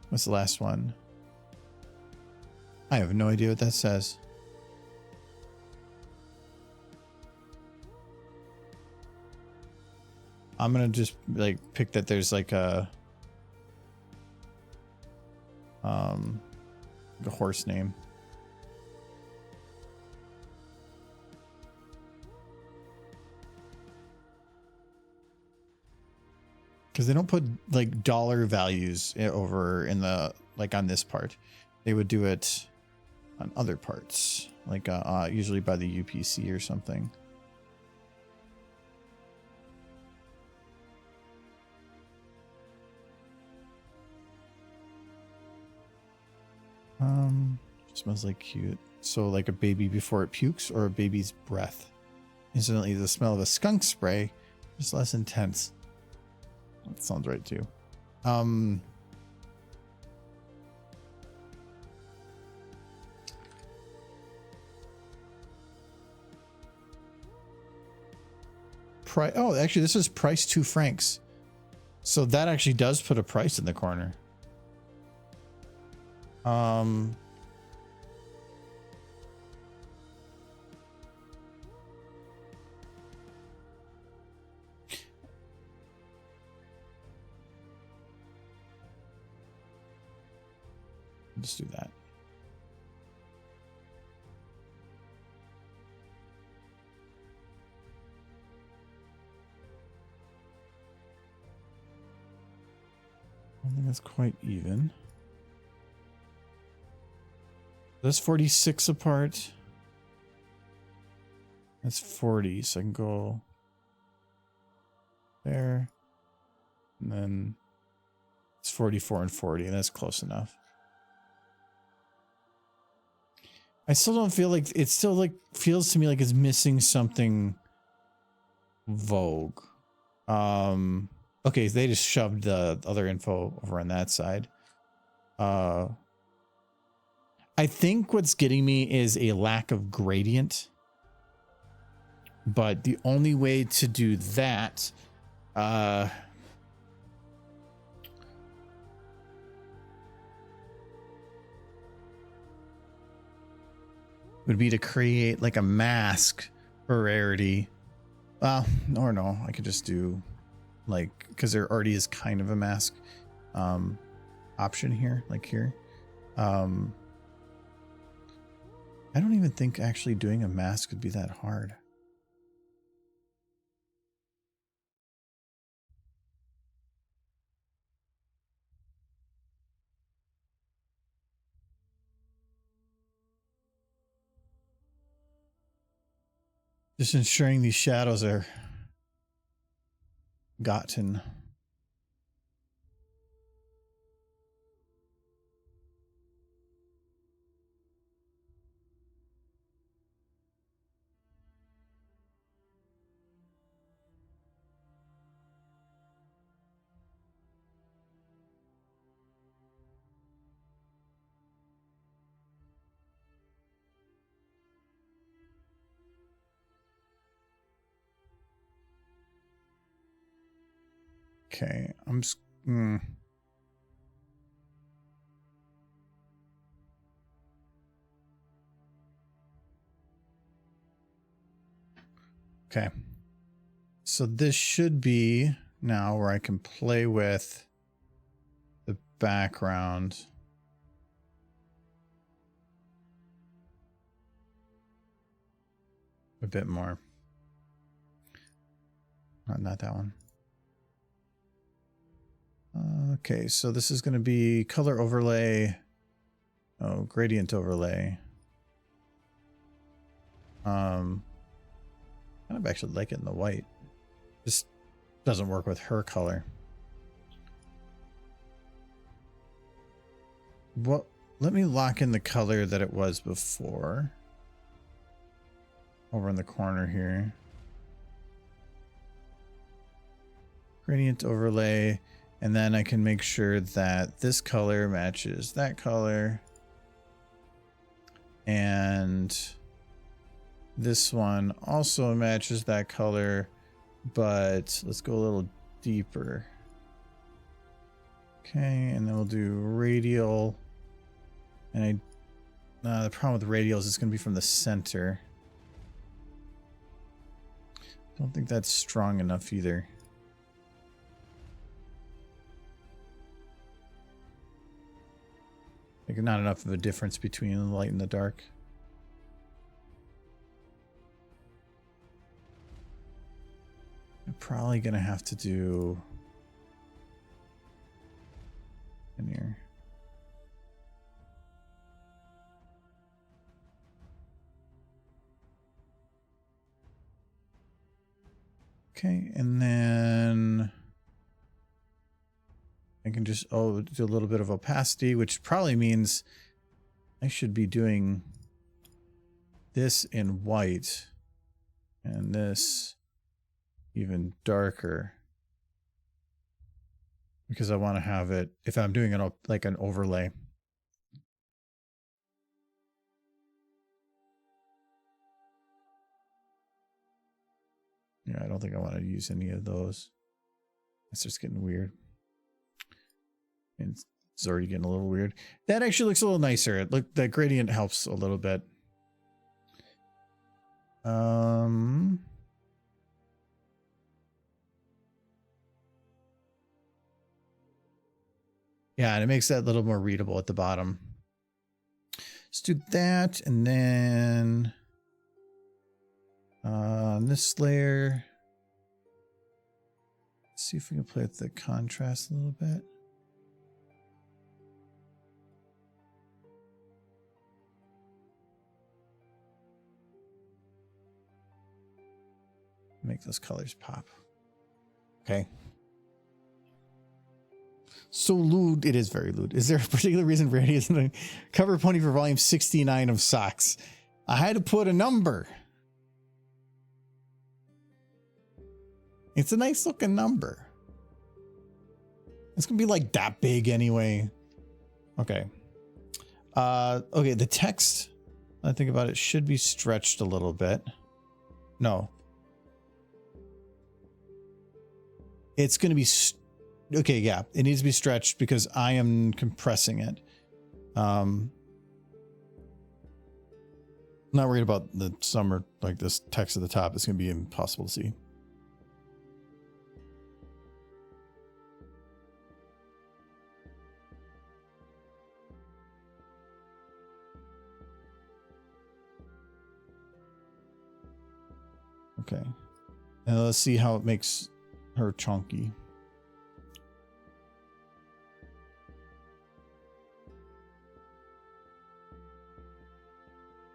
Speaker 1: What's the last one? I have no idea what that says. I'm gonna just like pick that there's like a horse name. Because they don't put like dollar values over in the, like on this part. They would do it on other parts, like usually by the UPC or something. Smells like cute. So like a baby before it pukes, or a baby's breath. Incidentally, the smell of a skunk spray is less intense. That sounds right too. Oh, actually, this is price 2 francs. So that actually does put a price in the corner. Let's do that. I don't think that's quite even. That's 46 apart. That's 40, so I can go there. And then it's 44 and 40, and that's close enough. I still don't feel like, it still like feels to me like it's missing something Vogue. Okay, they just shoved the other info over on that side. I think what's getting me is a lack of gradient. But the only way to do that would be to create like a mask for rarity. Well, or no, I could just do like, because there already is kind of a mask option here, like here. I don't even think actually doing a mask would be that hard. Just ensuring these shadows are gotten. Okay, I'm just... Okay. So this should be now where I can play with the background. A bit more. Not that one. Okay, so this is going to be color overlay. Oh, gradient overlay. Kind of actually like it in the white. Just doesn't work with her color. Well, let me lock in the color that it was before. Over in the corner here. Gradient overlay. And then I can make sure that this color matches that color. And this one also matches that color, but let's go a little deeper. Okay, and then we'll do radial. And the problem with radials is going to be from the center. Don't think that's strong enough either. Like not enough of a difference between the light and the dark. I'm probably gonna have to do in here. Okay, and then I can just do a little bit of opacity, which probably means I should be doing this in white and this even darker, because I want to have it, if I'm doing it like an overlay. Yeah, I don't think I want to use any of those. It's just getting weird. And it's already getting a little weird. That actually looks a little nicer. The gradient helps a little bit. Yeah, and it makes that a little more readable at the bottom. Let's do that, and then on this layer, let's see if we can play with the contrast a little bit. Make those colors pop. Okay. So lewd. It is very lewd. Is there a particular reason Randy isn't a cover pony for volume 69 of Socks? I had to put a number. It's a nice looking number. It's gonna be like that big anyway. Okay. Okay, the text, I think about it, should be stretched a little bit. No. It's gonna be, okay, yeah, it needs to be stretched because I am compressing it. Not worried about the summer, like this text at the top. It's gonna be impossible to see. Okay. And let's see how it makes her chunky.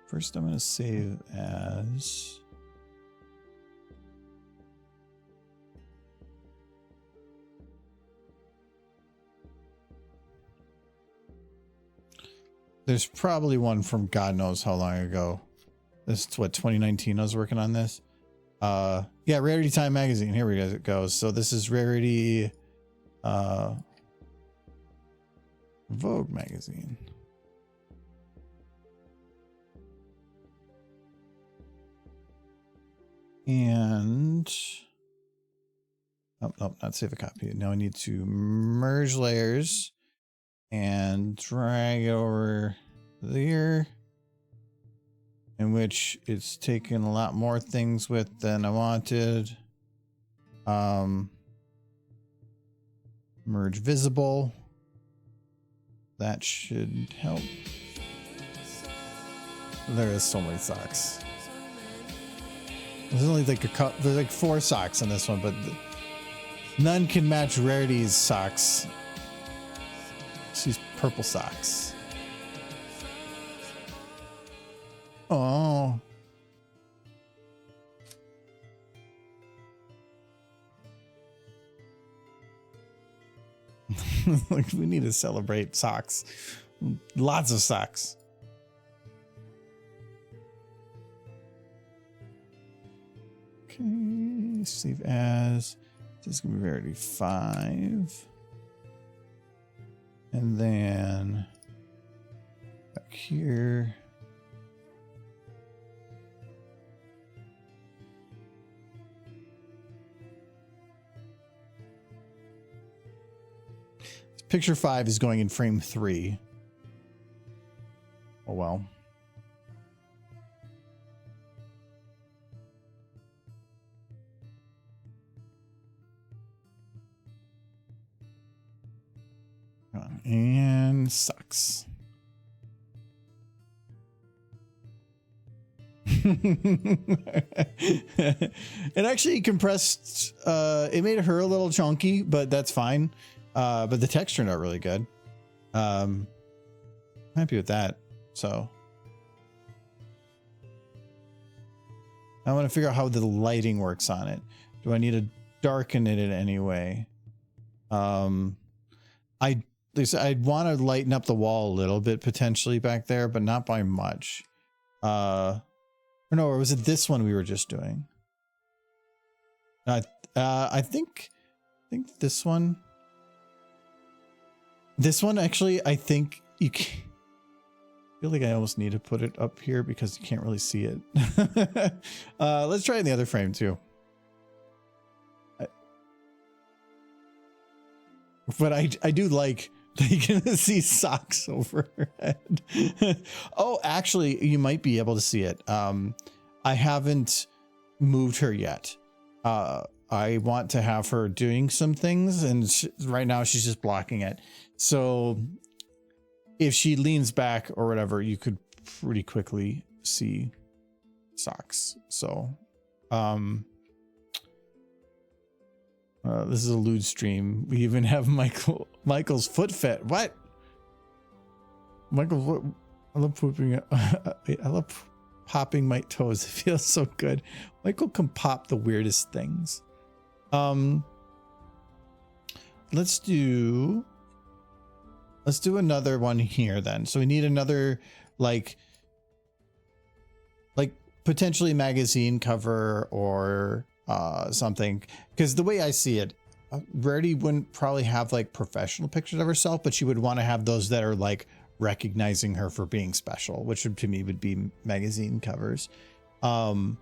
Speaker 1: First, I'm going to save as... There's probably one from God knows how long ago. This is what, 2019 I was working on this. Yeah, Rarity Time Magazine. Here we go. So this is Rarity Vogue Magazine. And oh, not save a copy. Now I need to merge layers and drag it over there, in which it's taken a lot more things with than I wanted. Merge visible. That should help. There is so many socks. There's only like there's like 4 socks on this one, but none can match Rarity's socks. She's purple socks. Oh. Like, we need to celebrate socks. Lots of socks. Okay, save as. This is gonna be Rarity 5. And then back here. Picture 5 is going in frame 3. Oh well. And sucks. It actually compressed, it made her a little chunky, but that's fine. But the texture not really good. Happy with that. So I want to figure out how the lighting works on it. Do I need to darken it in any way? I'd want to lighten up the wall a little bit potentially back there, but not by much. Or no, or was it this one we were just doing? I think this one. This one actually, I think you can. I feel like I almost need to put it up here because you can't really see it. Let's try it in the other frame too. But I do like that you can see socks over her head. Oh, actually, you might be able to see it. I haven't moved her yet. I want to have her doing some things, and right now she's just blocking it. So if she leans back or whatever, you could pretty quickly see socks. So this is a lewd stream. We even have Michael's foot fit. What? Michael's foot. I love pooping. I love popping my toes. It feels so good. Michael can pop the weirdest things. Let's do another one here then. So we need another like potentially magazine cover or something, because the way I see it, Rarity wouldn't probably have like professional pictures of herself, but she would want to have those that are like recognizing her for being special, which to me would be magazine covers. So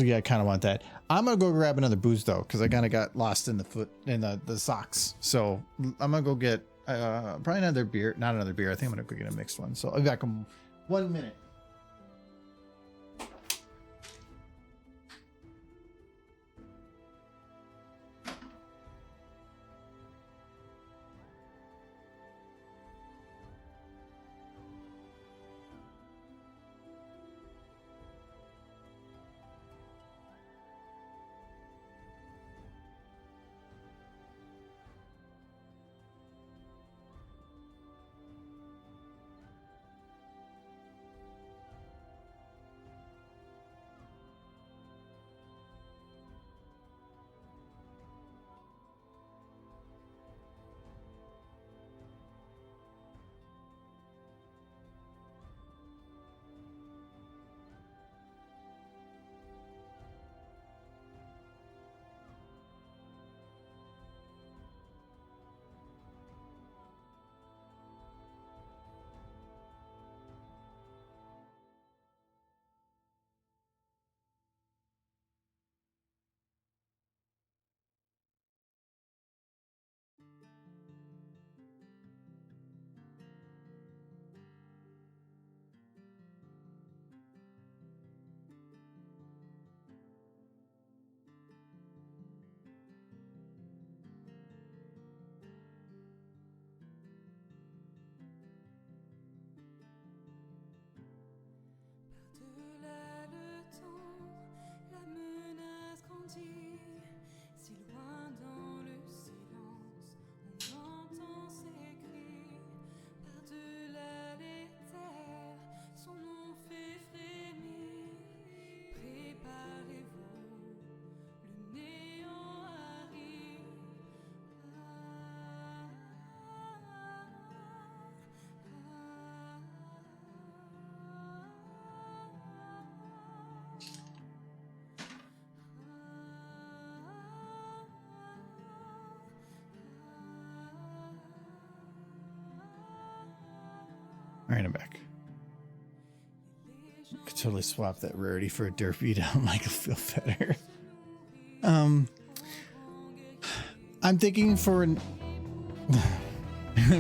Speaker 1: yeah, I kind of want that. I'm gonna go grab another booze though, because I kind of got lost in the socks. So I'm gonna go get probably another beer. Not another beer. I think I'm gonna go get a mixed one. So I'll be back in 1 minute.
Speaker 4: Par-delà le temps, la menace grandit. Si loin dans le silence, on entend ses cris. Par-delà les terres, son nom fait frémir. Préparez-vous, le néant arrive.
Speaker 1: All right, I'm back. Could totally swap that rarity for a derpy to make it feel better. I'm thinking for an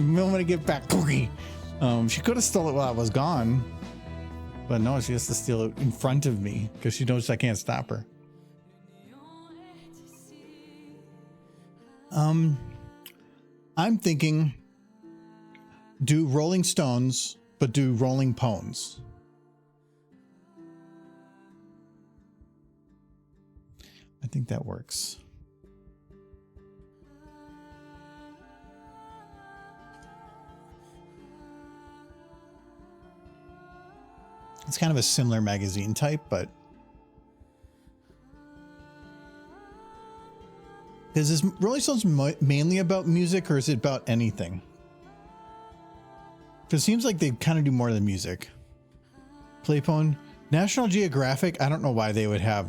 Speaker 1: moment to get back cookie. She could have stole it while I was gone, but no, she has to steal it in front of me because she knows I can't stop her. I'm thinking do Rolling Stones, but do Rolling Pones. I think that works. It's kind of a similar magazine type, but is this Rolling Stones mainly about music, or is it about anything? Because it seems like they kind of do more than music. Playpone, National Geographic. I don't know why they would have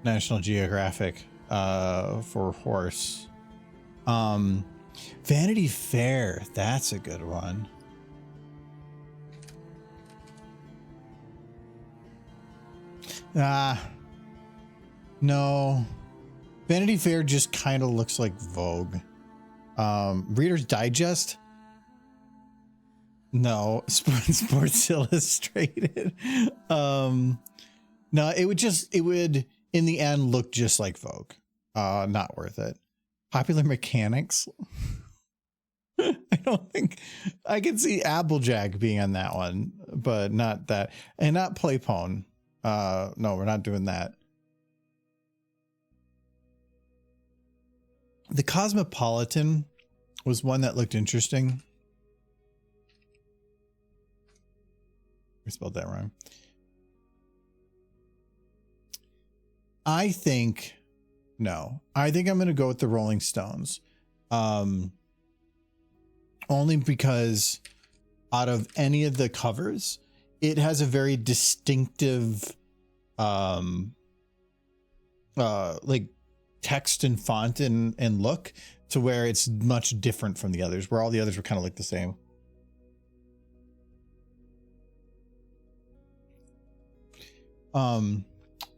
Speaker 1: National Geographic for Horse. Vanity Fair. That's a good one. No. Vanity Fair just kind of looks like Vogue. Reader's Digest. No. Sports Illustrated. No, it would in the end look just like Vogue. Not worth it. Popular Mechanics. I don't think I can see Applejack being on that one, but not that, and not Playpone. No, we're not doing that. The Cosmopolitan was one that looked interesting. I spelled that wrong. I think I'm going to go with the Rolling Stones. Only because out of any of the covers, it has a very distinctive like text and font and look to where it's much different from the others, where all the others were kind of like the same.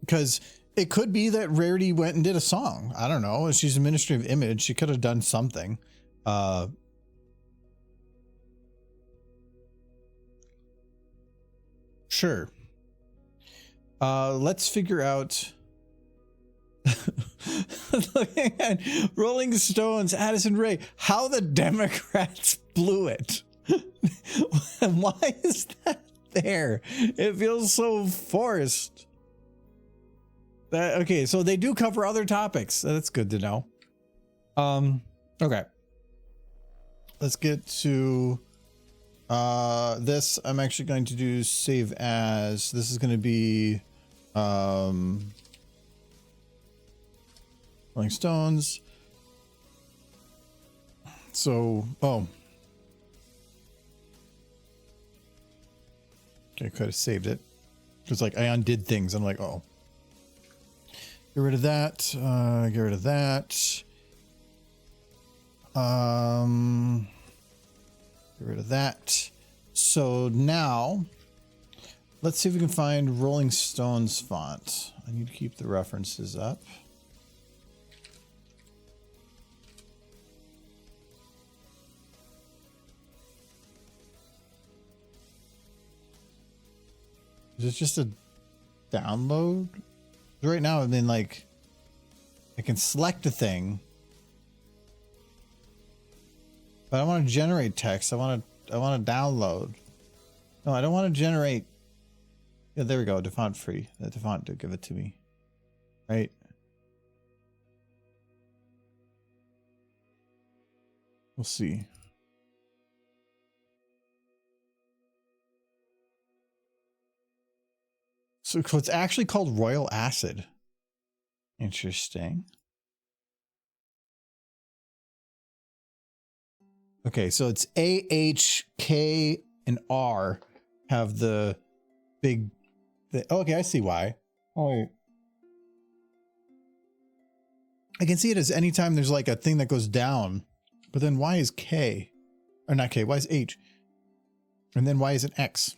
Speaker 1: Because it could be that Rarity went and did a song. I don't know. She's a Ministry of Image. She could have done something. Sure. Let's figure out. Looking at Rolling Stones, Addison Rae, how the Democrats blew it. Why is that there? It feels so forced. Okay, so they do cover other topics. That's good to know. Okay. Let's get to this. I'm actually going to do save as. This is going to be Rolling Stones. So, oh. Okay, could have saved it. It's like I undid things. I'm like, oh. Get rid of that. Get rid of that. Get rid of that. So now, let's see if we can find Rolling Stones font. I need to keep the references up. Is it just a download? Right now, I mean, like, I can select a thing, but I want to generate text. I want to download. No, I don't want to generate. Yeah, there we go. Defont free. The Defont did give it to me, right? We'll see. So it's actually called Royal Acid. Interesting. Okay, so it's A, H, K, and R have the big... okay, I see why. Oh, wait. I can see it as anytime there's like a thing that goes down, but then why is K? Or not K, why is H? And then why is it X?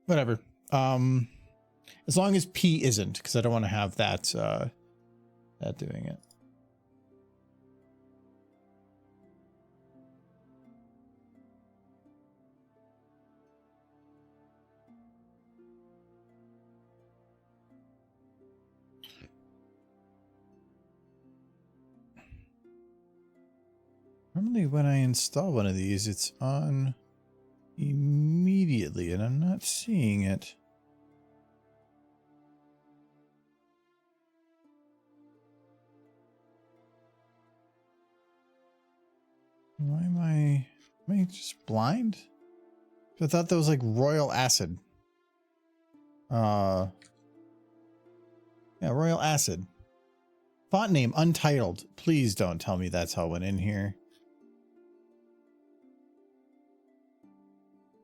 Speaker 1: Whatever. As long as P isn't, because I don't want to have that that doing it. Normally when I install one of these, it's on immediately, and I'm not seeing it. Why am I just blind? I thought that was like Royal Acid. Yeah, Royal Acid. Font name untitled. Please don't tell me that's how it went in here.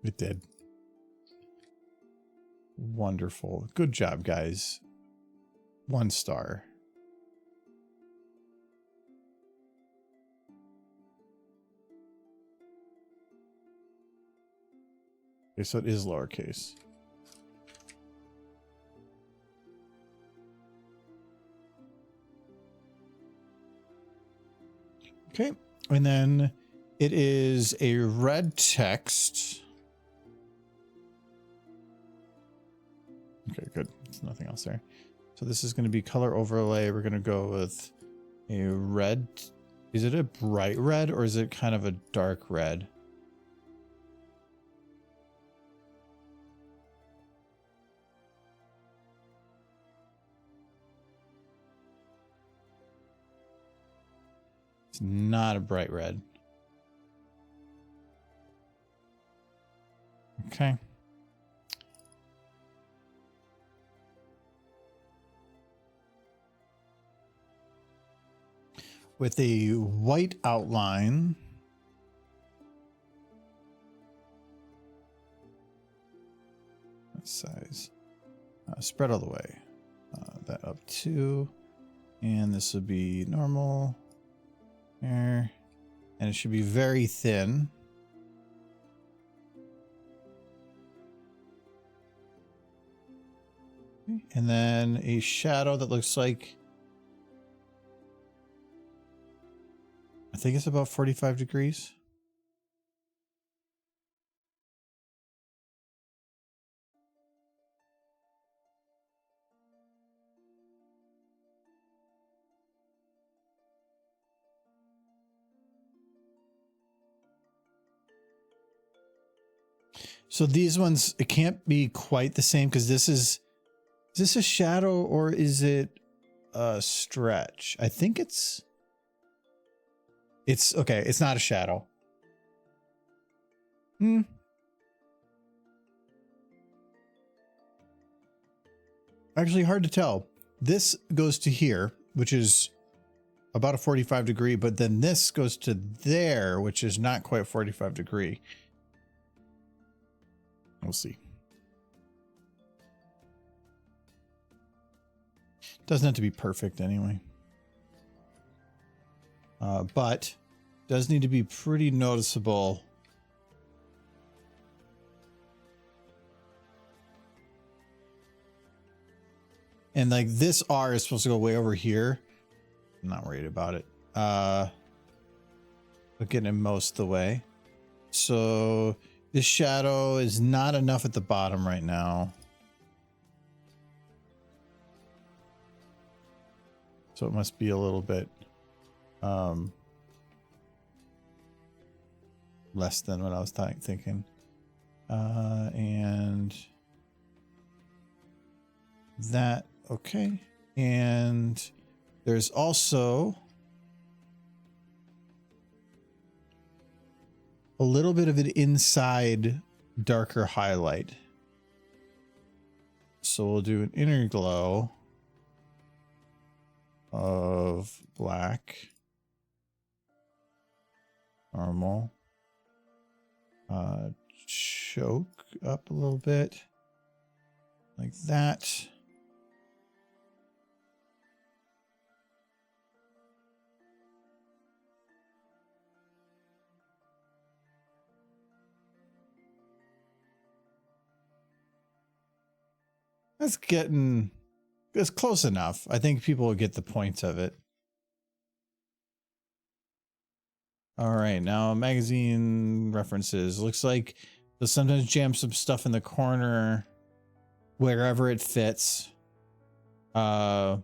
Speaker 1: It did. Wonderful. Good job, guys. 1 star. Okay, so it is lowercase. Okay, and then it is a red text. Okay, good. There's nothing else there. So this is going to be color overlay. We're going to go with a red. Is it a bright red or is it kind of a dark red? It's not a bright red. Okay. With a white outline. What size? Spread all the way. That up 2. And this would be normal. There. And it should be very thin. And then a shadow that looks like, I think it's about 45 degrees. So these ones, it can't be quite the same because is this a shadow or is it a stretch? I think it's okay. It's not a shadow. Actually, hard to tell. This goes to here, which is about a 45 degree, but then this goes to there, which is not quite 45 degree. We'll see. Doesn't have to be perfect anyway. But does need to be pretty noticeable. And like this R is supposed to go way over here. I'm not worried about it. But getting it most of the way. So this shadow is not enough at the bottom right now. So it must be a little bit less than what I was thinking. And that, okay. And there's also a little bit of an inside darker highlight. So we'll do an inner glow of black, normal, choke up a little bit like that. It's close enough. I think people will get the point of it. All right, now magazine references. Looks like they'll sometimes jam some stuff in the corner wherever it fits. What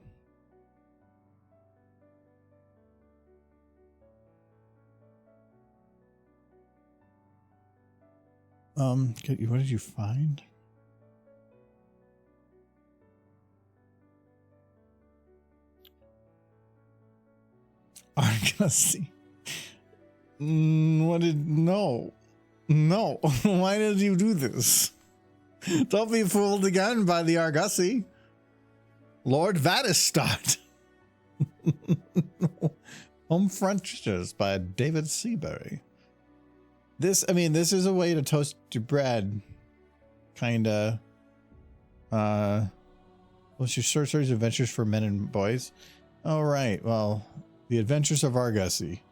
Speaker 1: did you find? I'm gonna see. No. Why did you do this? Don't be fooled again by the Argosy. Lord Vadistad. Home Frenches by David Seabury. This is a way to toast your bread. Kinda. What's your short stories, adventures for men and boys? All right, well, the adventures of Argosy.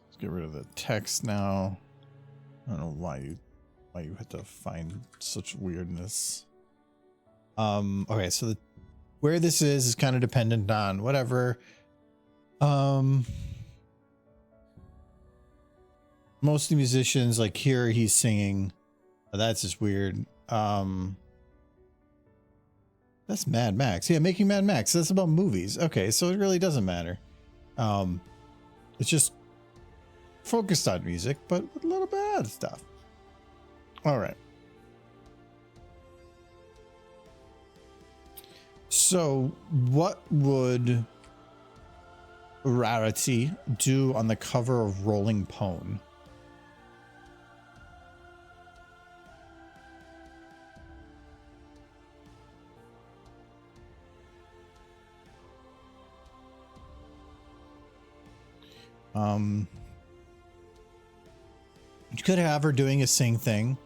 Speaker 1: Let's get rid of the text now. I don't know why you had to find such weirdness. Okay, so where this is kind of dependent on whatever. Most of the musicians, like here he's singing. That's just weird. That's Mad Max. Yeah, making Mad Max. That's about movies. Okay, so it really doesn't matter. It's just focused on music, but with a little bit of other stuff. All right. So what would Rarity do on the cover of Rolling Pone? You could have her doing a sing thing.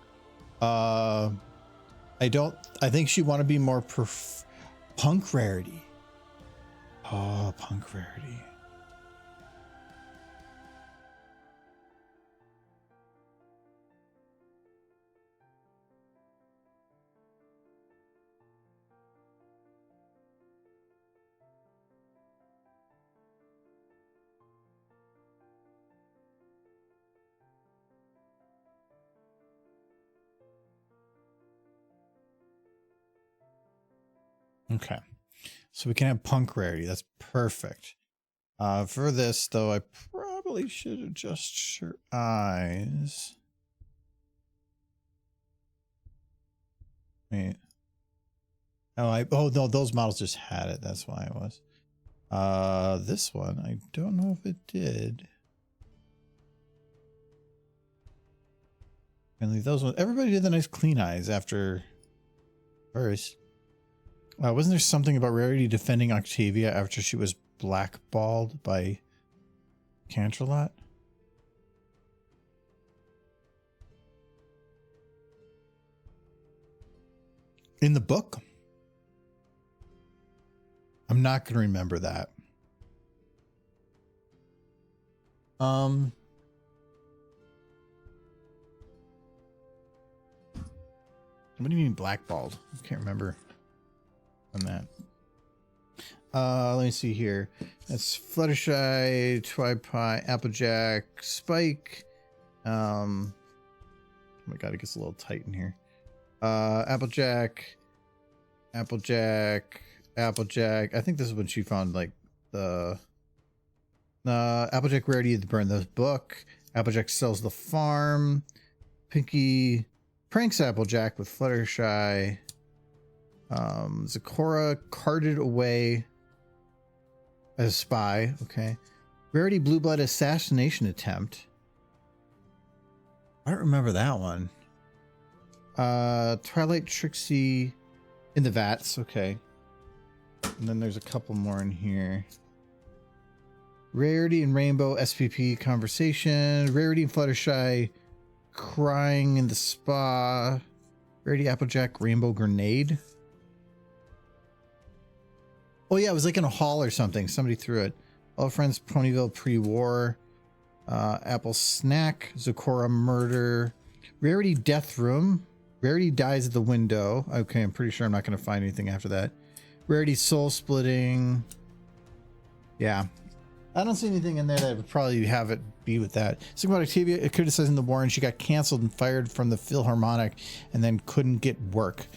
Speaker 1: I think she want to be more punk rarity. Oh, punk rarity. Okay, so we can have punk rarity. That's perfect. For this though, I probably should adjust her eyes. Wait. Oh no, those models just had it. That's why it was. This one, I don't know if it did. And leave those ones. Everybody did the nice clean eyes after first. Wasn't there something about Rarity defending Octavia after she was blackballed by Canterlot? In the book? I'm not going to remember that. What do you mean blackballed? I can't remember on that. Let me see here. That's Fluttershy, Twipie, Applejack, Spike. Oh my god, it gets a little tight in here. Applejack. I think this is when she found like the Applejack Rarity to burn the book. Applejack sells the farm. Pinky pranks Applejack with Fluttershy. Zecora carted away as a spy. Okay. Rarity Blue Blood assassination attempt. I don't remember that one. Twilight Trixie in the vats. Okay. And then there's a couple more in here. Rarity and Rainbow SPP conversation. Rarity and Fluttershy crying in the spa. Rarity Applejack Rainbow Grenade. Oh yeah, it was like in a hall or something. Somebody threw it. All Friends Ponyville pre-war. Apple Snack. Zecora murder. Rarity Death Room. Rarity dies at the window. Okay, I'm pretty sure I'm not going to find anything after that. Rarity Soul Splitting. Yeah. I don't see anything in there that would probably have it be with that. Something about Octavia criticizing the war and she got canceled and fired from the Philharmonic and then couldn't get work.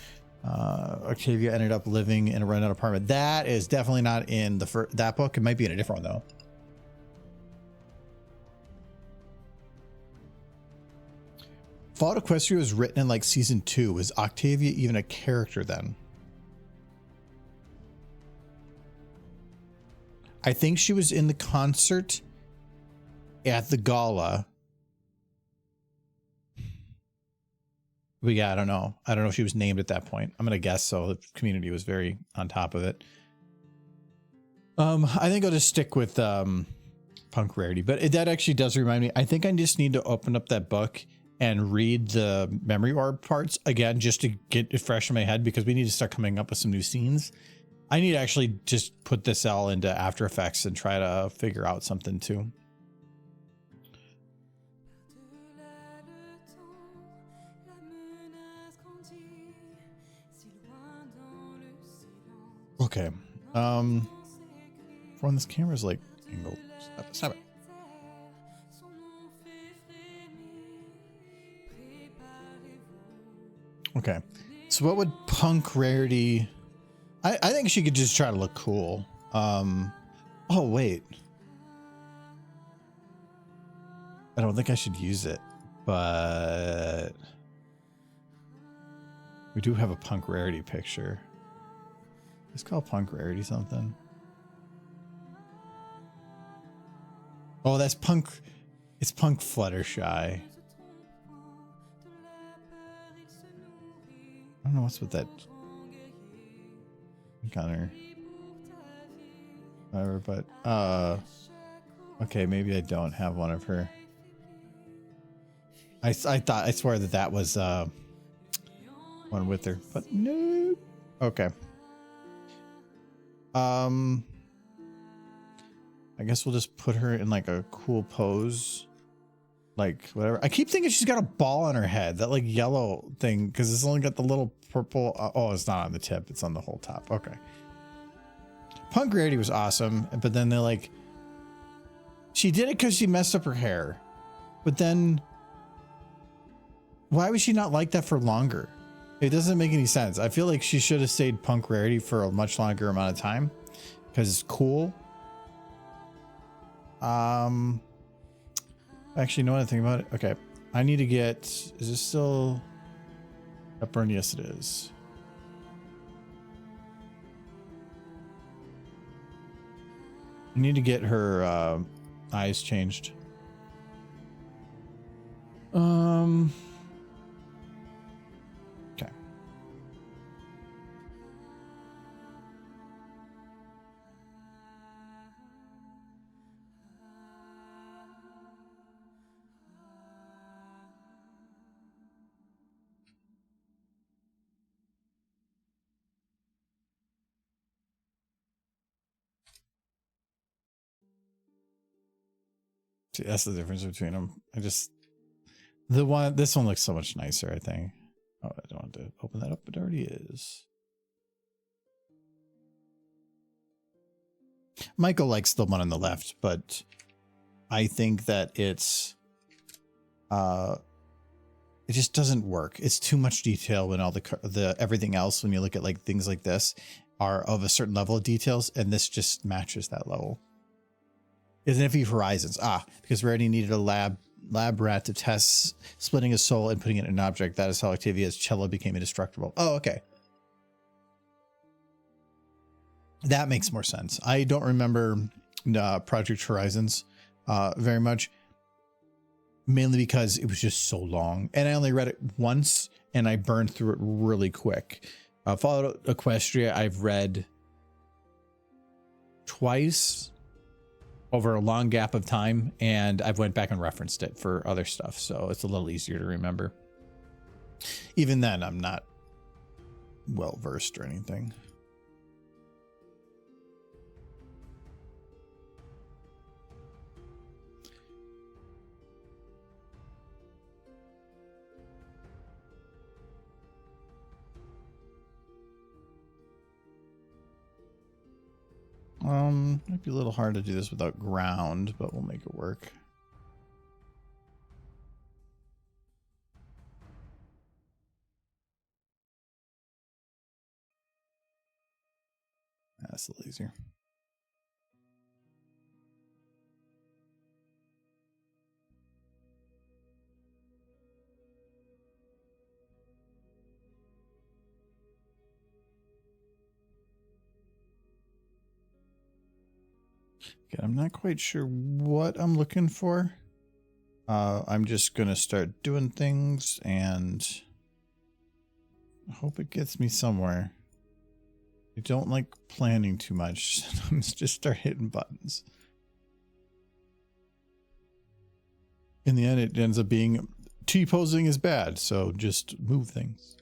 Speaker 1: Octavia ended up living in a rented apartment. That is definitely not in the that book. It might be in a different one though. Fallout Equestria was written in like season 2. Was Octavia even a character then? I think she was in the concert at the gala. But yeah, I don't know. I don't know if she was named at that point. I'm going to guess so. The community was very on top of it. I think I'll just stick with Punk Rarity. But that actually does remind me. I think I just need to open up that book and read the memory orb parts again, just to get it fresh in my head, because we need to start coming up with some new scenes. I need to actually just put this all into After Effects and try to figure out something too. Okay. When this camera's like angled. Stop it. Okay. So what would Punk Rarity... I think she could just try to look cool. Oh, wait. I don't think I should use it, but... we do have a Punk Rarity picture. Let's call Punk Rarity something. Oh, that's Punk... it's Punk Fluttershy. I don't know what's with that... on her, whatever, but Okay, maybe I don't have one of her. I swear that was one with her, but no. Okay. I guess we'll just put her in like a cool pose. Like whatever. I keep thinking she's got a ball on her head, that like yellow thing, because it's only got the little purple. Oh, it's not on the tip. It's on the whole top. Okay. Punk Rarity was awesome, but then they're like, she did it because she messed up her hair. But then why was she not like that for longer? It doesn't make any sense. I feel like she should have stayed Punk Rarity for a much longer amount of time because it's cool. Actually, know anything about it? Okay. I need to get, is this still Pepperoni? Yes, it is. I need to get her eyes changed. Okay. See, that's the difference between them. This one looks so much nicer, I think. Oh, I don't want to open that up, but it already is. Michael likes the one on the left, but I think that it just doesn't work. It's too much detail when all the everything else, when you look at like things like this, are of a certain level of details, and this just matches that level. Is Nifty Horizons. Because Rarity needed a lab rat to test splitting his soul and putting it in an object. That is how Octavia's cello became indestructible. Oh, okay. That makes more sense. I don't remember Project Horizons very much, mainly because it was just so long. And I only read it once, and I burned through it really quick. Fallout Equestria, I've read twice over a long gap of time, and I've went back and referenced it for other stuff, so it's a little easier to remember. Even then, I'm not well versed or anything. Might be a little hard to do this without ground, but we'll make it work. That's a little easier. Okay, I'm not quite sure what I'm looking for. I'm just going to start doing things and I hope it gets me somewhere. I don't like planning too much. Sometimes just start hitting buttons. In the end, it ends up being T-posing is bad, so just move things.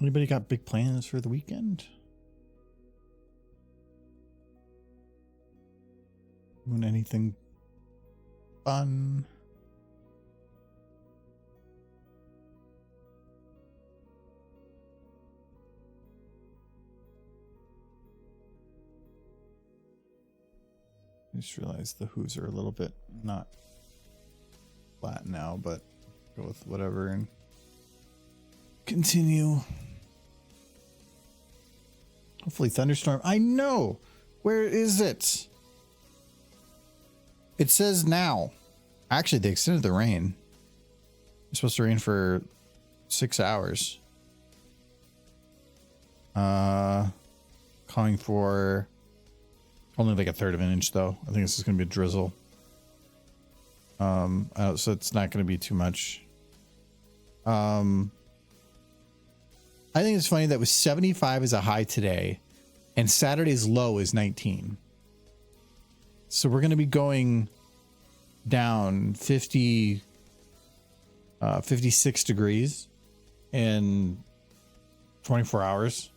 Speaker 1: Anybody got big plans for the weekend? Doing anything fun? I just realized the Who's are a little bit not flat now, but go with whatever and continue. Hopefully thunderstorm. I know. Where is it? It says now. Actually, they extended the rain. It's supposed to rain for 6 hours. Calling for only like 1/3 of an inch though. I think this is gonna be a drizzle. So it's not gonna be too much. I think it's funny that with 75 as a high today and Saturday's low is 19. So we're gonna be going down 56 degrees in 24 hours.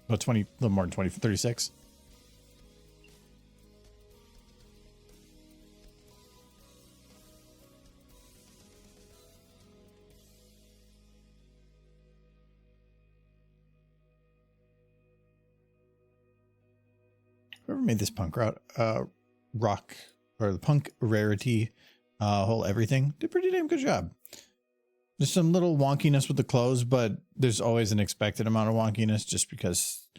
Speaker 1: About 20, a little more than 20, 36. Whoever made this punk rock or the punk rarity whole everything did a pretty damn good job. There's some little wonkiness with the clothes, but there's always an expected amount of wonkiness just because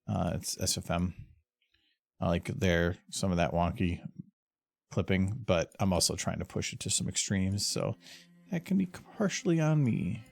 Speaker 1: it's SFM. I like some of that wonky clipping, but I'm also trying to push it to some extremes, so that can be partially on me.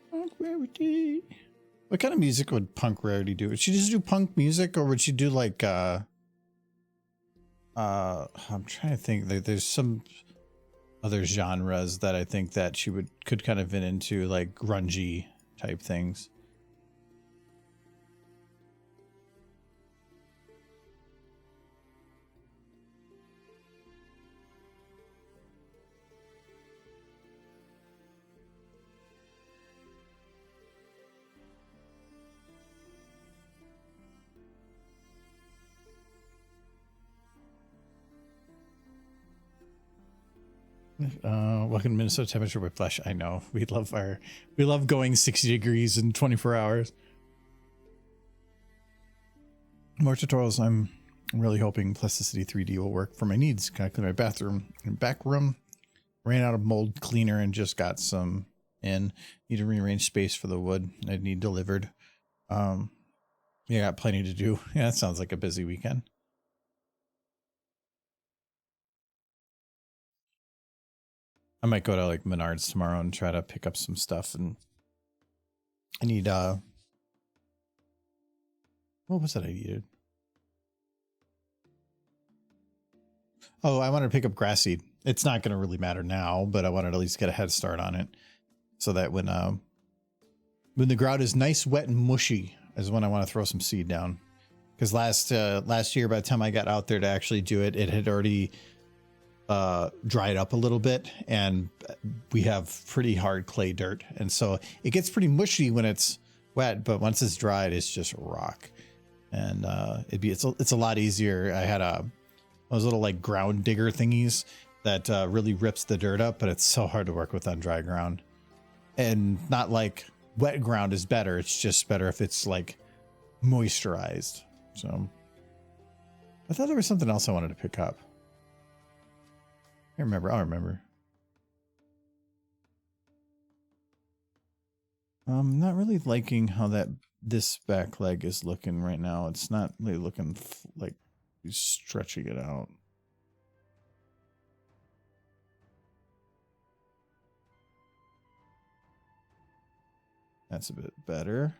Speaker 1: Punk Rarity. What kind of music would Punk Rarity do? Would she just do punk music, or would she do like I'm trying to think. There's some other genres that I think that she could kind of fit into, like grungy type things. Welcome to Minnesota temperature whiplash. I know we love going 60 degrees in 24 hours. More tutorials. I'm really hoping Plasticity 3D will work for my needs. Gotta clean my bathroom and back room. Ran out of mold cleaner and just got some in. Need to rearrange space for the wood I need delivered. Yeah, got plenty to do. Yeah, that sounds like a busy weekend. I might go to like Menards tomorrow and try to pick up some stuff. And I need what was it I needed? Oh, I wanted to pick up grass seed. It's not going to really matter now, but I wanted to at least get a head start on it, so that when the ground is nice, wet, and mushy is when I want to throw some seed down. Because last year, by the time I got out there to actually do it, it had already dried up a little bit, and we have pretty hard clay dirt, and so it gets pretty mushy when it's wet, but once it's dried, it's just rock. And it's a lot easier. I had those little like ground digger thingies that really rips the dirt up, but it's so hard to work with on dry ground. And not like wet ground is better, it's just better if it's like moisturized. So I thought there was something else I wanted to pick up. I'll remember. I'm not really liking how this back leg is looking right now. It's not really looking like he's stretching it out. That's a bit better.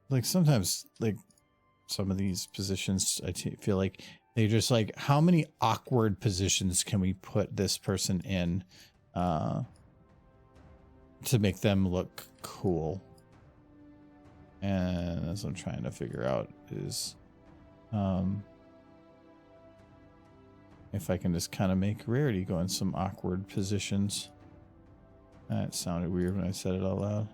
Speaker 1: Like sometimes like some of these positions, feel like they're just like, how many awkward positions can we put this person in to make them look cool? And that's what I'm trying to figure out is if I can just kind of make Rarity go in some awkward positions. That sounded weird when I said it out loud.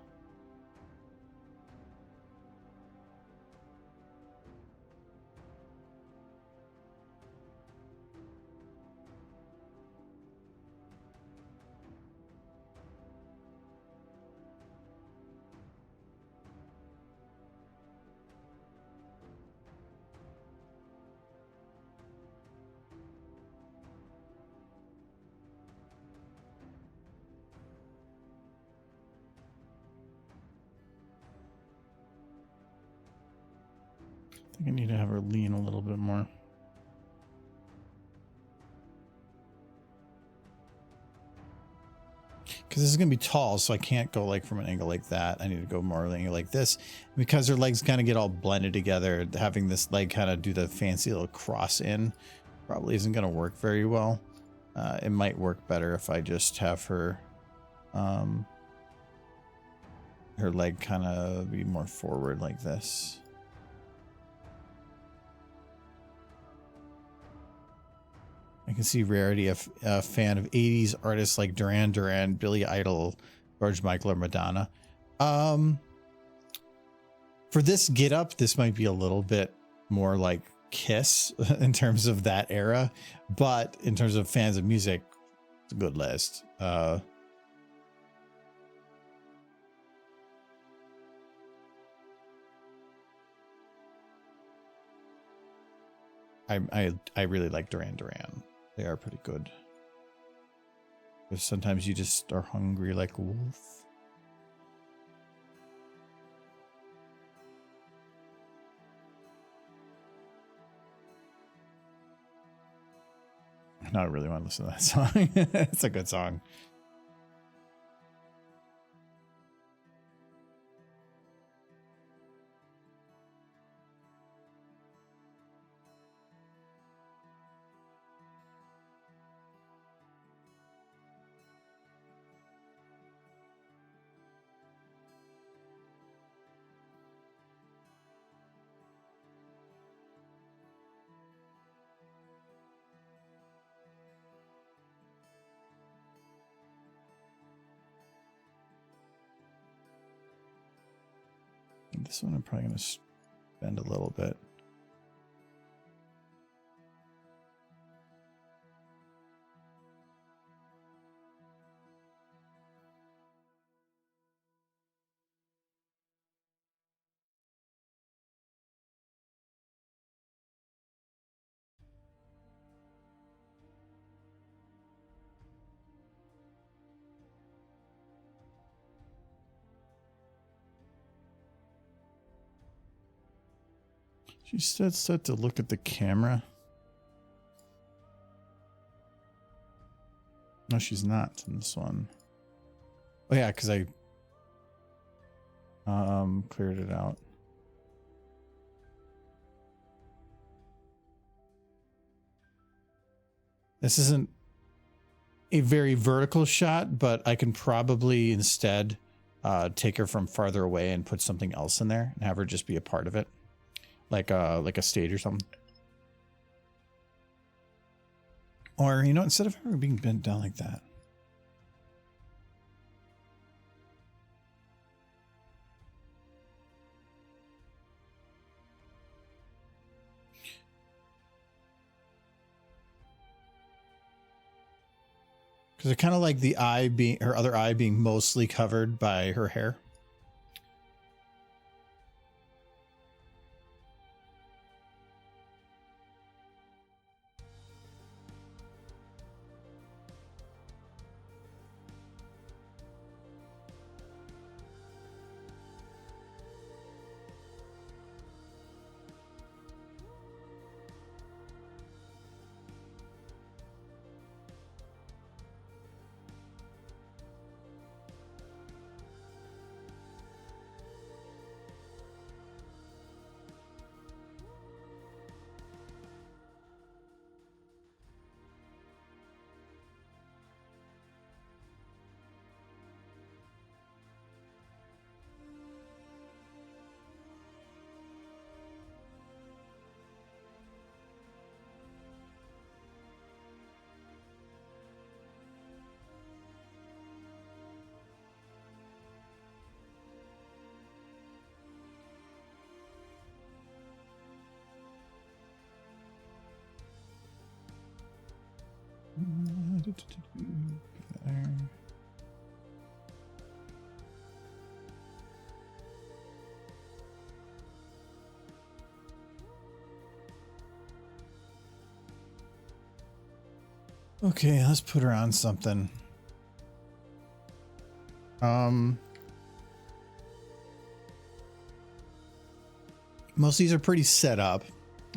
Speaker 1: I think I need to have her lean a little bit more. Because this is going to be tall, so I can't go like from an angle like that. I need to go more an angle like this. Because her legs kind of get all blended together, having this leg kind of do the fancy little cross in probably isn't going to work very well. It might work better if I just have her her leg kind of be more forward like this. I can see Rarity, a fan of 80s artists like Duran Duran, Billy Idol, George Michael, or Madonna. For this get up, this might be a little bit more like Kiss in terms of that era, but in terms of fans of music, it's a good list. I really like Duran Duran. They are pretty good. But sometimes you just are hungry like a wolf. Now I really want to listen to that song. It's a good song. This one I'm probably going to spend a little bit. She said set to look at the camera. No, she's not in this one. Oh yeah, because I cleared it out. This isn't a very vertical shot, but I can probably instead take her from farther away and put something else in there and have her just be a part of it. Like a stage or something. Or, you know, instead of her being bent down like that. Because I kind of like the eye being, her other eye being mostly covered by her hair. There. Okay, let's put her on something. Most of these are pretty set up.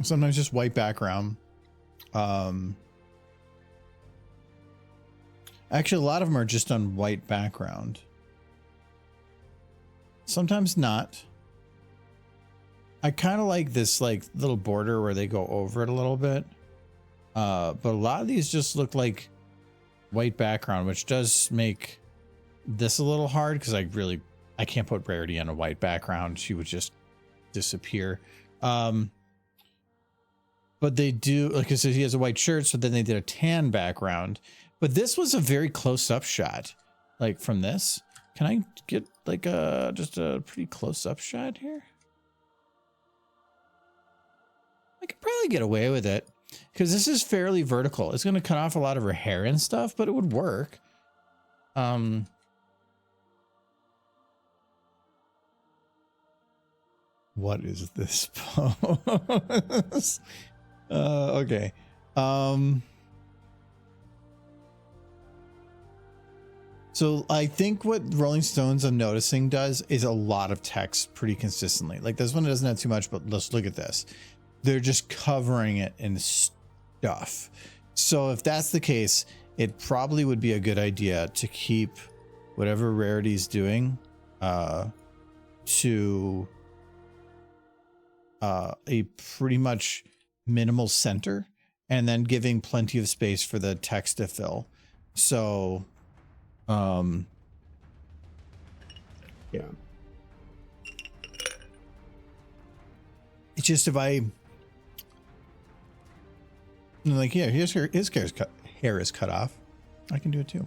Speaker 1: Sometimes just white background. Actually, a lot of them are just on white background. Sometimes not. I kind of like this like little border where they go over it a little bit. But a lot of these just look like white background, which does make this a little hard because I can't put Rarity on a white background. She would just disappear. But they do, like I said, he has a white shirt, so then they did a tan background. But this was a very close-up shot, like from this. Can I get like just a pretty close-up shot here? I could probably get away with it because this is fairly vertical. It's going to cut off a lot of her hair and stuff, but it would work. What is this pose? Okay. So I think what Rolling Stones I'm noticing does is a lot of text pretty consistently. Like this one doesn't have too much, but let's look at this. They're just covering it in stuff. So if that's the case, it probably would be a good idea to keep whatever Rarity's doing to a pretty much minimal center and then giving plenty of space for the text to fill. So
Speaker 2: Yeah.
Speaker 1: it's just if I like, yeah, his hair is cut off. I can do it too.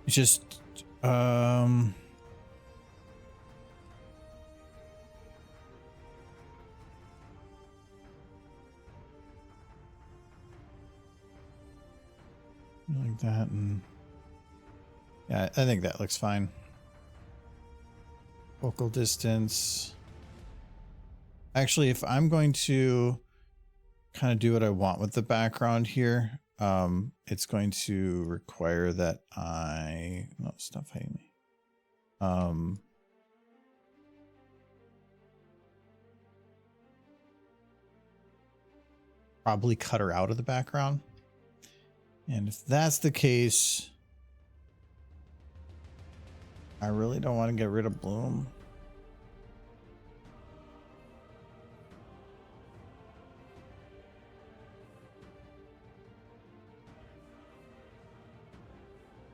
Speaker 1: It's just like that, and yeah, I think that looks fine. Focal distance. Actually, if I'm going to kind of do what I want with the background here, it's going to require that no, stop hiding me. Probably cut her out of the background. And if that's the case, I really don't want to get rid of Bloom.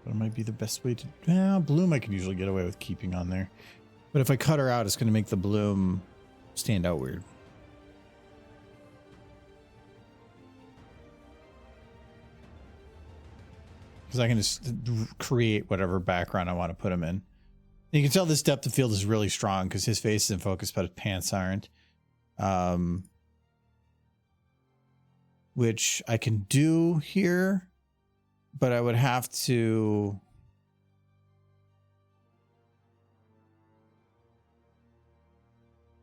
Speaker 1: But it might be the best way to... Yeah, Bloom I can usually get away with keeping on there. But if I cut her out, it's going to make the Bloom stand out weird. Because I can just create whatever background I want to put him in. You can tell this depth of field is really strong because his face is in focus, but his pants aren't. Which I can do here, but I would have to...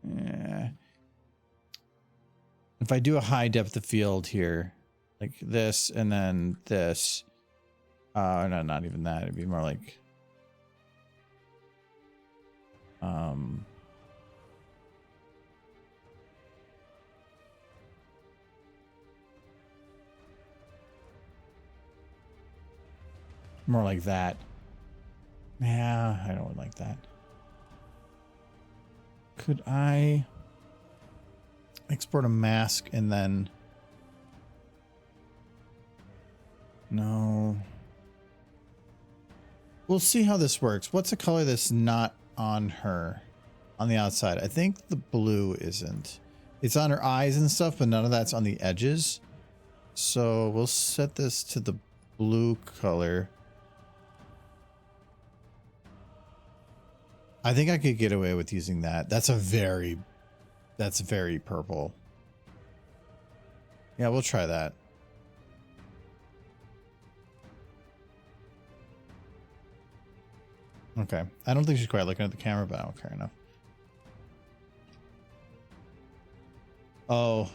Speaker 1: Yeah. If I do a high depth of field here, like this and then this... no, not even that. It'd be more like... more like that. Yeah, I don't like that. Could I export a mask and then... No. We'll see how this works. What's a color that's not on her on the outside? I think the blue isn't. It's on her eyes and stuff, but none of that's on the edges. So we'll set this to the blue color. I think I could get away with using that. That's a very That's very purple. Yeah, we'll try that. Okay. I don't think she's quite looking at the camera, but I don't care enough. Oh,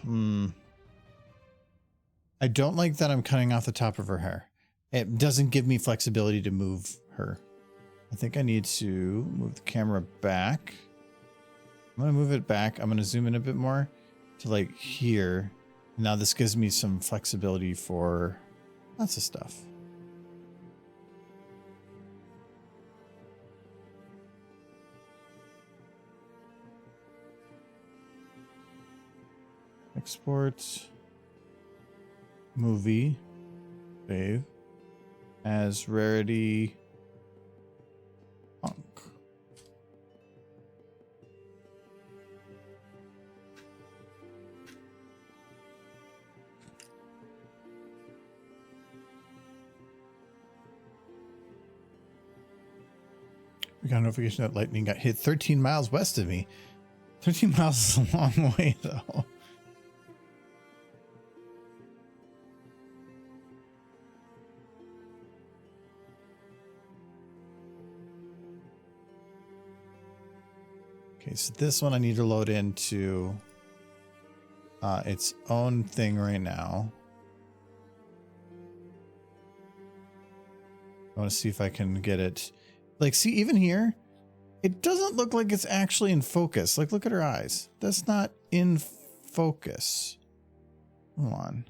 Speaker 1: I don't like that I'm cutting off the top of her hair. It doesn't give me flexibility to move her. I think I need to move the camera back. I'm going to move it back. I'm going to zoom in a bit more to like here. Now this gives me some flexibility for lots of stuff. Export movie, save as rarity punk. We got a notification that lightning got hit 13 miles west of me. 13 miles is a long way though. Okay, so this one I need to load into its own thing right now. I want to see if I can get it. Like, see, even here, it doesn't look like it's actually in focus. Like, look at her eyes. That's not in focus. Hold on.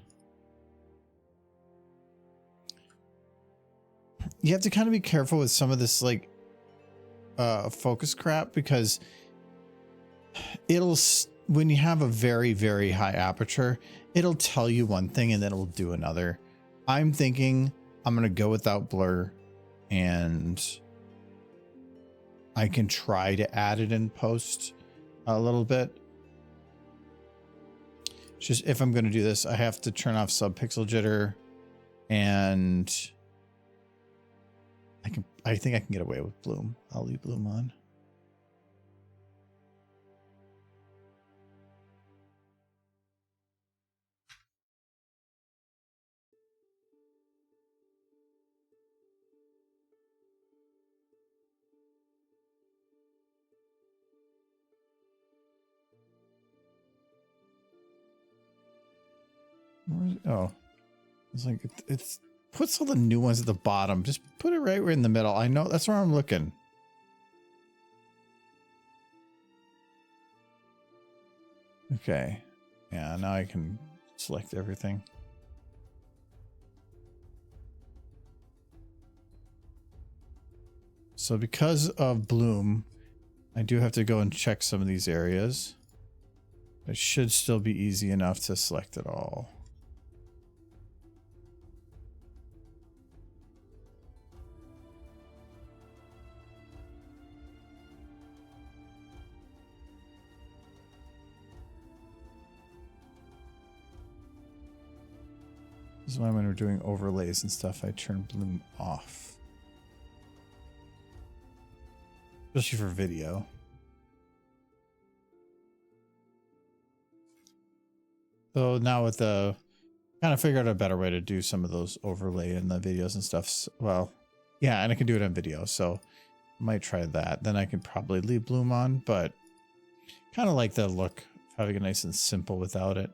Speaker 1: You have to kind of be careful with some of this, like, focus crap, because it'll, when you have a very, very high aperture, it'll tell you one thing and then it'll do another. I'm thinking I'm going to go without blur, and I can try to add it in post a little bit. It's just if I'm going to do this, I have to turn off subpixel jitter, and I think I can get away with bloom. I'll leave bloom on. Oh, it's like it's puts all the new ones at the bottom. Just put it right in the middle. I know that's where I'm looking. Okay. Yeah, now I can select everything. So because of bloom, I do have to go and check some of these areas. It should still be easy enough to select it all. This is why when we're doing overlays and stuff, I turn bloom off. Especially for video. So now with the, kind of figured out a better way to do some of those overlay in the videos and stuff. Well, yeah, and I can do it on video, so I might try that. Then I can probably leave bloom on, but kind of like the look of having it nice and simple without it.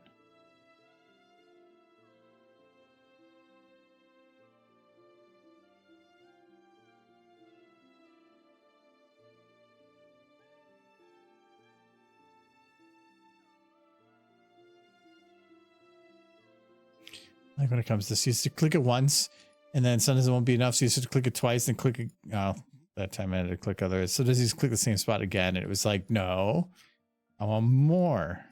Speaker 1: Like when it comes to this, you used to click it once, and then sometimes it won't be enough, so you used to click it twice, and click it. Oh, that time I had to click others. So does he click the same spot again? And it was like, no, I want more.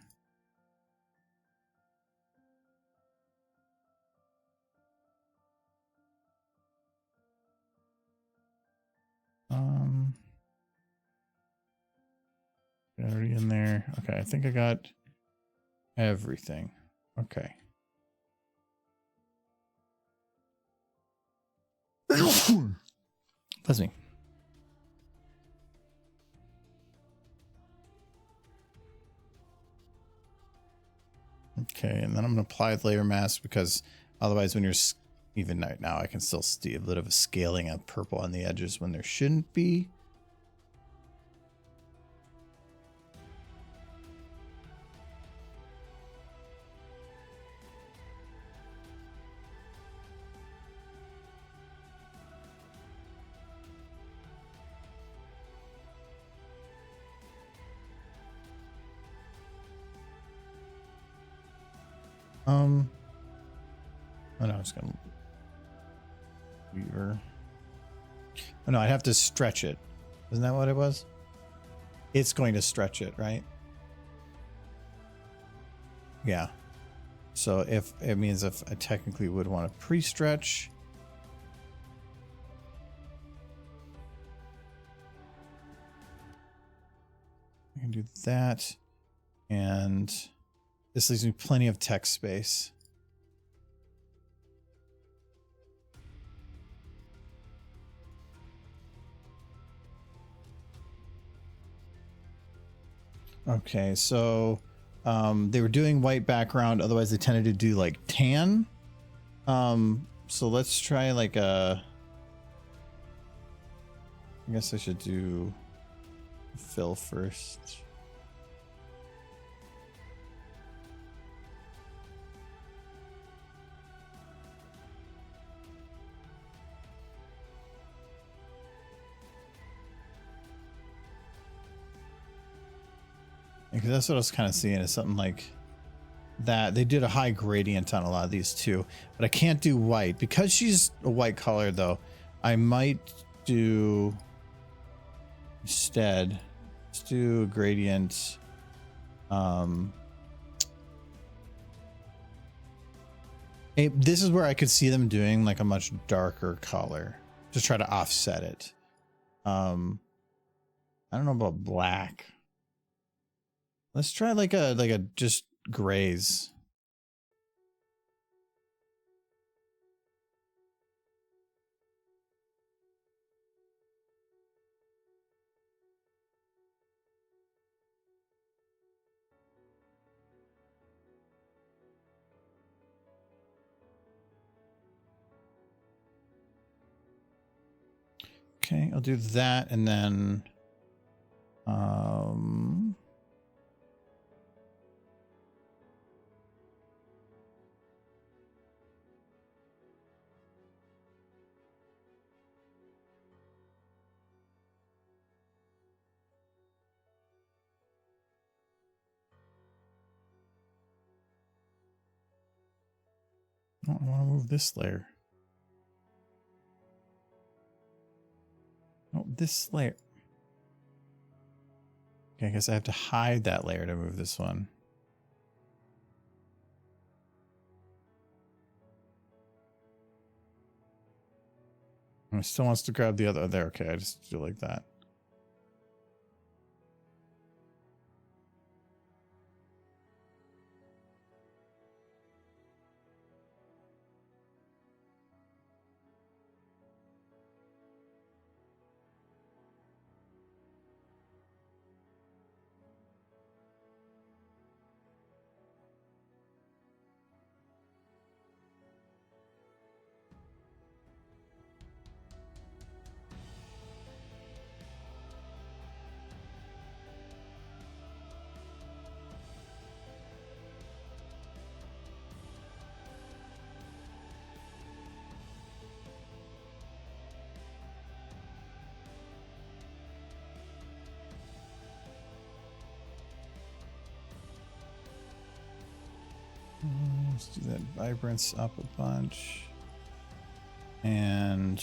Speaker 1: Already in there. Okay, I think I got everything. Okay. Bless me. Okay, and then I'm going to apply layer mask because otherwise when you're, even right now, I can still see a bit of a scaling of purple on the edges when there shouldn't be. Oh no, it's gonna weaver. Oh no, I'd have to stretch it. Isn't that what it was? It's going to stretch it, right? Yeah. So if it means if I technically would want to pre-stretch. I can do that. And this leaves me plenty of text space. Okay, so they were doing white background, otherwise they tended to do like tan. So let's try like a, I guess I should do fill first. Because that's what I was kind of seeing, is something like that. They did a high gradient on a lot of these too, but I can't do white because she's a white color though. I might do instead, let's do a gradient. This is where I could see them doing like a much darker color to try to offset it. I don't know about black. Let's try like a just grays. Okay, I'll do that and then I want to move this layer. Oh, this layer. Okay, I guess I have to hide that layer to move this one. And it still wants to grab the other there. Okay, I just do like that. Let's do that vibrance up a bunch. And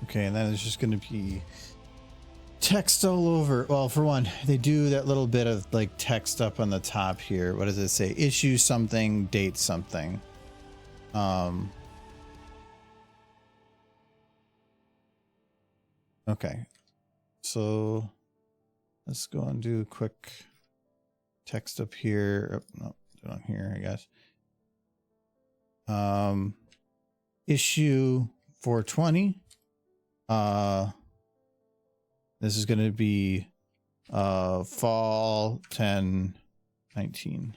Speaker 1: okay, and then there's just going to be text all over. Well, for one, they do that little bit of like text up on the top here. What does it say? Issue something, date something. Okay, so let's go and do a quick text up here. Oh, no, down here, I guess. Issue 420. This is going to be fall 10/19.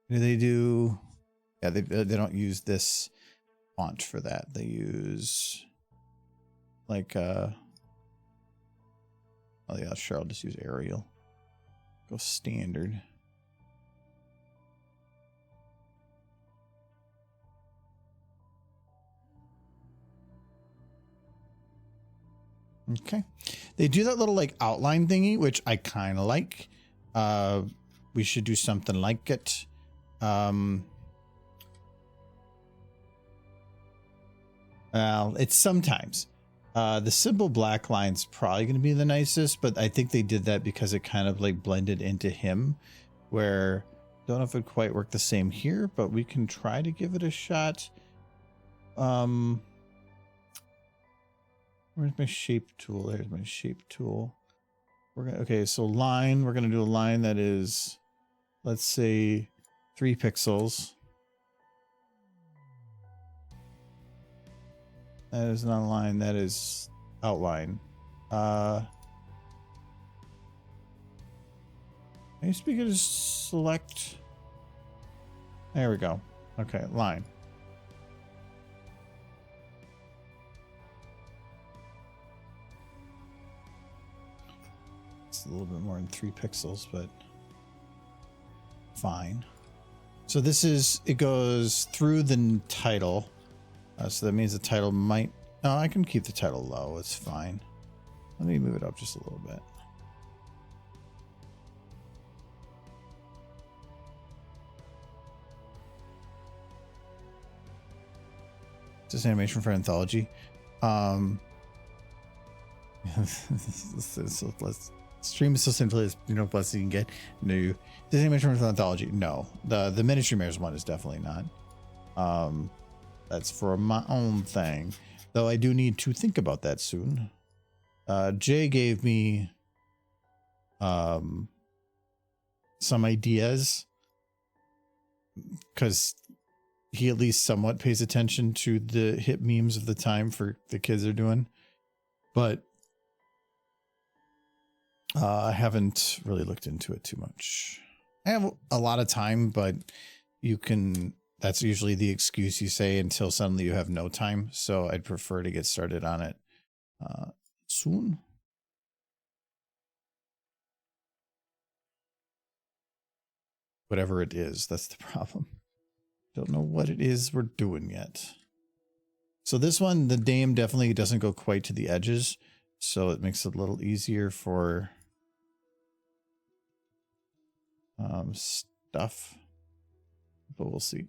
Speaker 1: Do they do? Yeah, they don't use this font for that. They use like oh yeah, sure, I'll just use Arial. Go standard. Okay. They do that little like outline thingy, which I kind of like. We should do something like it. Well, it's sometimes. The simple black line's probably going to be the nicest, but I think they did that because it kind of like blended into him, where don't know if it quite worked the same here, but we can try to give it a shot. Where's my shape tool? There's my shape tool. Okay, so line, we're gonna do a line that is, let's say 3 pixels. That is not a line, that is outline. Maybe we could just select. There we go. Okay, line. It's a little bit more than 3 pixels, but fine. So this is, it goes through the title. So that means the title might, no, I can keep the title low. It's fine. Let me move it up just a little bit. Just animation for anthology. So let's stream is so simple as plus you can get new. This animation for anthology. No, the Ministry Mares one is definitely not. That's for my own thing, though. I do need to think about that soon. Jay gave me some ideas because he at least somewhat pays attention to the hip memes of the time for the kids are doing, but I haven't really looked into it too much. I have a lot of time, but you can, that's usually the excuse you say until suddenly you have no time. So I'd prefer to get started on it soon. Whatever it is, that's the problem. Don't know what it is we're doing yet. So this one, the dame definitely doesn't go quite to the edges, so it makes it a little easier for stuff, but we'll see.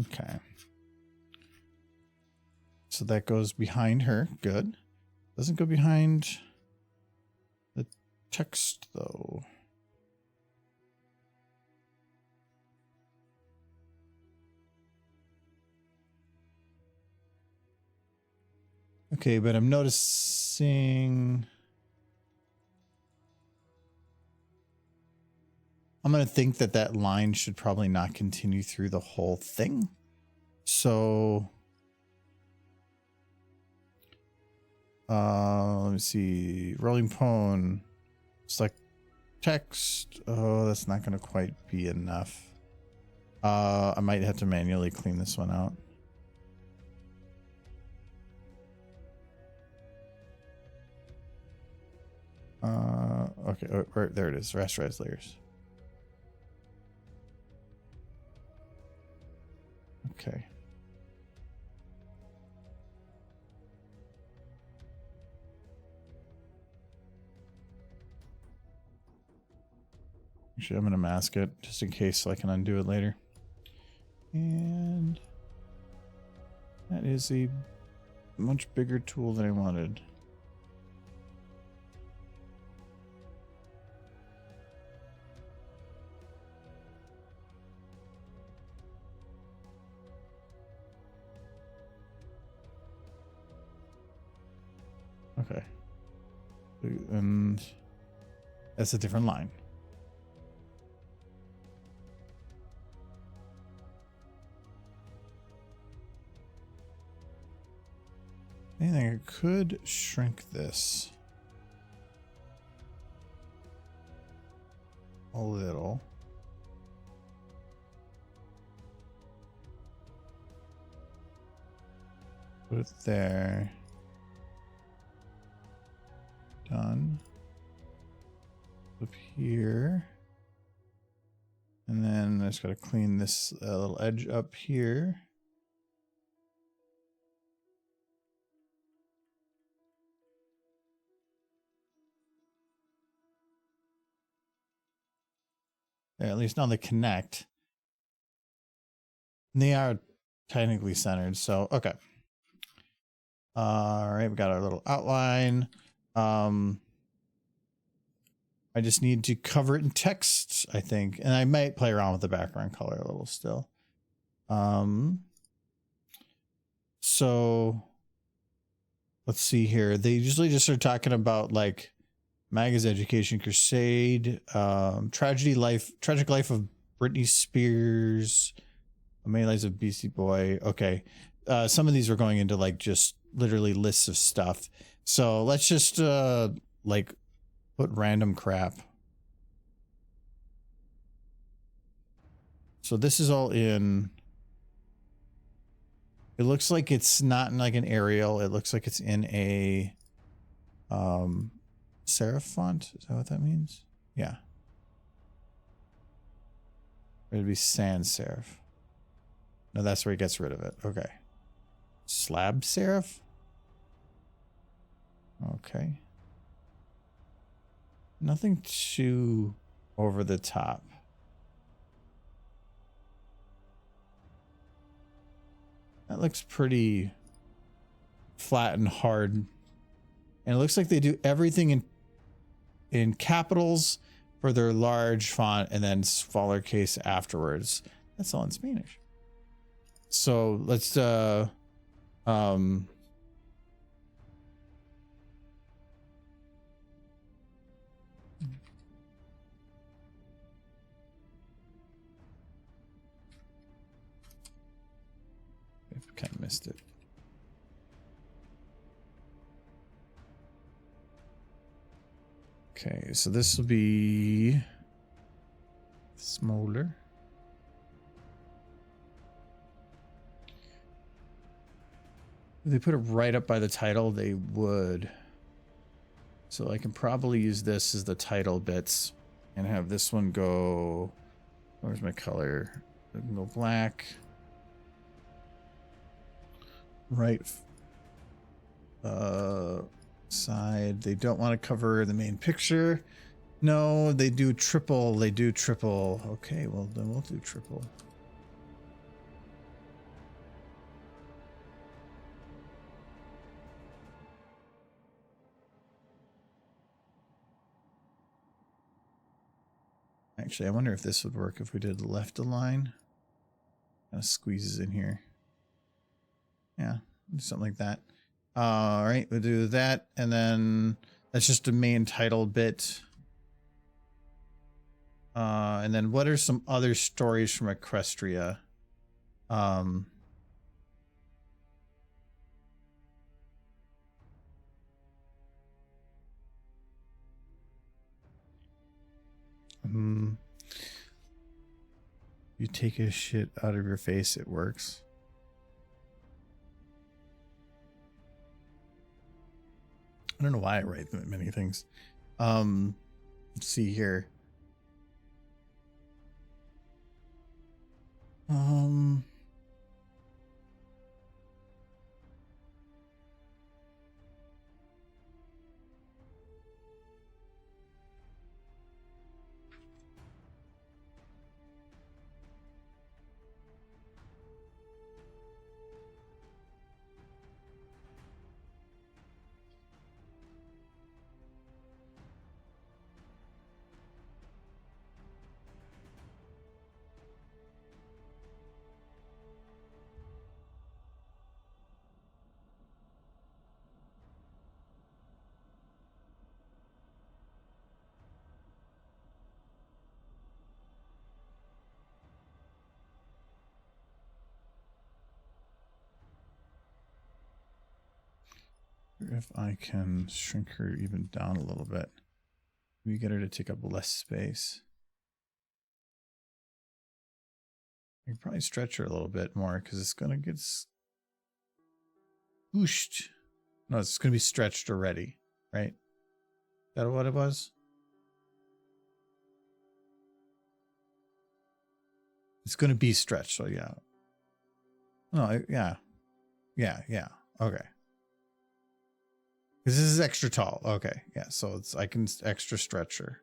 Speaker 1: Okay. So that goes behind her. Good. Doesn't go behind the text though. Okay, but I'm noticing. I'm going to think that that line should probably not continue through the whole thing. So, let me see. Rolling Pone. Select text. Oh, that's not going to quite be enough. I might have to manually clean this one out. Okay, right, there it is. Rasterize layers. Okay. Actually, I'm going to mask it just in case so I can undo it later. And that is a much bigger tool than I wanted. Okay. And that's a different line. I think I could shrink this a little. Put it there. Done. Up here. And then I just got to clean this little edge up here. Yeah, at least now they connect. And they are technically centered, so okay. All right, we got our little outline. I just need to cover it in text, I think. And I might play around with the background color a little still. So let's see here. They usually just are talking about like Maga's Education Crusade, tragic life of Britney Spears, Many Lives of Beastie Boy. Okay. Some of these are going into like just literally lists of stuff. So let's just like put random crap. So this is all in. It looks like it's not in like an Arial. It looks like it's in a serif font. Is that what that means? Yeah. It'd be sans serif. No, that's where he gets rid of it. Okay. Slab serif? Okay. Nothing too over the top. That looks pretty flat and hard. And it looks like they do everything in capitals for their large font and then smaller case afterwards. That's all in Spanish. So let's I kind of missed it. Okay, so this will be smaller. If they put it right up by the title, they would. So I can probably use this as the title bits and have this one go, where's my color? I can go black. Right side. They don't want to cover the main picture. No, they do triple. They do triple. Okay, well then we'll do triple. Actually, I wonder if this would work if we did left align. Kind of squeezes in here. Yeah, something like that. All right, we'll do that. And then that's just a main title bit. And then what are some other stories from Equestria? You take a shit out of your face, it works. I don't know why I write that many things. Let's see here. If I can shrink her even down a little bit. We get her to take up less space. I can probably stretch her a little bit more because it's going to get squooshed. No, it's going to be stretched already, right? Is that what it was? It's going to be stretched, so yeah. No, yeah. Yeah. Okay. Because this is extra tall. Okay, yeah, so it's I can extra stretch her.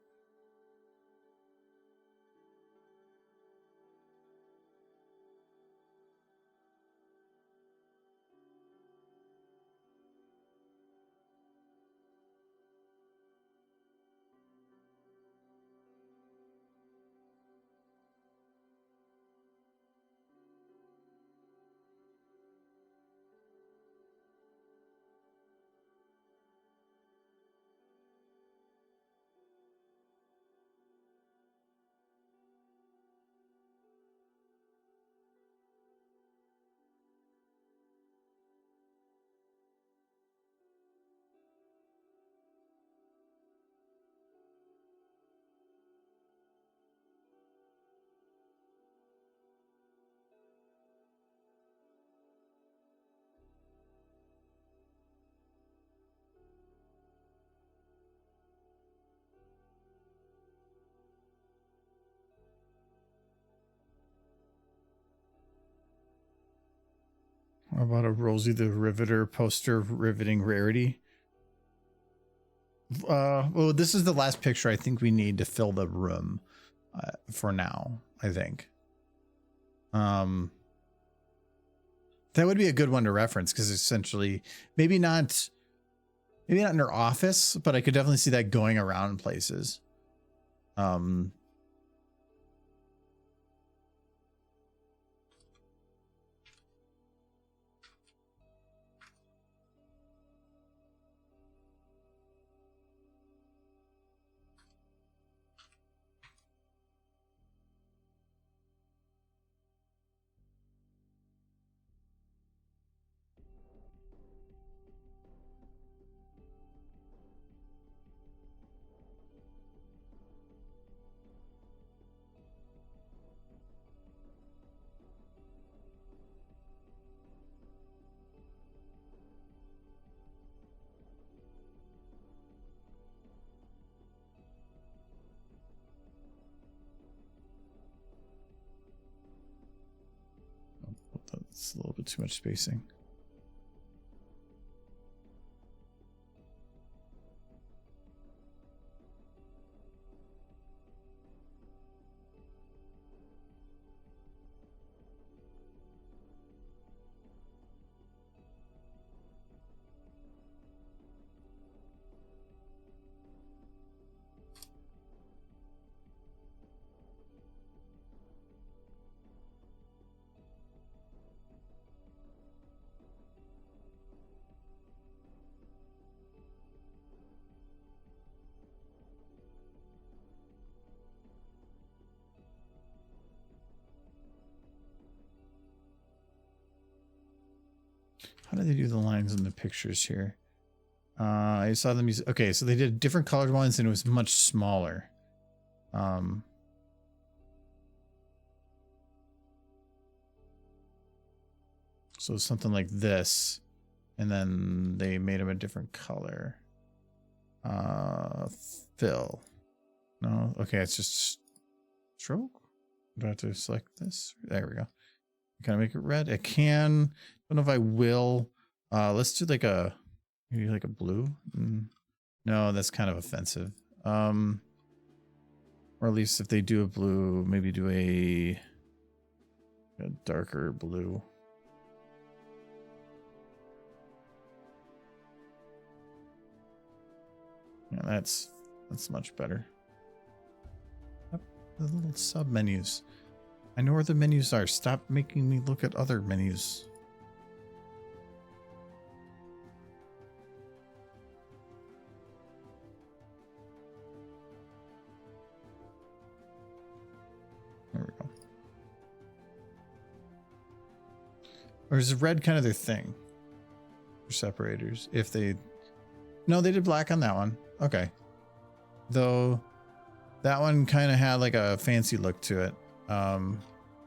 Speaker 1: How about a Rosie the Riveter poster riveting rarity? Well, this is the last picture I think we need to fill the room for now, I think. That would be a good one to reference because essentially maybe not in her office, but I could definitely see that going around places. That's a little bit too much spacing. How do they do the lines in the pictures here? I saw them use, okay, so they did different colored ones and it was much smaller. So something like this, and then they made them a different color. Fill. No, okay, it's just stroke. Do I have to select this? There we go. Can I make it red? I can. Don't know if I will. Let's do like a, maybe like a blue. No, that's kind of offensive. Or at least if they do a blue, maybe do a darker blue. Yeah, that's much better. Yep, the little sub menus. I know where the menus are. Stop making me look at other menus. There we go. Or is red kind of their thing? for separators. If they, no, they did black on that one. Okay. Though that one kind of had like a fancy look to it. I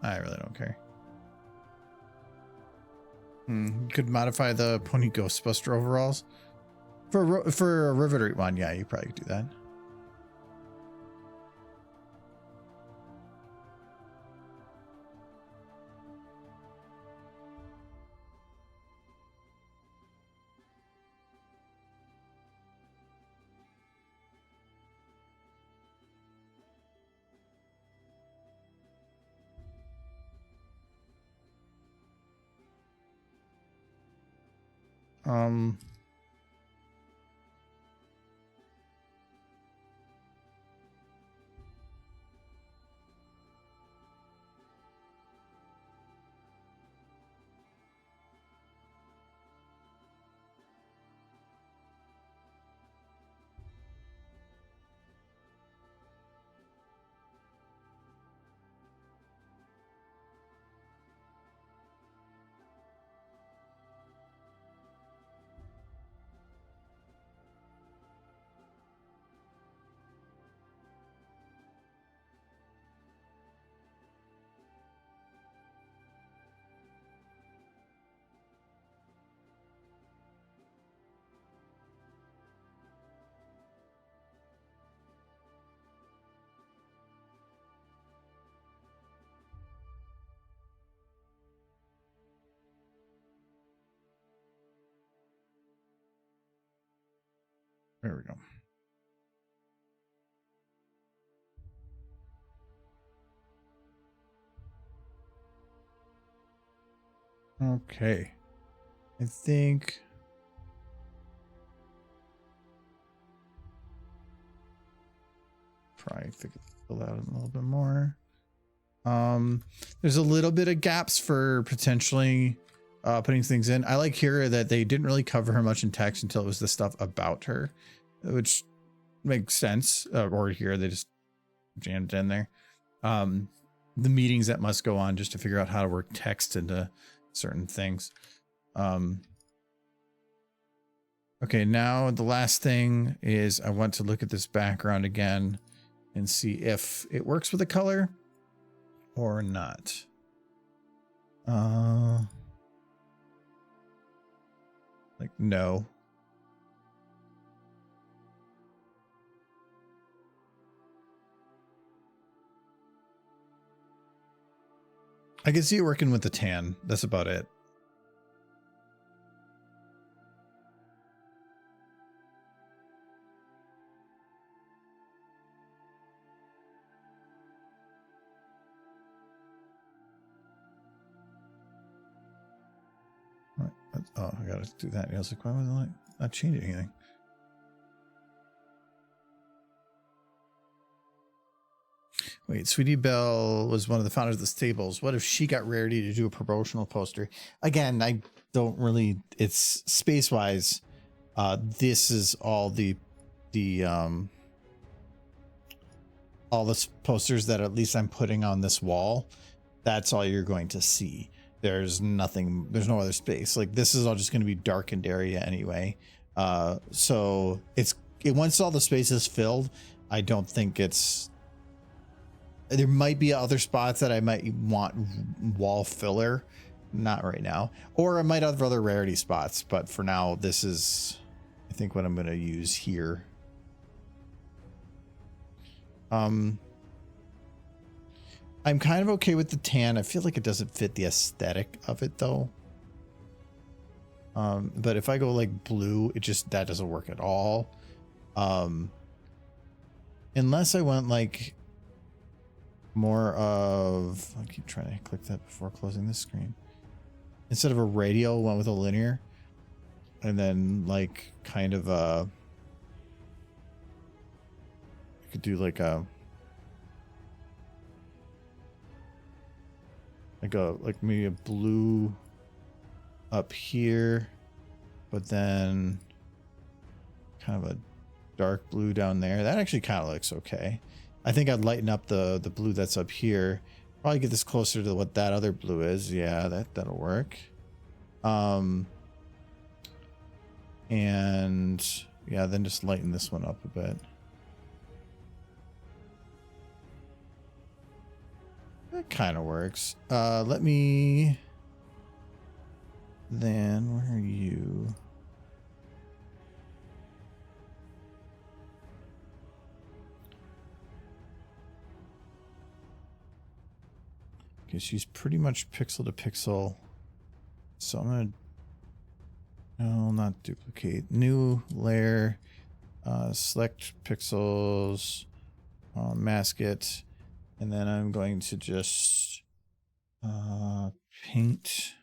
Speaker 1: really don't care. You could modify the Pony Ghostbuster overalls for a Riveter one. Yeah, you probably could do that. Um, there we go. Okay. I think probably fill out a little bit more. There's a little bit of gaps for potentially putting things in. I like here that they didn't really cover her much in text until it was the stuff about her, which makes sense. Or here they just jammed in there. The meetings that must go on just to figure out how to work text into certain things. Okay, now the last thing is I want to look at this background again and see if it works with the color or not. Like, no. I can see it working with the tan. That's about it. Oh, I gotta do that. I was like, why was I not changing anything? Wait, Sweetie Belle was one of the founders of the stables. What if she got Rarity to do a promotional poster? Again, I don't really, it's space wise. This is all the posters that at least I'm putting on this wall. That's all you're going to see. There's nothing, there's no other space. Like, this is all just going to be darkened area anyway. So once all the space is filled, I don't think there might be other spots that I might want wall filler. Not right now. Or I might have other Rarity spots, but for now, this is, I think, what I'm going to use here. I'm kind of okay with the tan. I feel like it doesn't fit the aesthetic of it though. But if I go like blue, that doesn't work at all. Unless I went like more of, I keep trying to click that before closing this screen. Instead of a radial, went with a linear, and then like kind of I could do like maybe a blue up here, but then kind of a dark blue down there. That actually kind of looks okay. I think I'd lighten up the blue that's up here. Probably get this closer to what that other blue is. Yeah, that'll work. And yeah, then just lighten this one up a bit. That kind of works. Let me... Then, where are you? Okay, she's pretty much pixel to pixel. So I'm gonna... No, not duplicate. New layer. Select pixels. Mask it. And then I'm going to just... paint...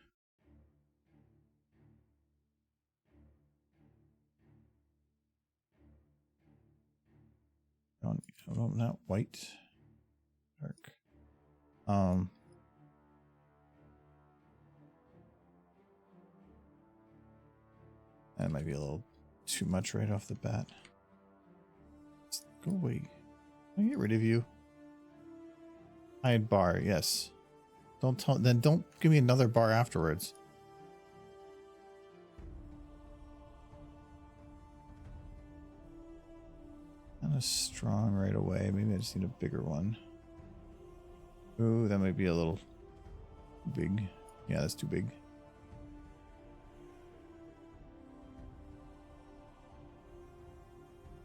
Speaker 1: Oh, not white. Dark. That might be a little too much right off the bat. Let's go away. I'll get rid of you. Hide bar, yes. Then don't give me another bar afterwards. Kind of strong right away. Maybe I just need a bigger one. Ooh, that might be a little big. Yeah, that's too big.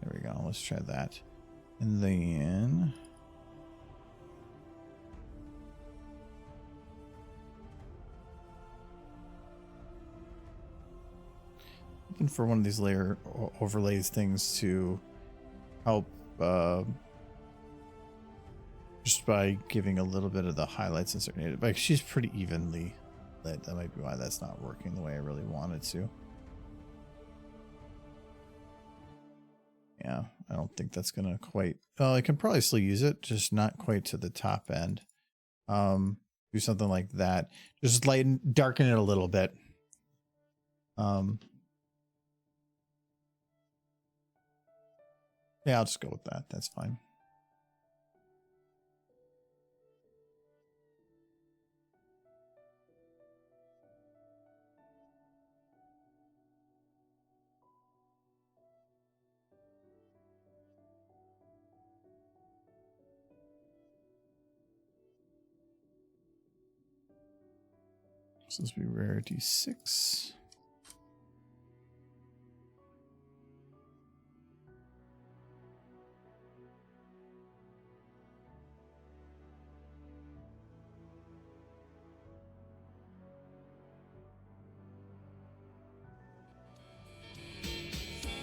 Speaker 1: There we go. Let's try that. And then... looking for one of these layer overlays things to help just by giving a little bit of the highlights in certain areas. Like, she's pretty evenly lit. That might be why that's not working the way I really wanted to. Yeah, I don't think that's gonna quite... Well, I can probably still use it, just not quite to the top end. Do something like that. Just darken it a little bit. Yeah, I'll just go with that. That's fine. So this will be rarity 6.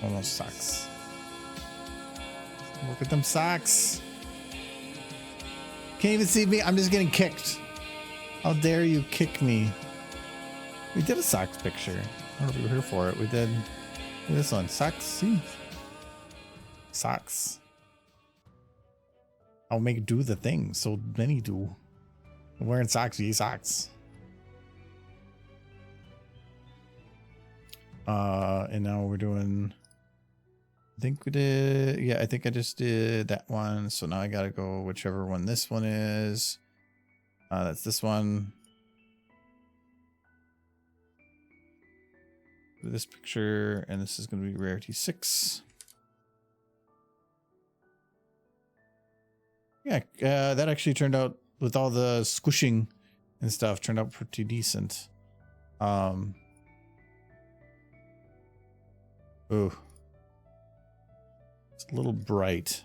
Speaker 1: Almost socks. Look at them socks. Can't even see me. I'm just getting kicked. How dare you kick me? We did a socks picture. I don't know if we were here for it. We did this one. Socks. See? Socks. I'll make do the thing. So many do. I'm wearing socks. Ye socks. And now we're doing... I think we did... Yeah, I think I just did that one. So now I gotta go whichever one this one is. That's this one. This picture, and this is going to be rarity 6. Yeah, that actually turned out, with all the squishing and stuff, turned out pretty decent. Ooh. It's a little bright.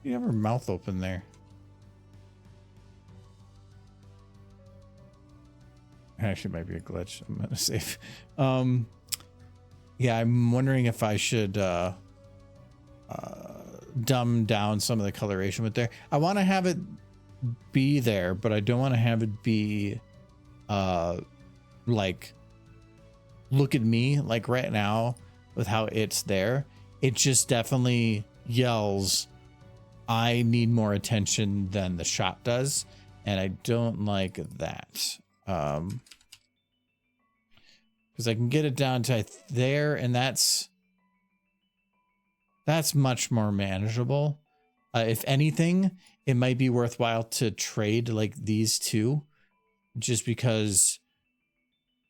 Speaker 1: You have her mouth open there. Actually, might be a glitch. I'm gonna save. Yeah, I'm wondering if I should dumb down some of the coloration with there. I want to have it be there, but I don't want to have it be like, look at me. Like right now, with how it's there. It just definitely yells, I need more attention than the shot does. And I don't like that. Because I can get it down to there, and that's much more manageable. If anything, it might be worthwhile to trade like these two, just because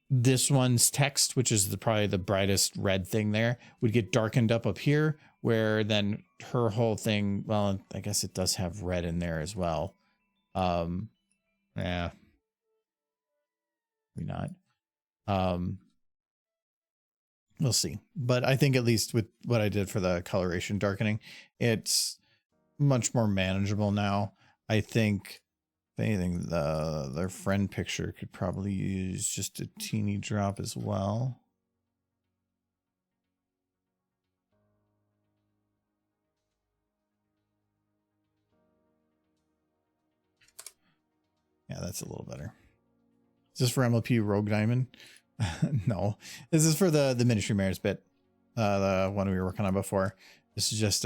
Speaker 1: this one's text, which is probably the brightest red thing there, would get darkened up here, where then her whole thing, well, I guess it does have red in there as well. Yeah, maybe not. We'll see. But I think at least with what I did for the coloration darkening, it's much more manageable now. I think if anything, their friend picture could probably use just a teeny drop as well. Yeah, that's a little better. Is this for MLP Rogue Diamond? No, this is for the Ministry Mayor's bit, the one we were working on before. This is just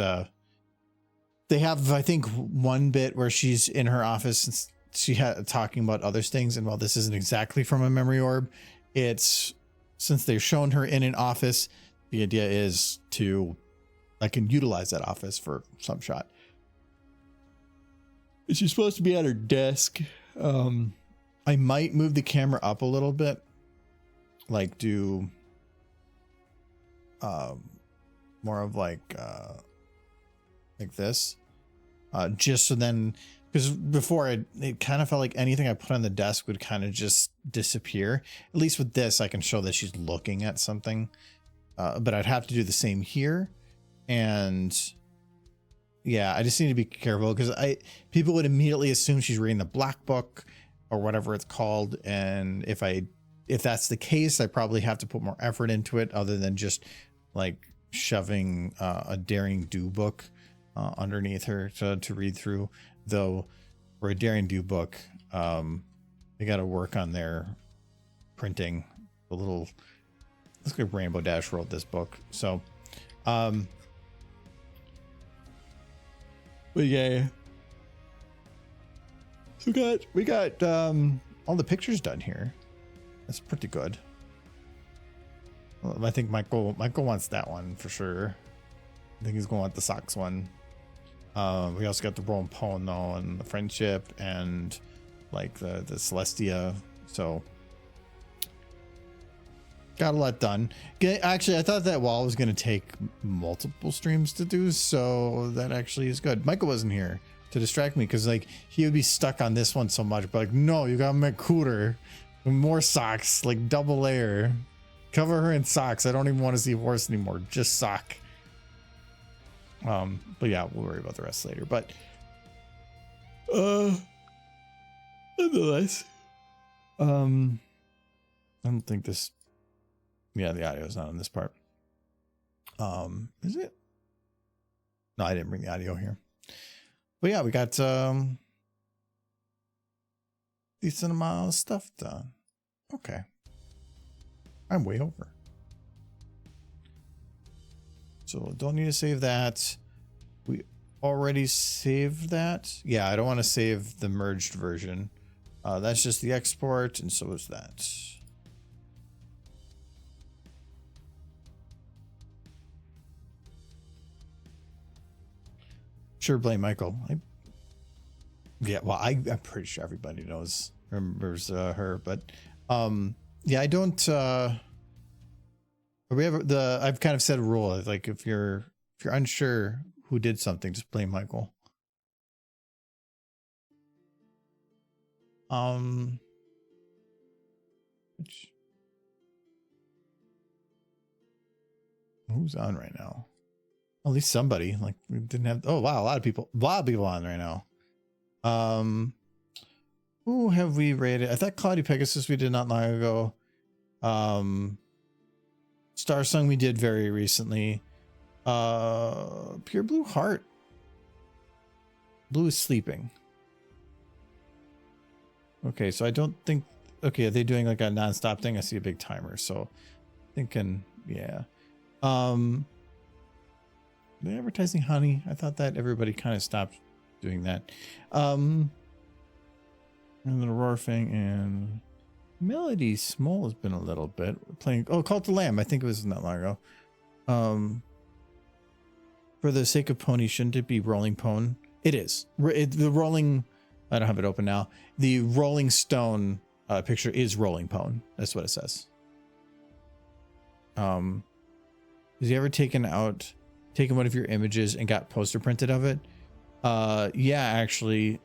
Speaker 1: they have, I think, one bit where she's in her office and she had talking about other things, and while this isn't exactly from a memory orb, it's, since they've shown her in an office, the idea is to, I can utilize that office for some shot. She's supposed to be at her desk. I might move the camera up a little bit, like do more of like this, just so then, because before it kind of felt like anything I put on the desk would kind of just disappear. At least with this, I can show that she's looking at something, but I'd have to do the same here. And yeah, I just need to be careful, because people would immediately assume she's reading the black book or whatever it's called. And if that's the case, I probably have to put more effort into it, other than just like shoving a Daring Do book underneath her to read through. Though for a Daring Do book, they got to work on their printing. A little, let's go. Rainbow Dash wrote this book, so but yeah. So we got all the pictures done here. That's pretty good. Well, I think Michael wants that one for sure. I think he's going to want the socks one. We also got the Rome Poem though, and the Friendship, and like the Celestia. So got a lot done. Actually, I thought that wall was going to take multiple streams to do, so that actually is good. Michael wasn't here to distract me, because like he would be stuck on this one so much, but like, no, you gotta make cooler, more socks, like double layer, cover her in socks. I don't even want to see Horse anymore, just sock. But yeah, we'll worry about the rest later. But nonetheless, I don't think this, yeah, the audio is not on this part. Is it? No, I didn't bring the audio here. But yeah, we got decent amount of stuff done. Okay. I'm way over. So don't need to save that. We already saved that. Yeah, I don't want to save the merged version. That's just the export, and so is that. Sure, blame Michael. Yeah, well, I'm pretty sure everybody remembers her, but yeah, I don't. We have I've kind of set a rule, like if you're unsure who did something, just blame Michael. Who's on right now? At least somebody. Like we didn't have. Oh wow, a lot of people on right now. Who have we rated? I thought Cloudy Pegasus we did not long ago. Star Song we did very recently. Pure Blue Heart. Blue is sleeping. Okay, so I don't think. Okay, are they doing like a non-stop thing? I see a big timer, so thinking, yeah. The advertising honey. I thought that everybody kind of stopped doing that. And then Aurora Fang and Melody Small has been a little bit playing. Oh, Call to Lamb. I think it was not long ago. For the sake of pony, shouldn't it be Rolling Pone? It is. The Rolling. I don't have it open now. The Rolling Stone picture is Rolling Pone. That's what it says. Has you ever taken one of your images and got poster printed of it? Yeah, actually.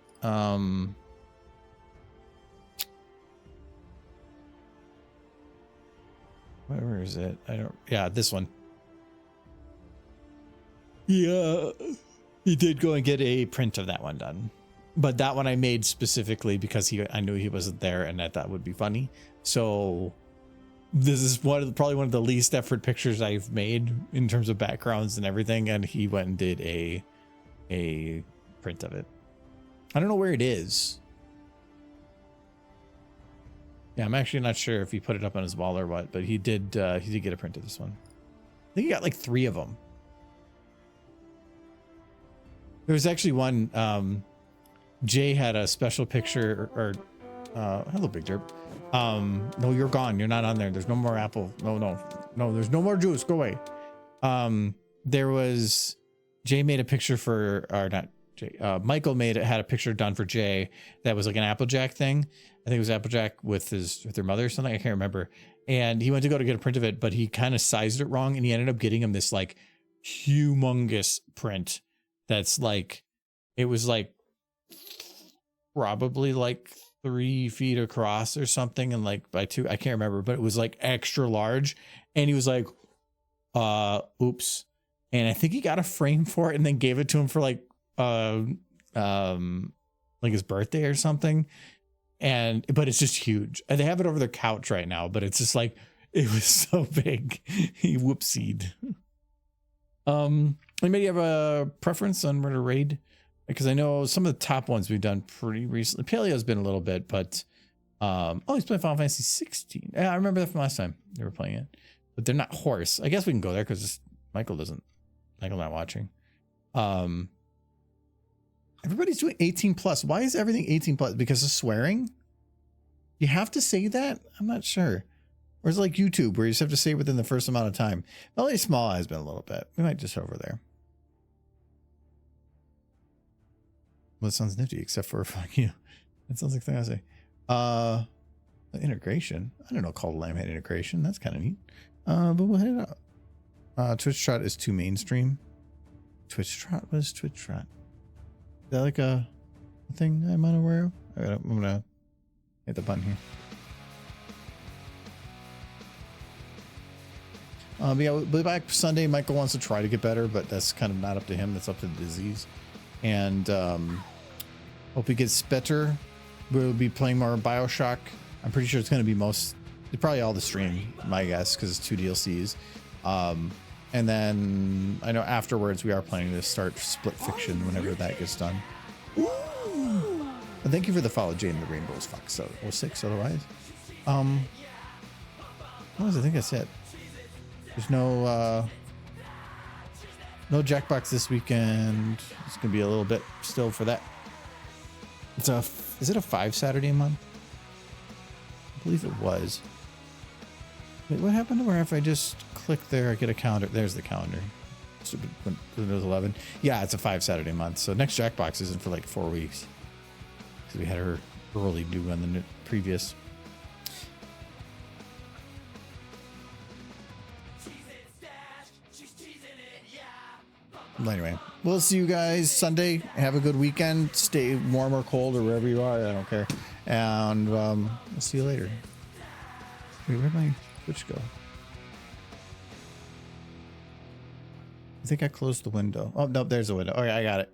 Speaker 1: Where is it? Yeah, this one. Yeah, he did go and get a print of that one done. But that one I made specifically because I knew he wasn't there and I thought would be funny. So this is probably one of the least effort pictures I've made in terms of backgrounds and everything. And he went and did a print of it. I don't know where it is. Yeah, I'm actually not sure if he put it up on his wall or what, but he did get a print of this one. I think he got like 3 of them. There was actually one, Jay had a special picture hello, Big Derp. No, you're gone. You're not on there. There's no more apple. No, there's no more juice. Go away. There was, Jay made a picture for, or not Jay, Michael had a picture done for Jay that was like an Applejack thing. I think it was Applejack with their mother or something. I can't remember. And he went to go to get a print of it, but he kind of sized it wrong. And he ended up getting him this like humongous print. That's like, it was like probably like 3 feet across or something. And like by 2, I can't remember, but it was like extra large. And he was like, oops. And I think he got a frame for it and then gave it to him for like his birthday or something. But it's just huge. And they have it over their couch right now, but it's just like, it was so big. He whoopsied. Anybody have a preference on where to raid? Because I know some of the top ones we've done pretty recently. Paleo's been a little bit, but he's playing Final Fantasy 16. Yeah, I remember that from last time they were playing it. But they're not Hors. I guess we can go there because Michael not watching. Everybody's doing 18 plus. Why is everything 18 plus? Because of swearing? You have to say that? I'm not sure. Or is it like YouTube where you just have to say it within the first amount of time? Melody Small has been a little bit. We might just over there. Well, it sounds nifty, except for fuck you. That sounds like something I say. Integration. I don't know. Call Lamb had integration. That's kind of neat. But we'll hit it up. Twitch Trot is too mainstream. Twitch Trot? What is Twitch Trot? Is that like a thing I'm unaware of? I'm gonna hit the button here. Yeah, we'll be back Sunday. Michael wants to try to get better, but that's kind of not up to him. That's up to the disease. And hope he gets better. We'll be playing more BioShock. I'm pretty sure it's going to be probably all the stream, my guess, because it's 2 DLCs. And then I know afterwards we are planning to start Split Fiction whenever that gets done. Ooh. And thank you for the follow, Jane the Rainbows Fox. So 06 otherwise. I think that's it. There's no Jackbox this weekend. It's gonna be a little bit still for that. Is it a 5 Saturday a month? I believe it was. Wait, what happened to where if I just click there, I get a calendar? There's the calendar. Stupid Windows 11. Yeah, it's a 5 Saturday a month. So next Jackbox isn't for like 4 weeks. Because we had her early due on the previous. Anyway, we'll see you guys Sunday. Have a good weekend. Stay warm or cold or wherever you are. I don't care. And we'll see you later. Wait, where'd my Twitch go? I think I closed the window. Oh, no, there's a window. Okay, I got it.